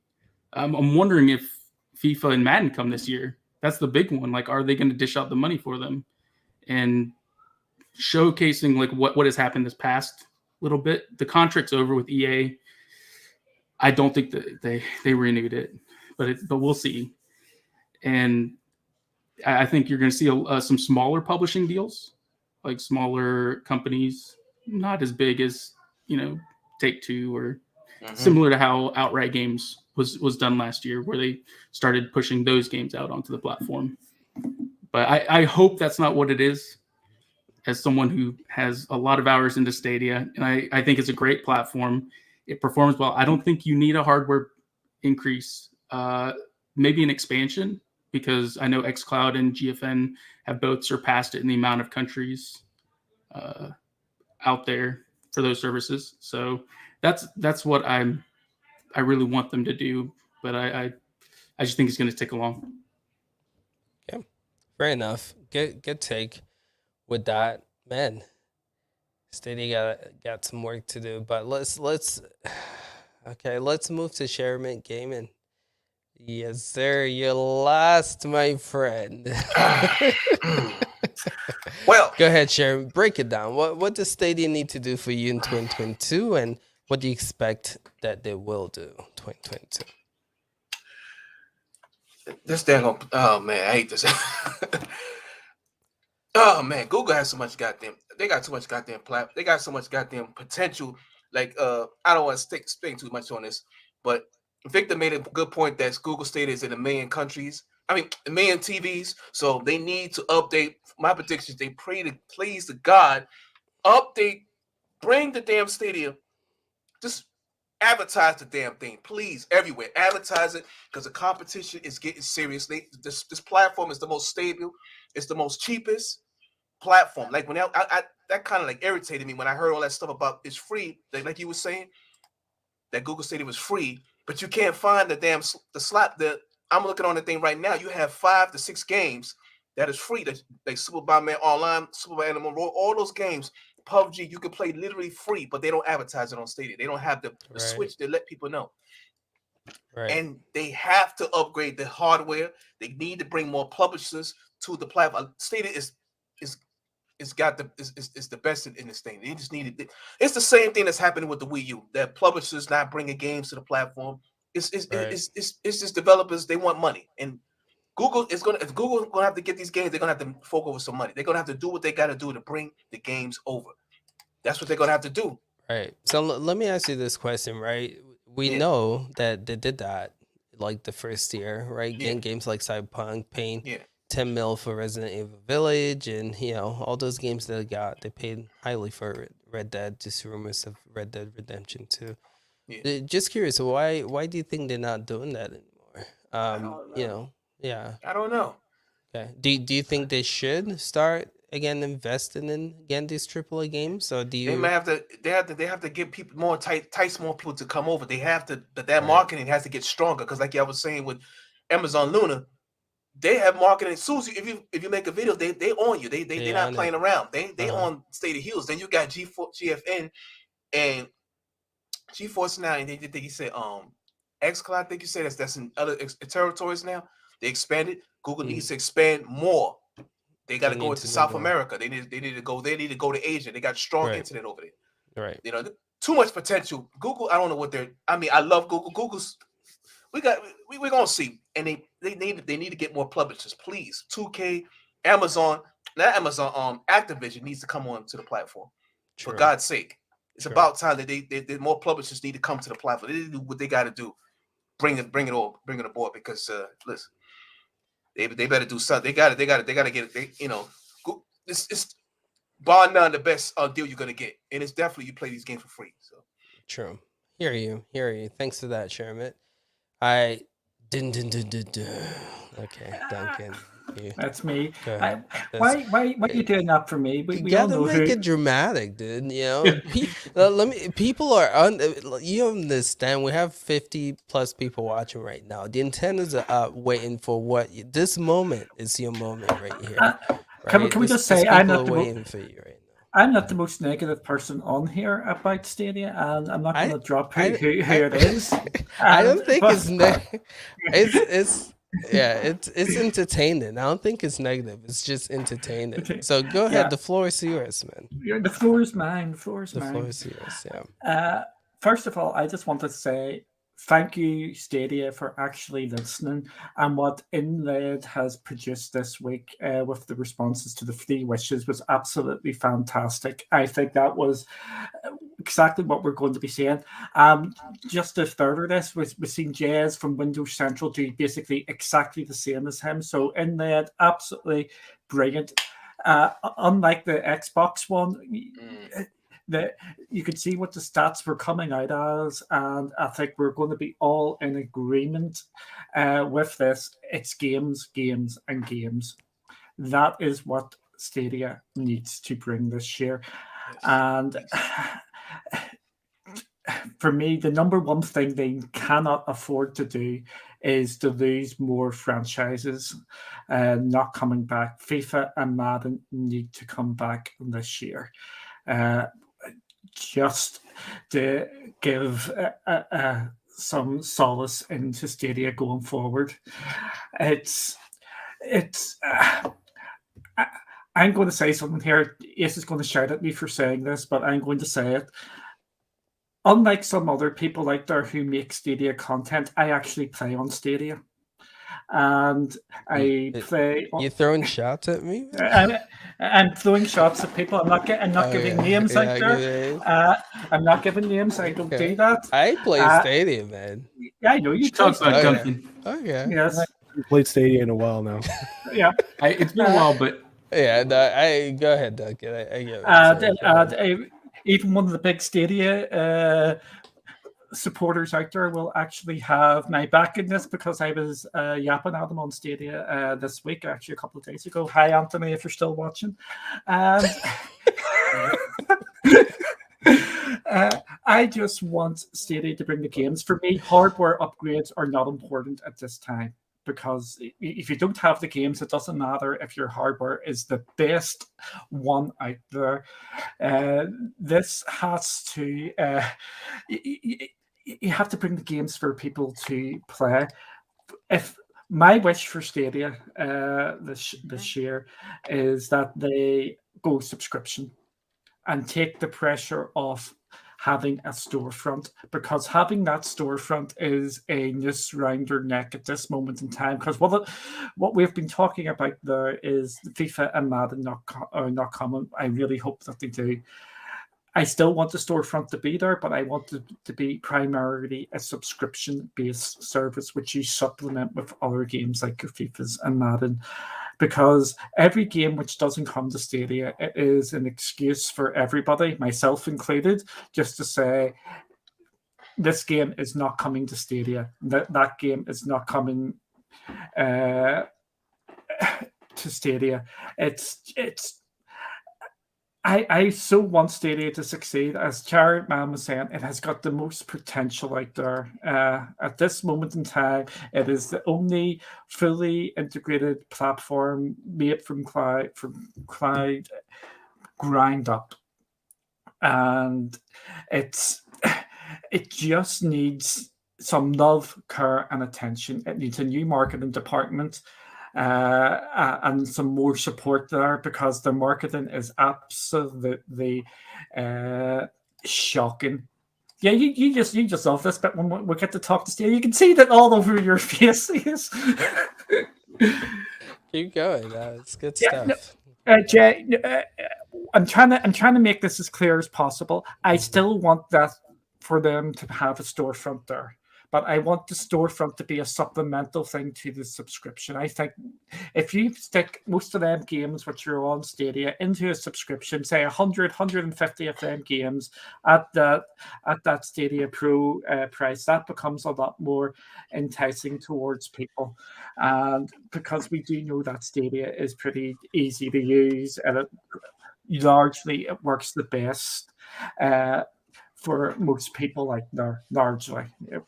I'm wondering if FIFA and Madden come this year. That's the big one. Like, are they going to dish out the money for them? And showcasing like what has happened this past little bit. The contract's over with EA. I don't think that they renewed it, but we'll see. And I think you're going to see some smaller publishing deals, like smaller companies, not as big as Take-Two or similar to how Outright Games was done last year, where they started pushing those games out onto the platform. But I hope that's not what it is. As someone who has a lot of hours into Stadia, and I think it's a great platform. It performs well. I don't think you need a hardware increase, maybe an expansion, because I know xCloud and GFN have both surpassed it in the amount of countries out there for those services. So that's what I really want them to do, but I just think it's going to take along. Yeah, fair enough. Good take with that, man. Stadia got some work to do, but let's move to Sherman Gaming. Yes, sir. You lost, my friend. Well, go ahead, Sharon. Break it down. What does Stadia need to do for you in 2022, and what do you expect that they will do 2022? This damn. Oh man, I hate this. Oh man, Google has so much goddamn. They got too much goddamn They got so much goddamn potential. Like I don't want to speak too much on this, but Victor made a good point that Google Stadia is in 1 million countries. I mean, 1 million TVs. So they need to update. My predictions. They please to God, update, bring the damn Stadia. Just advertise the damn thing, please, everywhere. Advertise it, because the competition is getting serious. This platform is the most stable. It's the most cheapest platform. Like when I that kind of like irritated me when I heard all that stuff about it's free. Like you were saying, that Google Stadia was free, but you can't find the slot. I'm looking on the thing right now. You have 5 to 6 games that is free. Like Super Bomberman Online, Super Animal Roll, all those games. PUBG, you can play literally free, but they don't advertise it on Stadia. They don't have the switch to let people know. Right. And they have to upgrade the hardware. They need to bring more publishers to the platform. Stadia is the best in this thing. They just needed it. It's the same thing that's happening with the Wii U. That publishers not bringing games to the platform. It's just developers. They want money, and Google is gonna. If Google is gonna have to get these games, they're gonna have to fork over some money. They're gonna have to do what they got to do to bring the games over. That's what they're gonna have to do. Right. So let me ask you this question. Right. We know that they did that like the first year, right? Getting games like Cyberpunk, paying 10 mil for Resident Evil Village, and all those games that they paid highly for Red Dead. Just rumors of Red Dead Redemption 2. Yeah. Just curious, why do you think they're not doing that anymore? I don't know. Yeah. I don't know. Okay. Do you think they should start again investing in these AAA games? So do you? They may have to. They have to get people more entice more people to come over. They have to. But that Right. marketing has to get stronger. Because like I was saying with Amazon Luna, they have marketing. As soon as if you make a video, they own you. They're not playing around. They on Stadia Heels. Then you got GFN and GeForce Now, and they think you said xCloud. I think you said that's in other territories now. They expanded. Google needs to expand more. They got to go into South America. They need to go. They need to go to Asia. They got strong internet over there. Right. You know, too much potential. Google. I don't know what they're. I mean, I love Google. Google's. We're gonna see, and they need to get more publishers, please. 2K, Amazon, not Amazon. Activision needs to come on to the platform. For God's sake, it's about time that they more publishers need to come to the platform. They do what they got to do. Bring it aboard because listen. They better do something. They got to get it. It's bar none the best deal you're gonna get, and it's definitely you play these games for free. So true. Hear you. Thanks for that, Sherman. Okay, Duncan. That's me. Why are you doing that for me? We gotta make it dramatic, dude. You know, people are you understand? We have 50 plus people watching right now. The antennas are waiting for this moment is your moment right here. Right? Can we just say I'm not waiting for you right now. I'm not the most negative person on here about Stadia, and I'm not going to drop who it is. I don't think it's negative. It's entertaining. I don't think it's negative. It's just entertaining. Okay. So go ahead. Yeah. The floor is yours, man. The floor is mine. The floor is yours. Yeah. First of all, I just want to say thank you, Stadia, for actually listening. And what Inlaid has produced this week with the responses to the 3 wishes was absolutely fantastic. I think that was exactly what we're going to be seeing. Just to further this, we've seen Jez from Windows Central do basically exactly the same as him. So Inlaid, absolutely brilliant. Unlike the Xbox one, you could see what the stats were coming out as, and I think we're going to be all in agreement with this. It's games, and games. That is what Stadia needs to bring this year. And for me, the number one thing they cannot afford to do is to lose more franchises not coming back. FIFA and Madden need to come back this year. Just to give some solace into Stadia going forward. I'm going to say something here. Ace is going to shout at me for saying this, but I'm going to say it. Unlike some other people out there who make Stadia content, I actually play on Stadia. And I play. You throwing shots at me? I'm throwing shots at people. I'm not giving names out there. I'm not giving names. I don't do that. I play Stadia, man. Yeah, I know you talk about Duncan. Okay. Yes. I played Stadia in a while now. Yeah, it's been a while, but yeah. No, go ahead, Duncan. I get even one of the big Stadia supporters out there will actually have my back in this because I was yapping at them on Stadia this week, actually a couple of days ago. Hi, Anthony, if you're still watching. I just want Stadia to bring the games. For me, hardware upgrades are not important at this time because if you don't have the games, it doesn't matter if your hardware is the best one out there. This has to... you have to bring the games for people to play. If my wish for Stadia this year is that they go subscription and take the pressure off having a storefront, because having that storefront is a noose round your neck at this moment in time. Because what we've been talking about there is FIFA and Madden not coming. I really hope that they do. I still want the storefront to be there, but I want it to be primarily a subscription-based service, which you supplement with other games like your FIFAs and Madden. Because every game which doesn't come to Stadia, it is an excuse for everybody, myself included, just to say, this game is not coming to Stadia. That game is not coming to Stadia. It's I so want Stadia to succeed. As Jared Mann was saying, it has got the most potential out there. At this moment in time, it is the only fully integrated platform made from cloud ground up, and it's it just needs some love, care, and attention. It needs a new marketing department and some more support there because the marketing is absolutely shocking. Yeah, you just love this, but when we get to talk to Steve, you can see that all over your faces. Keep going. It's good Yeah, no, stuff. Jay, I'm trying to make this as clear as possible. I still want that for them to have a storefront there, but I want the storefront to be a supplemental thing to the subscription. I think if you stick most of them games which are on Stadia into a subscription, say 150 of them games at that Stadia Pro price, that becomes a lot more enticing towards people. And because we do know that Stadia is pretty easy to use and it works the best. For most people, like they're largely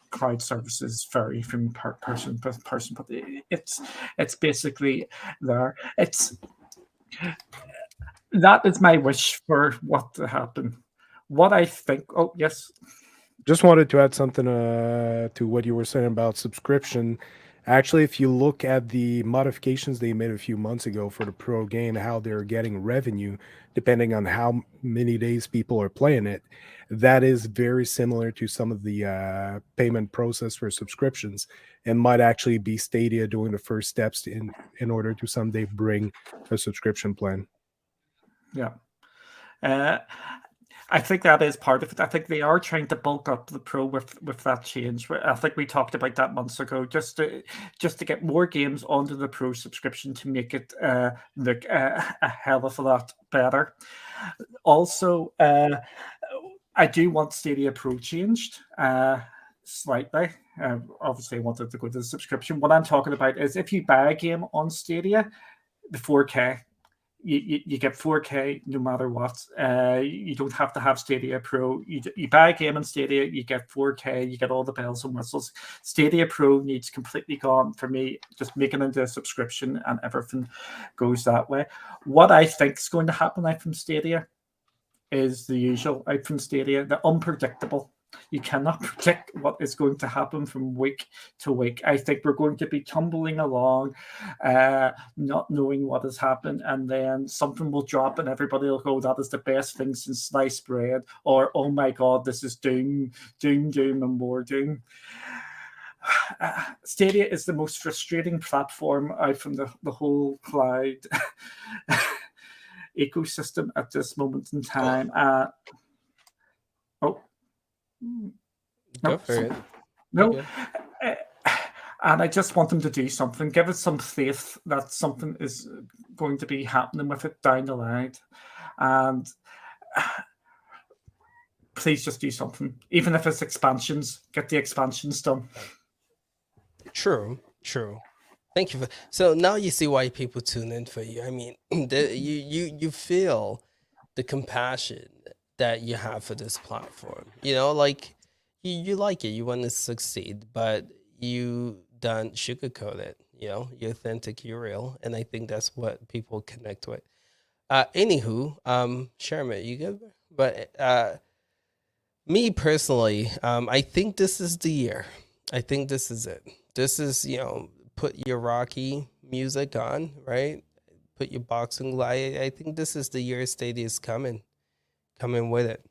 cloud services vary from person to person, but it's basically there. That is my wish for what to happen. What I think. Oh yes, Just wanted to add something to what you were saying about subscription. Actually, if you look at the modifications they made a few months ago for the Pro game, how they're getting revenue depending on how many days people are playing it, that is very similar to some of the payment process for subscriptions, and might actually be Stadia doing the first steps in order to someday bring a subscription plan. yeah. I think that is part of it. I think they are trying to bulk up the Pro with that change. I think we talked about that months ago, just to get more games onto the Pro subscription to make it look a hell of a lot better. Also, I do want Stadia Pro changed slightly. Obviously, I wanted to go to the subscription. What I'm talking about is if you buy a game on Stadia, the 4K. You get 4K no matter what. You don't have to have Stadia Pro. You buy a game on Stadia, you get 4K, you get all the bells and whistles. Stadia Pro needs completely gone for me, just making it into a subscription and everything goes that way. What I think is going to happen out from Stadia is the usual out from Stadia, the unpredictable. You cannot predict what is going to happen from week to week. I think we're going to be tumbling along, not knowing what has happened, and then something will drop and everybody will go, that is the best thing since sliced bread, or oh my god, this is doom, doom, doom, and more doom. Stadia is the most frustrating platform out from the whole cloud ecosystem at this moment in time. Go for it. No. Okay. And I just want them to do something. Give us some faith that something is going to be happening with it down the line. And please just do something. Even if it's expansions, get the expansions done. True. Thank you. So now you see why people tune in for you. I mean, you feel the compassion that you have for this platform. You know, like you like it, you want to succeed, but you don't sugarcoat it. You know, you're authentic, you're real, and I think that's what people connect with. Anywho, Sherman, you good? But me personally, I think this is the year. I think this is it. This is, put your Rocky music on, right? Put your boxing light. I think this is the year Stadia is coming with it.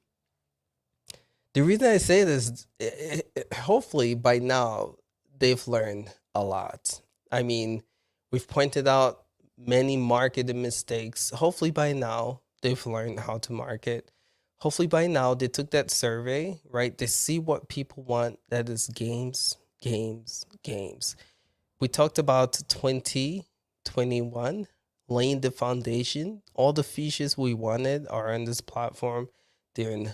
The reason I say this, hopefully by now they've learned a lot. I mean, we've pointed out many marketing mistakes. Hopefully by now they've learned how to market. Hopefully by now they took that survey, right? They see what people want. That is games. We talked about 2021, laying the foundation. All the features we wanted are on this platform. They're in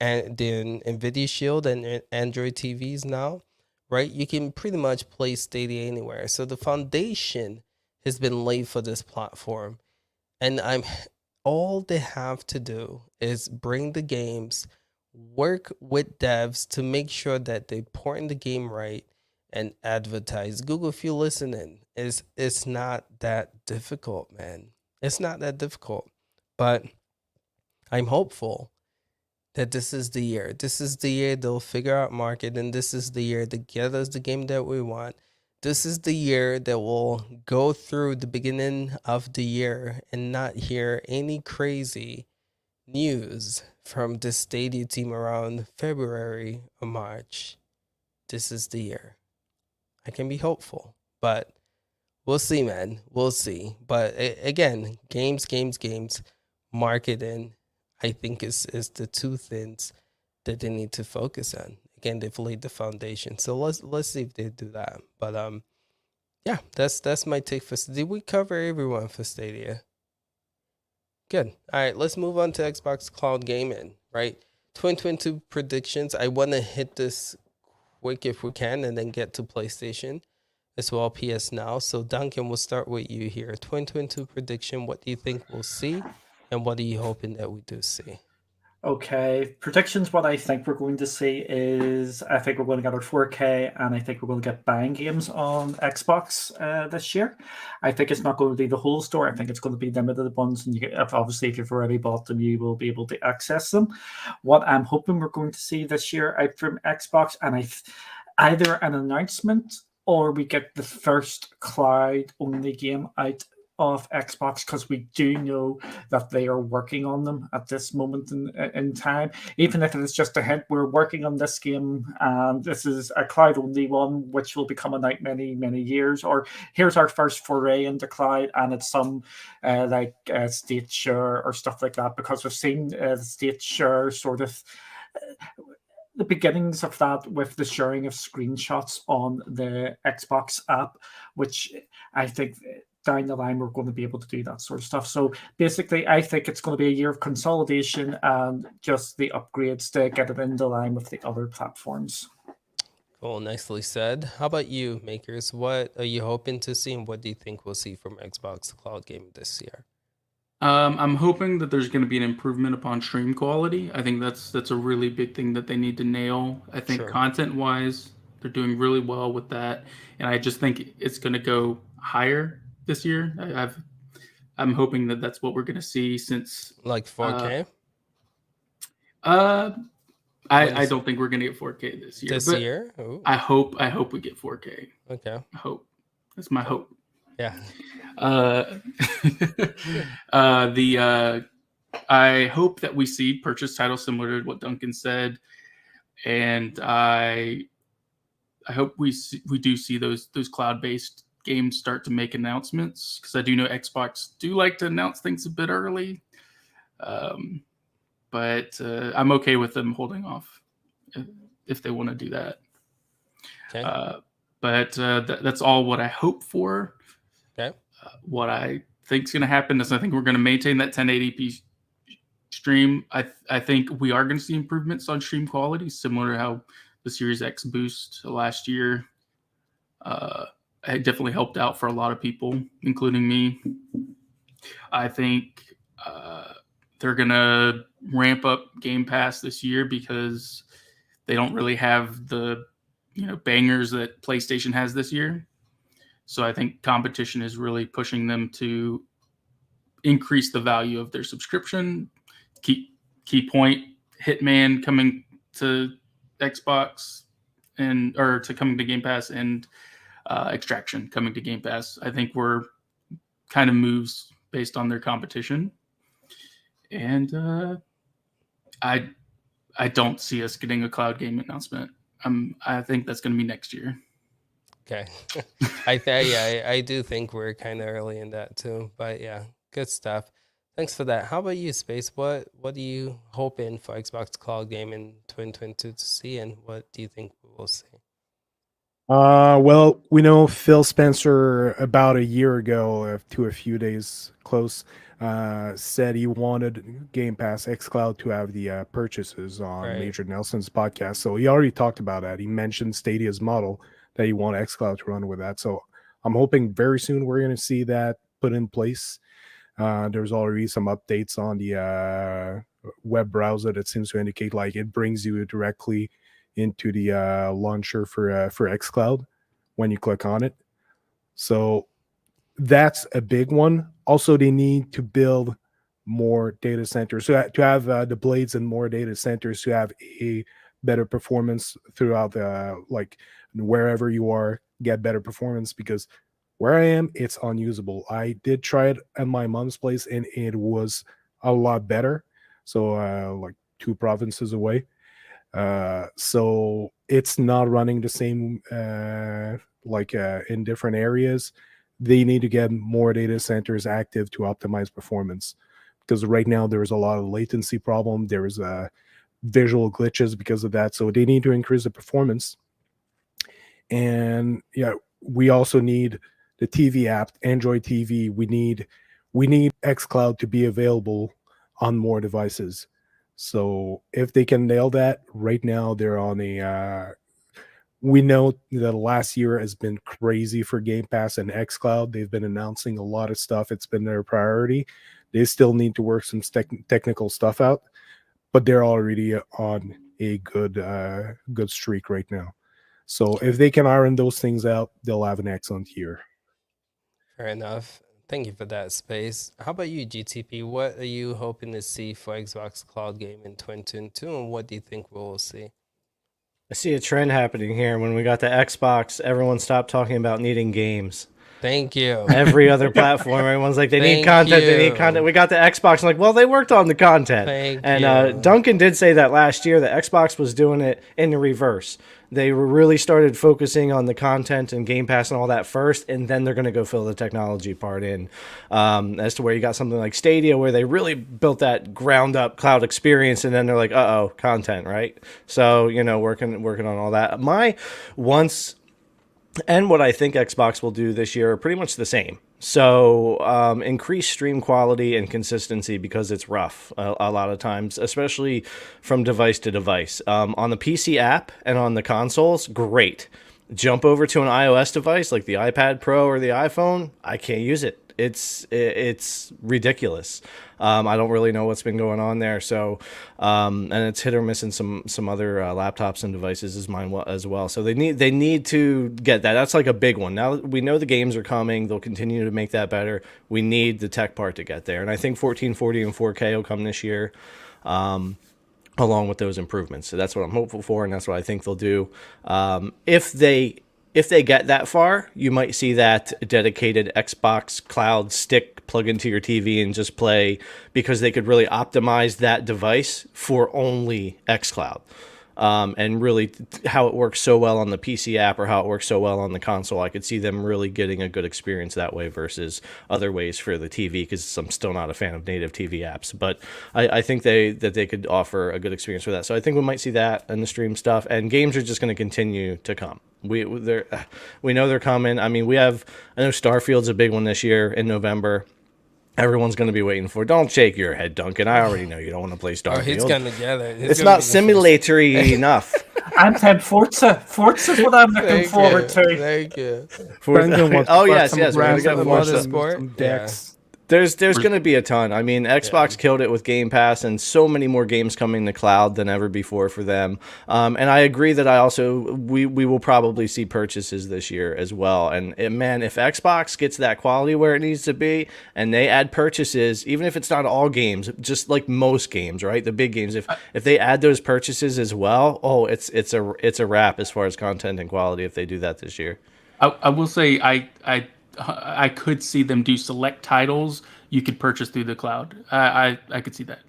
NVIDIA Shield and Android TVs now, right? You can pretty much play Stadia anywhere. So the foundation has been laid for this platform. And I'm all they have to do is bring the games, work with devs to make sure that they port in the game right, and advertise. Google, if you're listening, it's not that difficult, man. It's not that difficult. But I'm hopeful that this is the year. This is the year they'll figure out market, and this is the year to get us the game that we want. This is the year that we'll go through the beginning of the year and not hear any crazy news from the Stadia team around February or March. This is the year. I can be hopeful, but we'll see, man. We'll see. But again, games, marketing, I think is the two things that they need to focus on. Again, they've laid the foundation. So let's see if they do that. But yeah, that's my take for. Did we cover everyone for Stadia? Good. All right, let's move on to Xbox Cloud Gaming. Right, 2022 predictions. I want to hit this quick if we can, and then get to PlayStation as well, PS Now. So Duncan, we'll start with you here. 2022 prediction. What do you think we'll see, and what are you hoping that we do see? Okay, predictions. What I think we're going to see is I think we're going to get our 4K, and I think we're going to get buying games on Xbox this year. I think it's not going to be the whole store. I think it's going to be limited ones, and obviously if you've already bought them, you will be able to access them. What I'm hoping we're going to see this year out from Xbox, and either an announcement or we get the first cloud-only game out of Xbox, because we do know that they are working on them at this moment in time. Even if it is just a hint, we're working on this game and this is a cloud-only one, which will be coming out many, many years. Or here's our first foray into cloud, and it's some state share or stuff like that, because we've seen state share sort of the beginnings of that with the sharing of screenshots on the Xbox app, which I think down the line we're going to be able to do that sort of stuff. So basically, I think it's going to be a year of consolidation and just the upgrades to get it into line with the other platforms. Cool, nicely said. How about you, Makers? What are you hoping to see, and what do you think we'll see from Xbox Cloud Gaming this year? I'm hoping that there's going to be an improvement upon stream quality. I think that's a really big thing that they need to nail. I think Sure. content-wise, they're doing really well with that, and I just think it's going to go higher this year. I'm hoping that that's what we're going to see, since Like 4K? I don't think we're going to get 4K this year. This but year? Ooh. I hope we get 4K. Okay. I hope. That's my hope. Yeah. I hope that we see purchase titles similar to what Duncan said, and I hope we do see those cloud-based games start to make announcements, because I do know Xbox do like to announce things a bit early, but I'm okay with them holding off if they want to do that. Okay. But that's all what I hope for. Okay. What I think is going to happen is I think we're going to maintain that 1080p stream. I think we are going to see improvements on stream quality, similar to how the Series X boost last year it definitely helped out for a lot of people, including me. I think they're going to ramp up Game Pass this year, because they don't really have the bangers that PlayStation has this year. So I think competition is really pushing them to increase the value of their subscription. Key point, Hitman coming to Xbox or coming to Game Pass, and Extraction coming to Game Pass. I think we're kind of moves based on their competition. And I don't see us getting a cloud game announcement. I think that's going to be next year. Okay. I do think we're kind of early in that too, but yeah, good stuff. Thanks for that. How about you, Space? What are you hoping for Xbox Cloud Gaming 2022 to see, and what do you think we will see? Well, we know Phil Spencer about a year ago, to a few days close, said he wanted Game Pass xCloud to have the purchases on Right. Major Nelson's podcast. So he already talked about that. He mentioned Stadia's model that he wanted xCloud to run with that. So I'm hoping very soon we're going to see that put in place. There's already some updates on the web browser that seems to indicate like it brings you directly into the launcher for xCloud when you click on it. So that's a big one. Also, they need to build more data centers, so to have the blades in more data centers to have a better performance throughout like wherever you are, get better performance, because where I am, it's unusable. I did try it at my mom's place and it was a lot better. So like 2 provinces away. So it's not running the same in different areas. They need to get more data centers active to optimize performance, because right now there is a lot of latency problem. There is visual glitches because of that. So they need to increase the performance. And yeah, we also need the TV app, Android TV. We need xCloud to be available on more devices. So if they can nail that, right now they're on a we know that last year has been crazy for Game Pass and xCloud. They've been announcing a lot of stuff. It's been their priority. They still need to work some technical stuff out, but they're already on a good streak right now. So if they can iron those things out, they'll have an excellent year. Fair enough. Thank you for that, Space. How about you, GTP? What are you hoping to see for Xbox Cloud Game in 2022, and what do you think we'll see? I see a trend happening here. When we got the Xbox, everyone stopped talking about needing games. Thank you. Every other platform, everyone's like, they need content, they need content. We got the Xbox, I'm like, well, they worked on the content. Thank you. Duncan did say that last year, that Xbox was doing it in the reverse. They really started focusing on the content and Game Pass and all that first, and then they're going to go fill the technology part in. As to where you got something like Stadia, where they really built that ground up cloud experience, and then they're like, content, right? So, working on all that. And what I think Xbox will do this year are pretty much the same. So increase stream quality and consistency, because it's rough a lot of times, especially from device to device. On the PC app and on the consoles, great. Jump over to an iOS device like the iPad Pro or the iPhone, I can't use it. It's ridiculous. I don't really know what's been going on there. So, and it's hit or miss in some other laptops and devices as well. So they need to get that. That's like a big one. Now we know the games are coming. They'll continue to make that better. We need the tech part to get there. And I think 1440 and 4K will come this year, along with those improvements. So that's what I'm hopeful for, and that's what I think they'll do. If they get that far, you might see that dedicated Xbox Cloud stick plug into your TV and just play, because they could really optimize that device for only xCloud. And really how it works so well on the PC app or how it works so well on the console. I could see them really getting a good experience that way versus other ways for the TV, because I'm still not a fan of native TV apps. But I think they could offer a good experience for that. So I think we might see that in the stream stuff. And games are just going to continue to come. We know they're coming. I mean, I know Starfield's a big one this year in November. Everyone's going to be waiting for. Don't shake your head, Duncan. I already know you don't want to play Starfield. He's going to get it. It's not simulatory enough. I'm saying Forza. Forza's what I'm looking forward to. Thank you. Yes. We're going to get Motorsport. decks. There's going to be a ton. I mean, Xbox killed it with Game Pass, and so many more games coming to cloud than ever before for them. And I agree that we will probably see purchases this year as well. And man, if Xbox gets that quality where it needs to be, and they add purchases, even if it's not all games, just like most games, right? The big games, if they add those purchases as well, it's a wrap as far as content and quality if they do that this year. I will say I could see them do select titles you could purchase through the cloud. I could see that.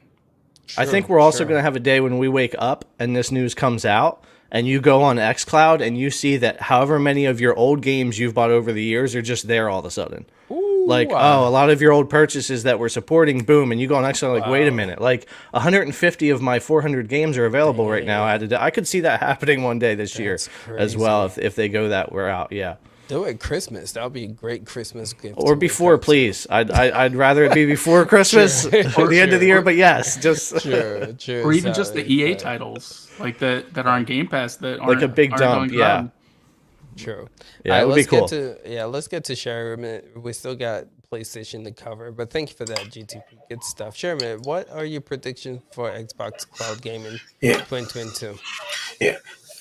I think we're also going to have a day when we wake up and this news comes out, and you go on xCloud and you see that however many of your old games you've bought over the years are just there all of a sudden. Ooh, a lot of your old purchases that we're supporting, boom, and you go on xCloud like, wait a minute, like 150 of my 400 games are available right now. I could see that happening one day this year as well if they go that route. Yeah. Do it Christmas. That would be a great Christmas gift. Or before, please. I'd rather it be before Christmas or the end of the year. But yes, just true. Or even just the EA titles like that are on Game Pass that aren't like a big dump. Yeah. True. Yeah, it would be cool. Let's get to Sherman. We still got PlayStation to cover. But thank you for that, GTP. Good stuff. Sherman, what are your predictions for Xbox Cloud Gaming Yeah, 2022? yeah.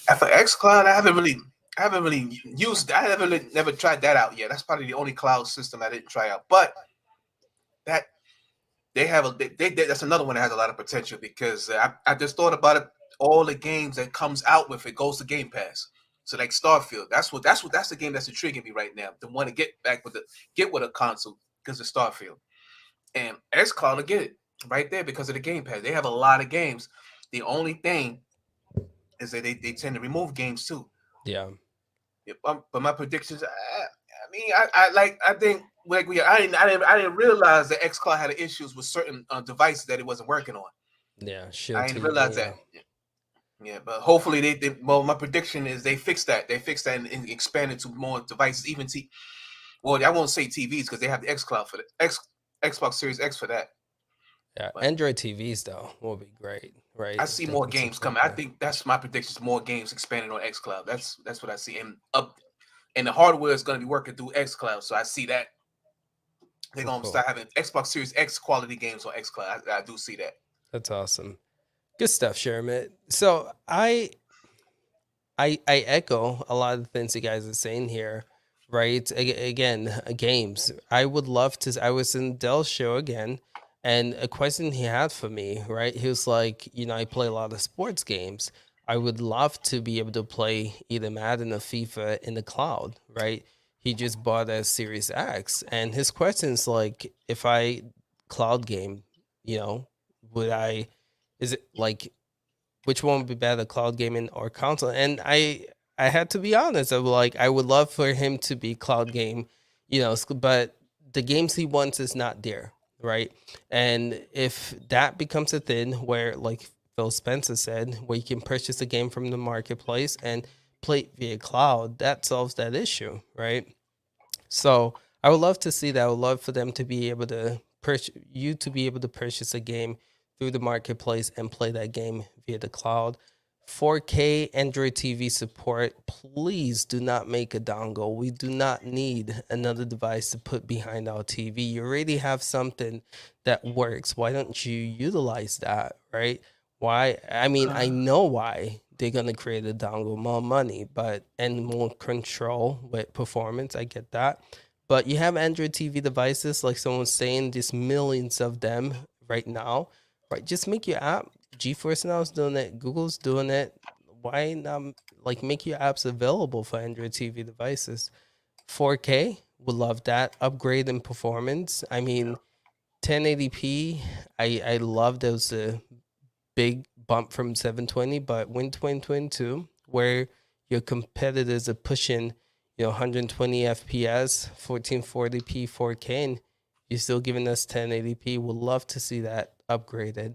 And for xCloud, I haven't really used. I haven't really, never tried that out yet. That's probably the only cloud system I didn't try out. But that they have that's another one that has a lot of potential because I just thought about it. All the games that comes out with it goes to Game Pass. So like Starfield, that's the game that's intriguing me right now. The one to get with a console because of Starfield. And xCloud will get it right there because of the Game Pass. They have a lot of games. The only thing is that they tend to remove games too. Yeah. But my predictions, I think I didn't realize that xCloud had issues with certain devices that it wasn't working on. Yeah, I didn't realize that. Yeah, but hopefully my prediction is they fix that. They fix that and expand it to more devices, even I won't say TVs because they have the xCloud for the Xbox Series X for that. Yeah, but Android TVs though will be great, right? I see more games coming. I think that's my prediction: more games expanding on xCloud. That's what I see, and the hardware is going to be working through xCloud. So I see that they're going to start having Xbox Series X quality games on xCloud. I do see that. That's awesome. Good stuff, Sherman. So I echo a lot of the things you guys are saying here, right? Again, games. I would love to. I was in Dell's show again, and a question he had for me, right? He was like, I play a lot of sports games. I would love to be able to play either Madden or FIFA in the cloud, right? He just bought a Series X, and his question is like, if I cloud game, would I? Is it like, which one would be better, cloud gaming or console? And I had to be honest. I was like, I would love for him to be cloud game, but the games he wants is not there, right? And if that becomes a thing where, like Phil Spencer said, where you can purchase a game from the marketplace and play it via cloud, that solves that issue, right? So I would love to see that. I would love for them to be able to purchase a game through the marketplace and play that game via the cloud. 4K Android TV support. Please do not make a dongle. We do not need another device to put behind our TV. You already have something that works. Why don't you utilize that, right? Why? I mean, I know why they're going to create a dongle, more money, and more control with performance. I get that. But you have Android TV devices, like someone's saying, there's millions of them right now, right? Just make your app. GeForce Now is doing it. Google's doing it. Why not make your apps available for Android TV devices? 4K, would love that. Upgrade in performance. I mean, 1080p, I love those big bump from 720, but when 2022, where your competitors are pushing 120 FPS, 1440p, 4K, and you're still giving us 1080p. Would love to see that upgraded.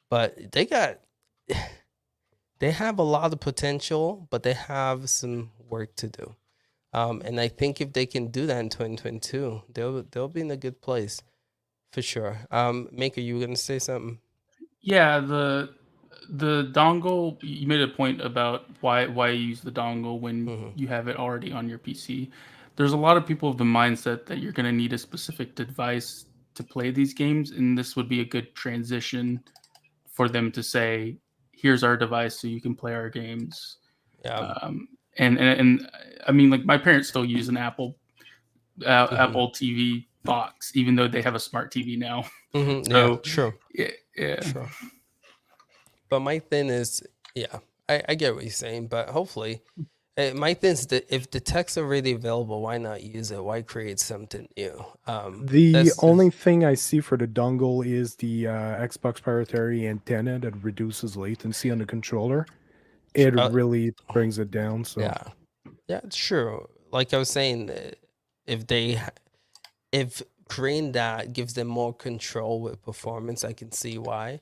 But they have a lot of potential, but they have some work to do. And I think if they can do that in 2022, they'll be in a good place for sure. Maker, you were gonna say something? Yeah, the dongle, you made a point about why you use the dongle when you have it already on your PC. There's a lot of people of the mindset that you're going to need a specific device to play these games, and this would be a good transition for them to say, here's our device so you can play our games. Yeah. And I mean, like, my parents still use an Apple TV box, even though they have a smart TV now. So, true. Yeah. True. But my thing is, I get what you're saying, but hopefully, my thing is that if the tech's already available, why not use it? Why create something new? The only thing I see for the dongle is the Xbox proprietary antenna that reduces latency on the controller. It really brings it down. So yeah, it's true. Like I was saying, if creating that gives them more control with performance, I can see why.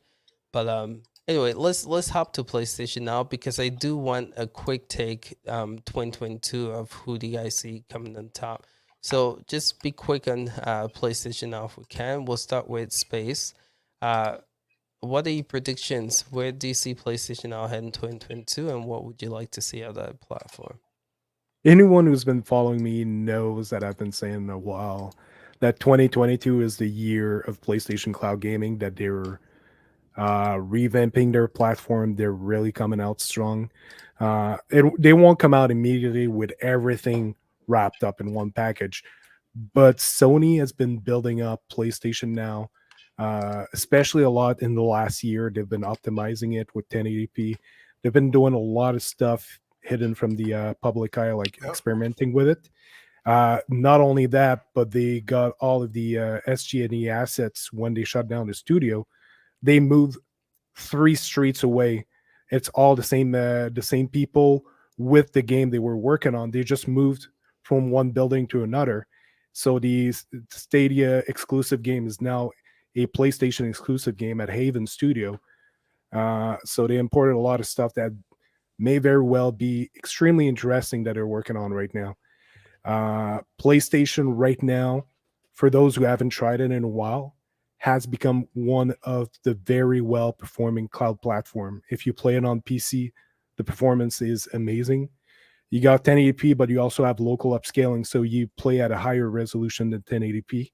But anyway, let's hop to PlayStation now, because I do want a quick take 2022 of who do you guys see coming on top. So just be quick on PlayStation now if we can. We'll start with Space. What are your predictions? Where do you see PlayStation now heading in 2022, and what would you like to see out of that platform? Anyone who's been following me knows that I've been saying a while that 2022 is the year of PlayStation Cloud Gaming, that they're revamping their platform. They're really coming out strong. They won't come out immediately with everything wrapped up in one package, but Sony has been building up PlayStation Now, especially a lot in the last year. They've been optimizing it with 1080p. They've been doing a lot of stuff hidden from the public eye, like experimenting with it. Not only that, but they got all of the SG&E assets when they shut down the studio. They moved 3 streets away. It's all the same people with the game they were working on. They just moved from one building to another. So the Stadia exclusive game is now a PlayStation exclusive game at Haven Studio. So they imported a lot of stuff that may very well be extremely interesting that they're working on right now. PlayStation right now, for those who haven't tried it in a while, has become one of the very well performing cloud platform. If you play it on PC, the performance is amazing. You got 1080p, but you also have local upscaling, so you play at a higher resolution than 1080p.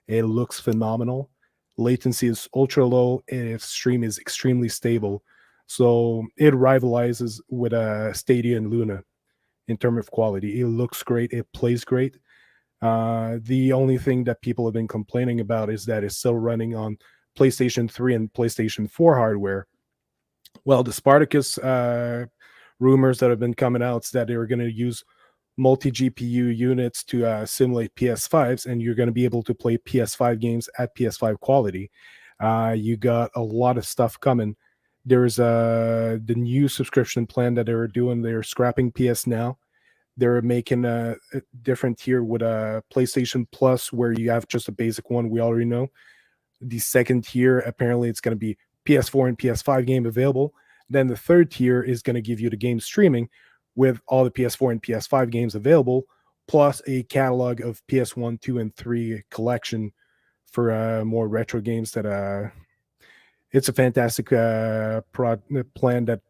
It looks phenomenal. Latency is ultra low, and stream is extremely stable. So it rivalizes with Stadia and Luna in terms of quality. It looks great. It plays great. The only thing that people have been complaining about is that it's still running on PlayStation 3 and PlayStation 4 hardware. Well, the Spartacus rumors that have been coming out is that they were going to use multi-GPU units to simulate PS5s, and you're going to be able to play PS5 games at PS5 quality. You got a lot of stuff coming. There's the new subscription plan that they were doing. They're scrapping PS Now. They're making a different tier with a PlayStation Plus, where you have just a basic one. We already know. The second tier, apparently, it's going to be PS4 and PS5 game available. Then the third tier is going to give you the game streaming with all the PS4 and PS5 games available, plus a catalog of PS1, 2, and 3 collection for more retro games. That it's a fantastic plan that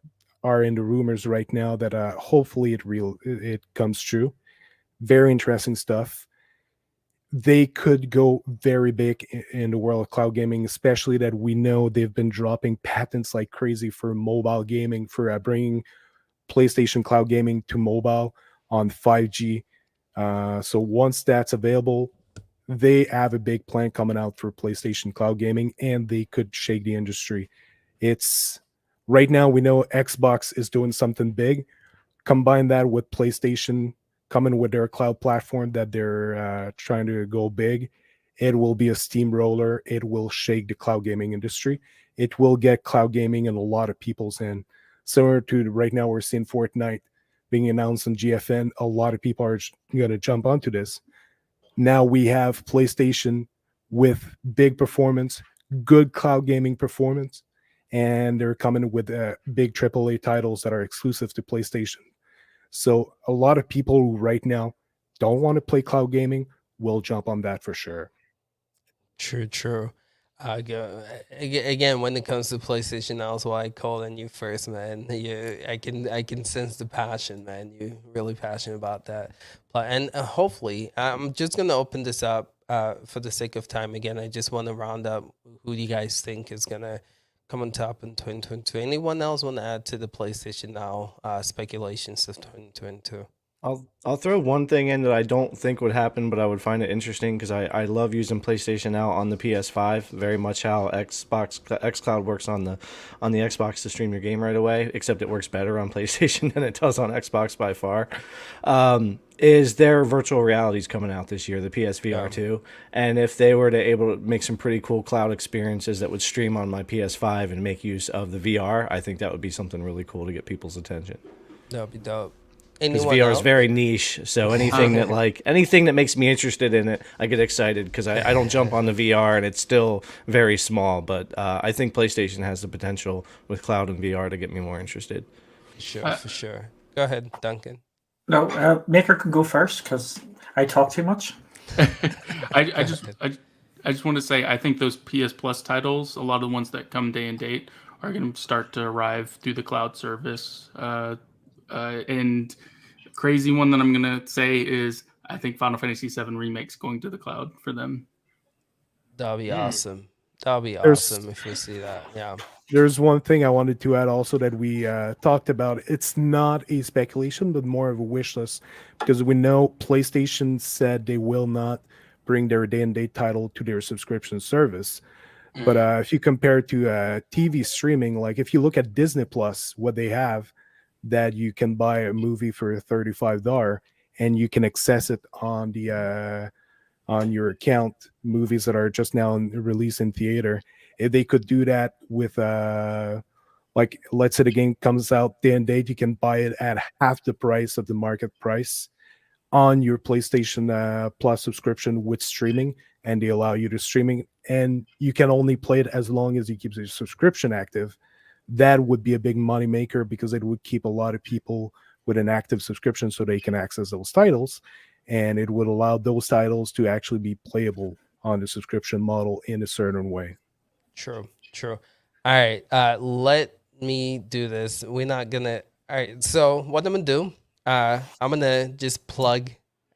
are in the rumors right now that hopefully it comes true. Very interesting stuff. They could go very big in the world of cloud gaming, especially that we know they've been dropping patents like crazy for mobile gaming, for bringing PlayStation cloud gaming to mobile on 5G. So once that's available, they have a big plan coming out for PlayStation cloud gaming, and they could shake the industry. It's right now, we know Xbox is doing something big. Combine that with PlayStation coming with their cloud platform that they're trying to go big. It will be a steamroller. It will shake the cloud gaming industry. It will get cloud gaming in a lot of people's hand. Similar to right now, we're seeing Fortnite being announced on GFN. A lot of people are going to jump onto this. Now we have PlayStation with big performance, good cloud gaming performance, and they're coming with big AAA titles that are exclusive to PlayStation. So a lot of people who right now don't want to play cloud gaming will jump on that for sure. True. Again, when it comes to PlayStation, that's why I called on you first, man. I can sense the passion, man. You're really passionate about that. And hopefully, I'm just gonna open this up for the sake of time. Again, I just want to round up who do you guys think is gonna come on top in 2022. Anyone else want to add to the PlayStation Now speculations of 2022? I'll throw one thing in that I don't think would happen, but I would find it interesting because I love using PlayStation Now on the PS5. Very much how xCloud works on the Xbox to stream your game right away, except it works better on PlayStation than it does on Xbox by far. Is there virtual realities coming out this year, the PSVR 2? And if they were to able to make some pretty cool cloud experiences that would stream on my PS5 and make use of the VR, I think that would be something really cool to get people's attention. That would be dope. Because VR is very niche, so anything that makes me interested in it, I get excited because I don't jump on the VR and it's still very small. But I think PlayStation has the potential with cloud and VR to get me more interested. For sure. Go ahead, Duncan. No, Maker can go first because I talk too much. I just want to say I think those PS Plus titles, a lot of the ones that come day and date, are going to start to arrive through the cloud service. And crazy one that I'm gonna say is I think Final Fantasy VII Remake's going to the cloud for them. That'll be awesome. That'll be There's- awesome if we see that. Yeah. There's one thing I wanted to add also that we talked about. It's not a speculation, but more of a wish list, because we know PlayStation said they will not bring their day-and-date title to their subscription service. But if you compare it to TV streaming, like if you look at Disney Plus, what they have, that you can buy a movie for $35 and you can access it on the on your account, movies that are just now released in theater. If they could do that with like, let's say the game comes out day and date, you can buy it at half the price of the market price on your PlayStation Plus subscription with streaming, and they allow you to streaming, and you can only play it as long as you keep your subscription active. That would be a big money maker, because it would keep a lot of people with an active subscription so they can access those titles, and it would allow those titles to actually be playable on the subscription model in a certain way. True. All right. Let me do this. We're not gonna. All right. So what I'm gonna do, I'm gonna just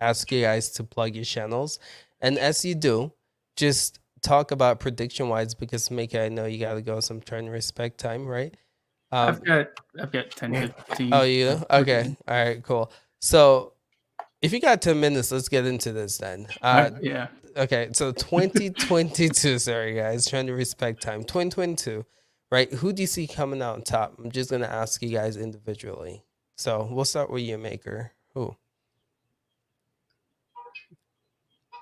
ask you guys to plug your channels, and as you do, just talk about prediction wise, because Mika, I know you gotta go, so I'm trying to respect time, right? I've got 10, 15. Oh, you do? Okay. All right. Cool. So if you got 10 minutes, let's get into this then. Yeah. Okay, so 2022, sorry guys, trying to respect time. 2022, right? Who do you see coming out on top? I'm just gonna ask you guys individually. So we'll start with you, Maker. Who?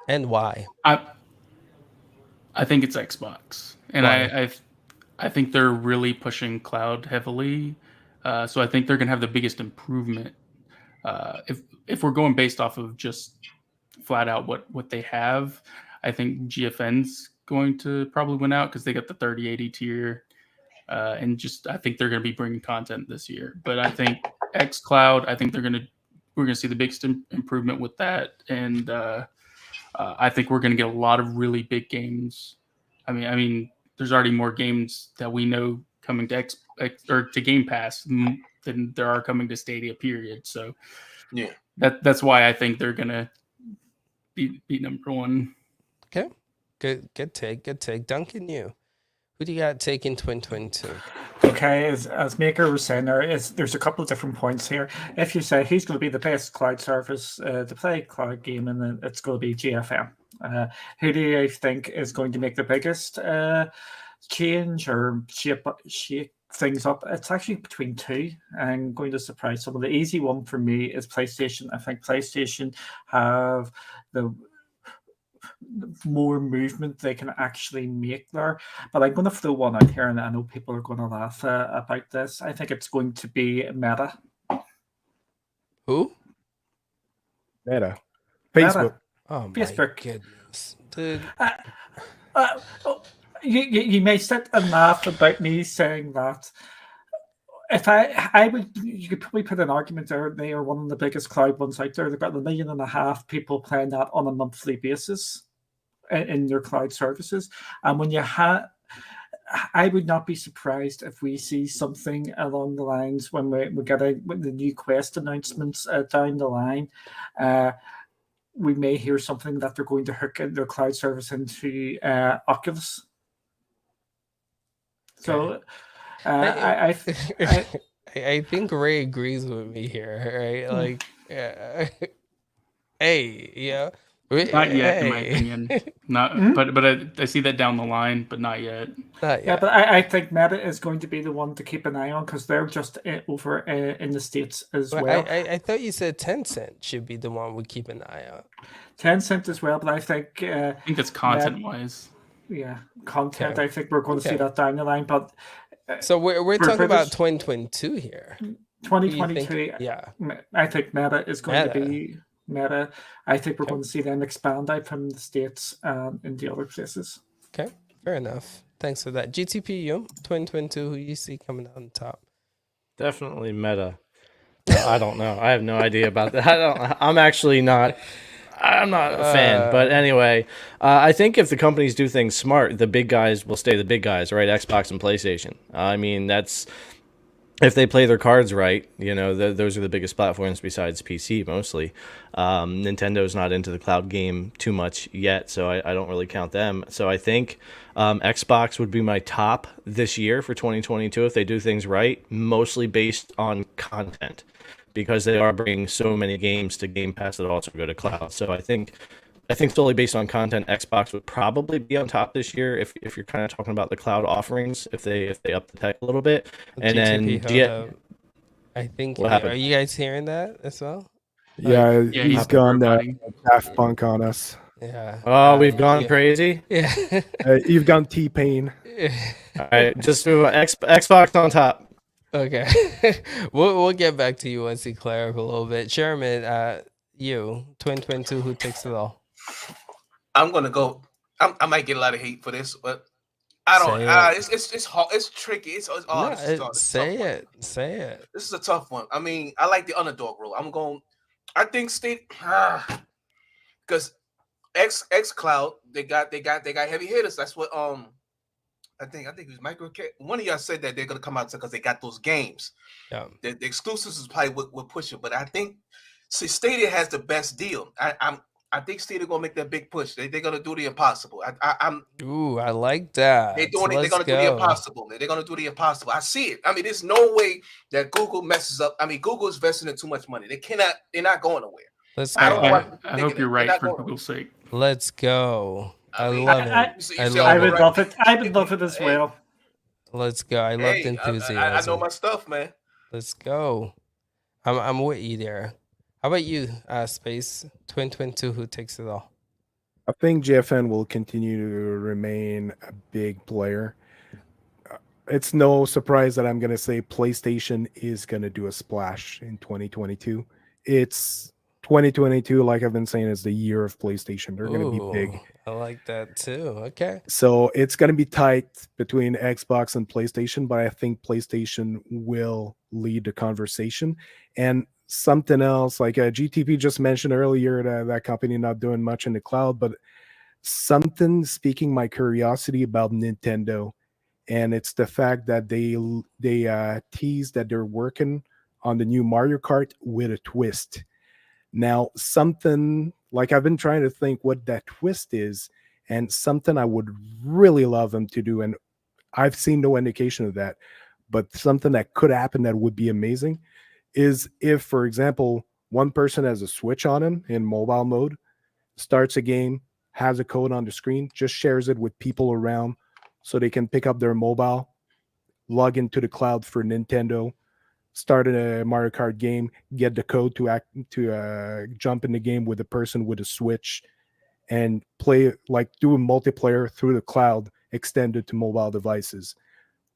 And why? I think it's Xbox, and Why? I think they're really pushing cloud heavily. So I think they're gonna have the biggest improvement. If we're going based off of just flat out what they have, I think GFN's going to probably win out because they got the 3080 tier, and just I think they're going to be bringing content this year. But I think xCloud, I think we're going to see the biggest improvement with that, and I think we're going to get a lot of really big games. I mean, there's already more games that we know coming to to Game Pass than there are coming to Stadia. Period. So yeah, that's why I think they're going to be number one. Okay, good take. Duncan, who do you got taking 2022? Okay, as Maker was saying, there's a couple of different points here. If you say he's going to be the best cloud service to play cloud game, and then it's going to be GFN. Who do you think is going to make the biggest change or shape things up? It's actually between two. I'm going to surprise some. The easy one for me is PlayStation. I think PlayStation have the more movement they can actually make there. But I'm going to throw one out here, and I know people are going to laugh about this. I think it's going to be Meta. Who? Meta. Facebook. Meta. Oh my Facebook. goodness, dude. You may sit and laugh about me saying that. If I would, you could probably put an argument there. They are one of the biggest cloud ones out there. They've got 1.5 million people playing that on a monthly basis in their cloud services. And when you have, I would not be surprised if we see something along the lines when we get with the new Quest announcements down the line. We may hear something that they're going to hook their cloud service into Oculus. So. I think Ray agrees with me here, right? Like, hey, yeah. Not yet, in my opinion. Not, but I see that down the line, but not yet. Yeah, but I think Meta is going to be the one to keep an eye on, because they're just over in the States as well. I thought you said Tencent should be the one we keep an eye on. Tencent as well, but I think that's content-wise. Yeah, content. Okay. I think we're going to see that down the line, but. So we're talking about 2022 here. 2022. Yeah. I think Meta is going to be Meta. I think we're going to see them expand out from the States and in the other places. Okay, fair enough. Thanks for that. GTPU 2022, who you see coming out on top? Definitely Meta. I don't know. I have no idea about that. I'm not a fan, but anyway, I think if the companies do things smart, the big guys will stay the big guys, right? Xbox and PlayStation. I mean, if they play their cards right, you know, those are the biggest platforms besides PC mostly. Nintendo's not into the cloud game too much yet, so I don't really count them. So I think Xbox would be my top this year for 2022 if they do things right, mostly based on content, because they are bringing so many games to Game Pass that also go to cloud. So I think solely based on content, Xbox would probably be on top this year if you're kind of talking about the cloud offerings, if they up the tech a little bit. And GTP, then hold up. I think, What are happened? you guys hearing that as well? Yeah, Yeah, he's he's gone recording. Daft Punk on us. Yeah. Oh, we've gone yeah. crazy. Yeah. You've gone T-Pain. All right, just move on. Xbox on top. Okay. we'll get back to you once you clear up a little bit. Sherman, you, 2022, who takes it all? I'm gonna go. I might get a lot of hate for this, but I don't. It's hard. It's tricky. It's No, this is hard. This is a tough one. Say it. This is a tough one. I mean, I like the underdog role. I'm going. I think State because xCloud they got heavy hitters. That's what I think it was Michael. One of y'all said that they're gonna come out because they got those games. Yeah. The exclusives is probably what push it, but I think Stadia has the best deal. I think Stadia gonna make that big push. They're gonna do the impossible. Ooh, I like that. They're gonna do the impossible, man. They're gonna do the impossible. I see it. I mean, there's no way that Google messes up. I mean, Google's investing in too much money. They're not going nowhere. Let's go. I hope you're right for Google's sake. Let's go. I mean, love it. I would love it. I would love it as well. Let's go. I love the enthusiasm. I know my stuff, man. Let's go. I'm with you there. How about you, Space 2022? Who takes it all? I think GFN will continue to remain a big player. It's no surprise that I'm going to say PlayStation is going to do a splash in 2022. It's 2022, like I've been saying, is the year of PlayStation. They're going to be big. I like that too. Okay. So it's going to be tight between Xbox and PlayStation, but I think PlayStation will lead the conversation. And something else, like GTP just mentioned earlier, that company not doing much in the cloud, but something speaking my curiosity about Nintendo, and it's the fact that they teased that they're working on the new Mario Kart with a twist. Now, something like I've been trying to think what that twist is, and something I would really love them to do, and I've seen no indication of that, but something that could happen that would be amazing is if, for example, one person has a Switch on him in mobile mode, starts a game, has a code on the screen, just shares it with people around so they can pick up their mobile, log into the cloud for Nintendo, start a Mario Kart game, get the code to jump in the game with a person with a Switch, and play, like, do a multiplayer through the cloud extended to mobile devices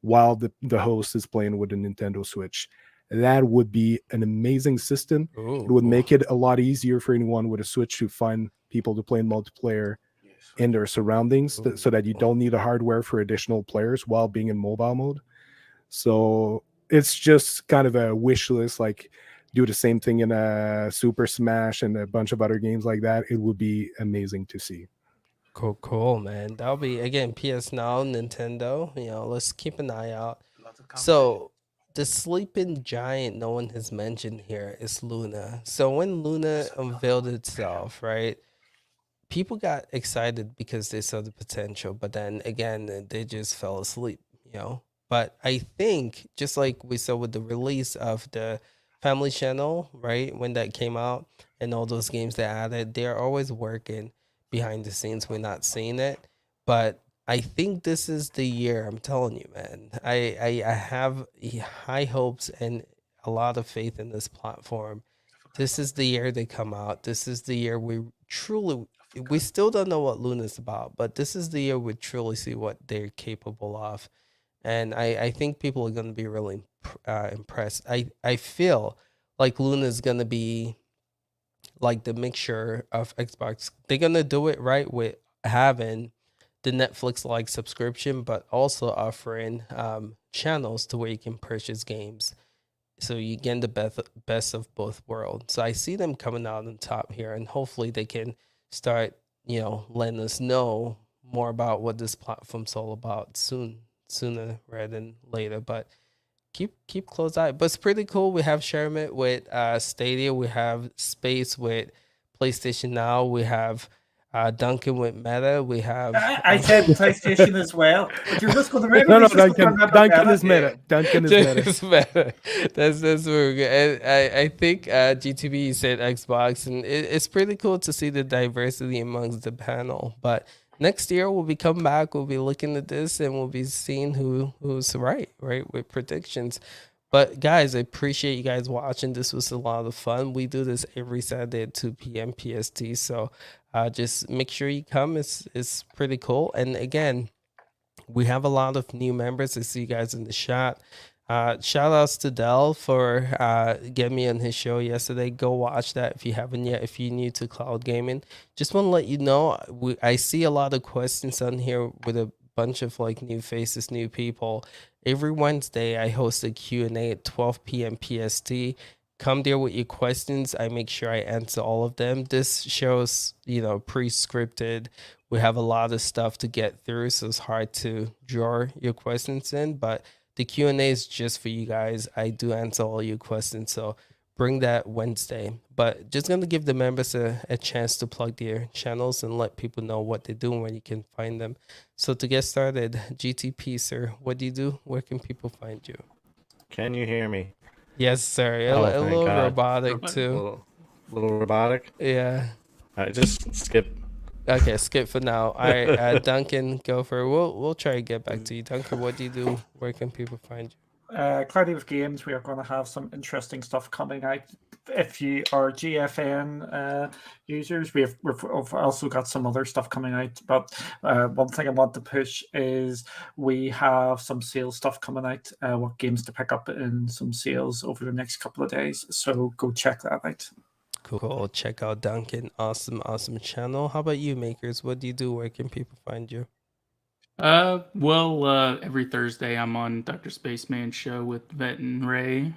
while the host is playing with the Nintendo Switch. That would be an amazing system. It would make it a lot easier for anyone with a Switch to find people to play in multiplayer in their surroundings, so that you don't need a hardware for additional players while being in mobile mode. So it's just kind of a wish list, like do the same thing in a Super Smash and a bunch of other games like that. It would be amazing to see. Cool, man. That'll be, again, PS Now, Nintendo. You know, let's keep an eye out. So the sleeping giant no one has mentioned here is Luna. So when Luna unveiled itself, right, people got excited because they saw the potential, but then again, they just fell asleep, you know. But I think, just like we saw with the release of the Family Channel, right, when that came out and all those games they added, they're always working behind the scenes. We're not seeing it, but I think this is the year. I'm telling you, man. I have high hopes and a lot of faith in this platform. This is the year they come out. This is the year we still don't know what Luna's about, but this is the year we truly see what they're capable of. And I think people are going to be really impressed. I feel like Luna is going to be like the mixture of Xbox. They're going to do it right with having the Netflix-like subscription, but also offering channels to where you can purchase games. So you get the best of both worlds. So I see them coming out on top here, and hopefully they can start, letting us know more about what this platform's all about sooner rather than later. But keep close eye. But it's pretty cool. We have Shermit with Stadia. We have Space with PlayStation Now. We have Duncan with Meta. We have I said PlayStation as well, but you're just going to No, remember. Duncan is meta. Duncan is meta. Just Meta. That's where we're good. And I think GTB said Xbox, and it's pretty cool to see the diversity amongst the panel. But next year we'll be coming back. We'll be looking at this, and we'll be seeing who's right with predictions. But guys, I appreciate you guys watching. This was a lot of fun. We do this every Saturday at 2 p.m. PST. So just make sure you come. It's pretty cool. And again, we have a lot of new members. I see you guys in the chat. Shout outs to Dell for getting me on his show yesterday. Go watch that if you haven't yet. If you're new to cloud gaming, just want to let you know, I see a lot of questions on here with a bunch of like new faces, new people. Every Wednesday, I host a Q&A at 12 p.m. PST. Come there with your questions. I make sure I answer all of them. This show's, pre-scripted. We have a lot of stuff to get through, so it's hard to draw your questions in. But the Q&A is just for you guys. I do answer all your questions, so bring that Wednesday. But just going to give the members a chance to plug their channels and let people know what they do and where you can find them. So to get started, GTP, sir, what do you do? Where can people find you? Can you hear me? Yes, sir. Oh, a thank little God. robotic, A too. little robotic? Yeah. All right, just skip. Okay, skip for now. All right, Duncan, go for it. We'll try to get back to you. Duncan, what do you do? Where can people find you? Cloudy with Games, we are going to have some interesting stuff coming out. If you are GFN users, we've also got some other stuff coming out. But one thing I want to push is we have some sales stuff coming out. What games to pick up in some sales over the next couple of days. So go check that out. Cool. Check out Duncan. Awesome channel. How about you, Makers? What do you do? Where can people find you? Every Thursday I'm on Dr. Spaceman's show with Vet and Ray,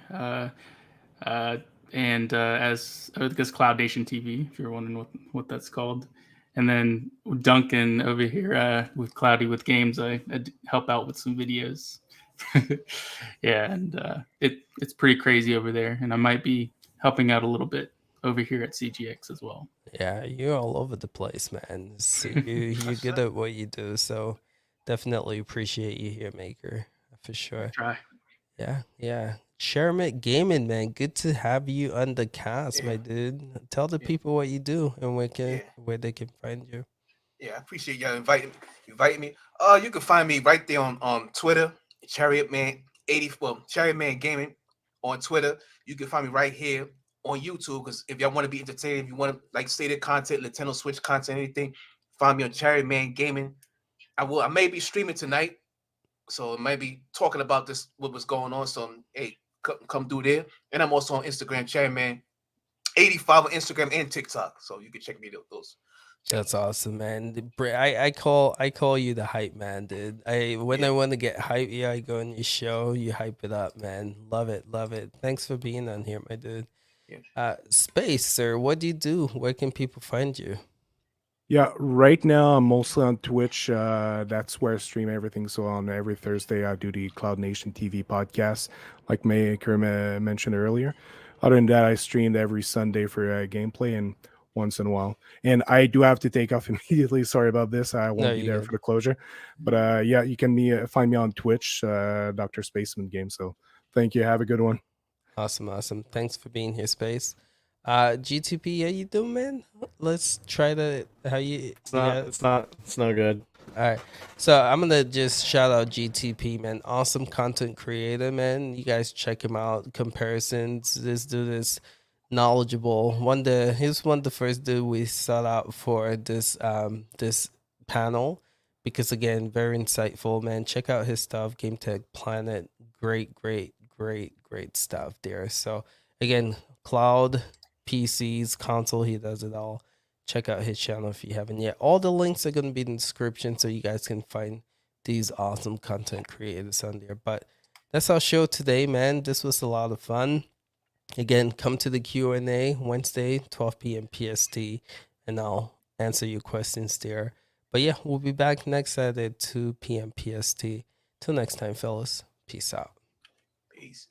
and as I guess Cloud Nation TV, if you're wondering what that's called. And then Duncan over here with Cloudy with Games, I help out with some videos. Yeah, and it's pretty crazy over there, and I might be helping out a little bit over here at CGX as well. Yeah, you're all over the place, man. So you're good at what you do, so definitely appreciate you here, Maker, for sure. Try. Yeah. Shermit Gaming, man, good to have you on the cast, my dude. Tell the people what you do and where they can find you. Yeah, I appreciate y'all inviting me. You can find me right there on Twitter, Chariot Man Gaming on Twitter. You can find me right here on YouTube, because if y'all want to be entertained, if you want to like stated content, Nintendo Switch content, anything, find me on Chariot Man Gaming. I may be streaming tonight, so I might be talking about this, what was going on. So hey, come through there. And I'm also on Instagram, Chariot Man 85 on Instagram and TikTok. So you can check me those. That's awesome, man. I call you the hype man, dude. I want to get hype, I go on your show, you hype it up, man. Love it. Thanks for being on here, my dude. Yeah. Space, sir, what do you do? Where can people find you? Yeah, right now I'm mostly on Twitch. That's where I stream everything. So on every Thursday, I do the Cloud Nation TV podcast, like Maker mentioned earlier. Other than that, I streamed every Sunday for gameplay and once in a while. And I do have to take off immediately. Sorry about this. I won't be there for the closure. But yeah, you can find me on Twitch, Dr. Spaceman Game. So thank you. Have a good one. Awesome. Thanks for being here, Space. GTP, how you doing, man? Let's try to It's no good. All right, so I'm gonna just shout out GTP, man. Awesome content creator, man. You guys check him out. Comparisons. This dude is knowledgeable. He's one of the first dude we sought out for this panel, because again, very insightful, man. Check out his stuff. Game Tech Planet. Great stuff there. So again, cloud, PCs, console, he does it all. Check out his channel if you haven't yet. All the links are going to be in the description, so you guys can find these awesome content creators on there. But that's our show today, man. This was a lot of fun. Again, come to the Q&A Wednesday, 12 p.m. PST, and I'll answer your questions there. But yeah, we'll be back next Saturday at 2 p.m. PST. Till next time, fellas. Peace out. Peace.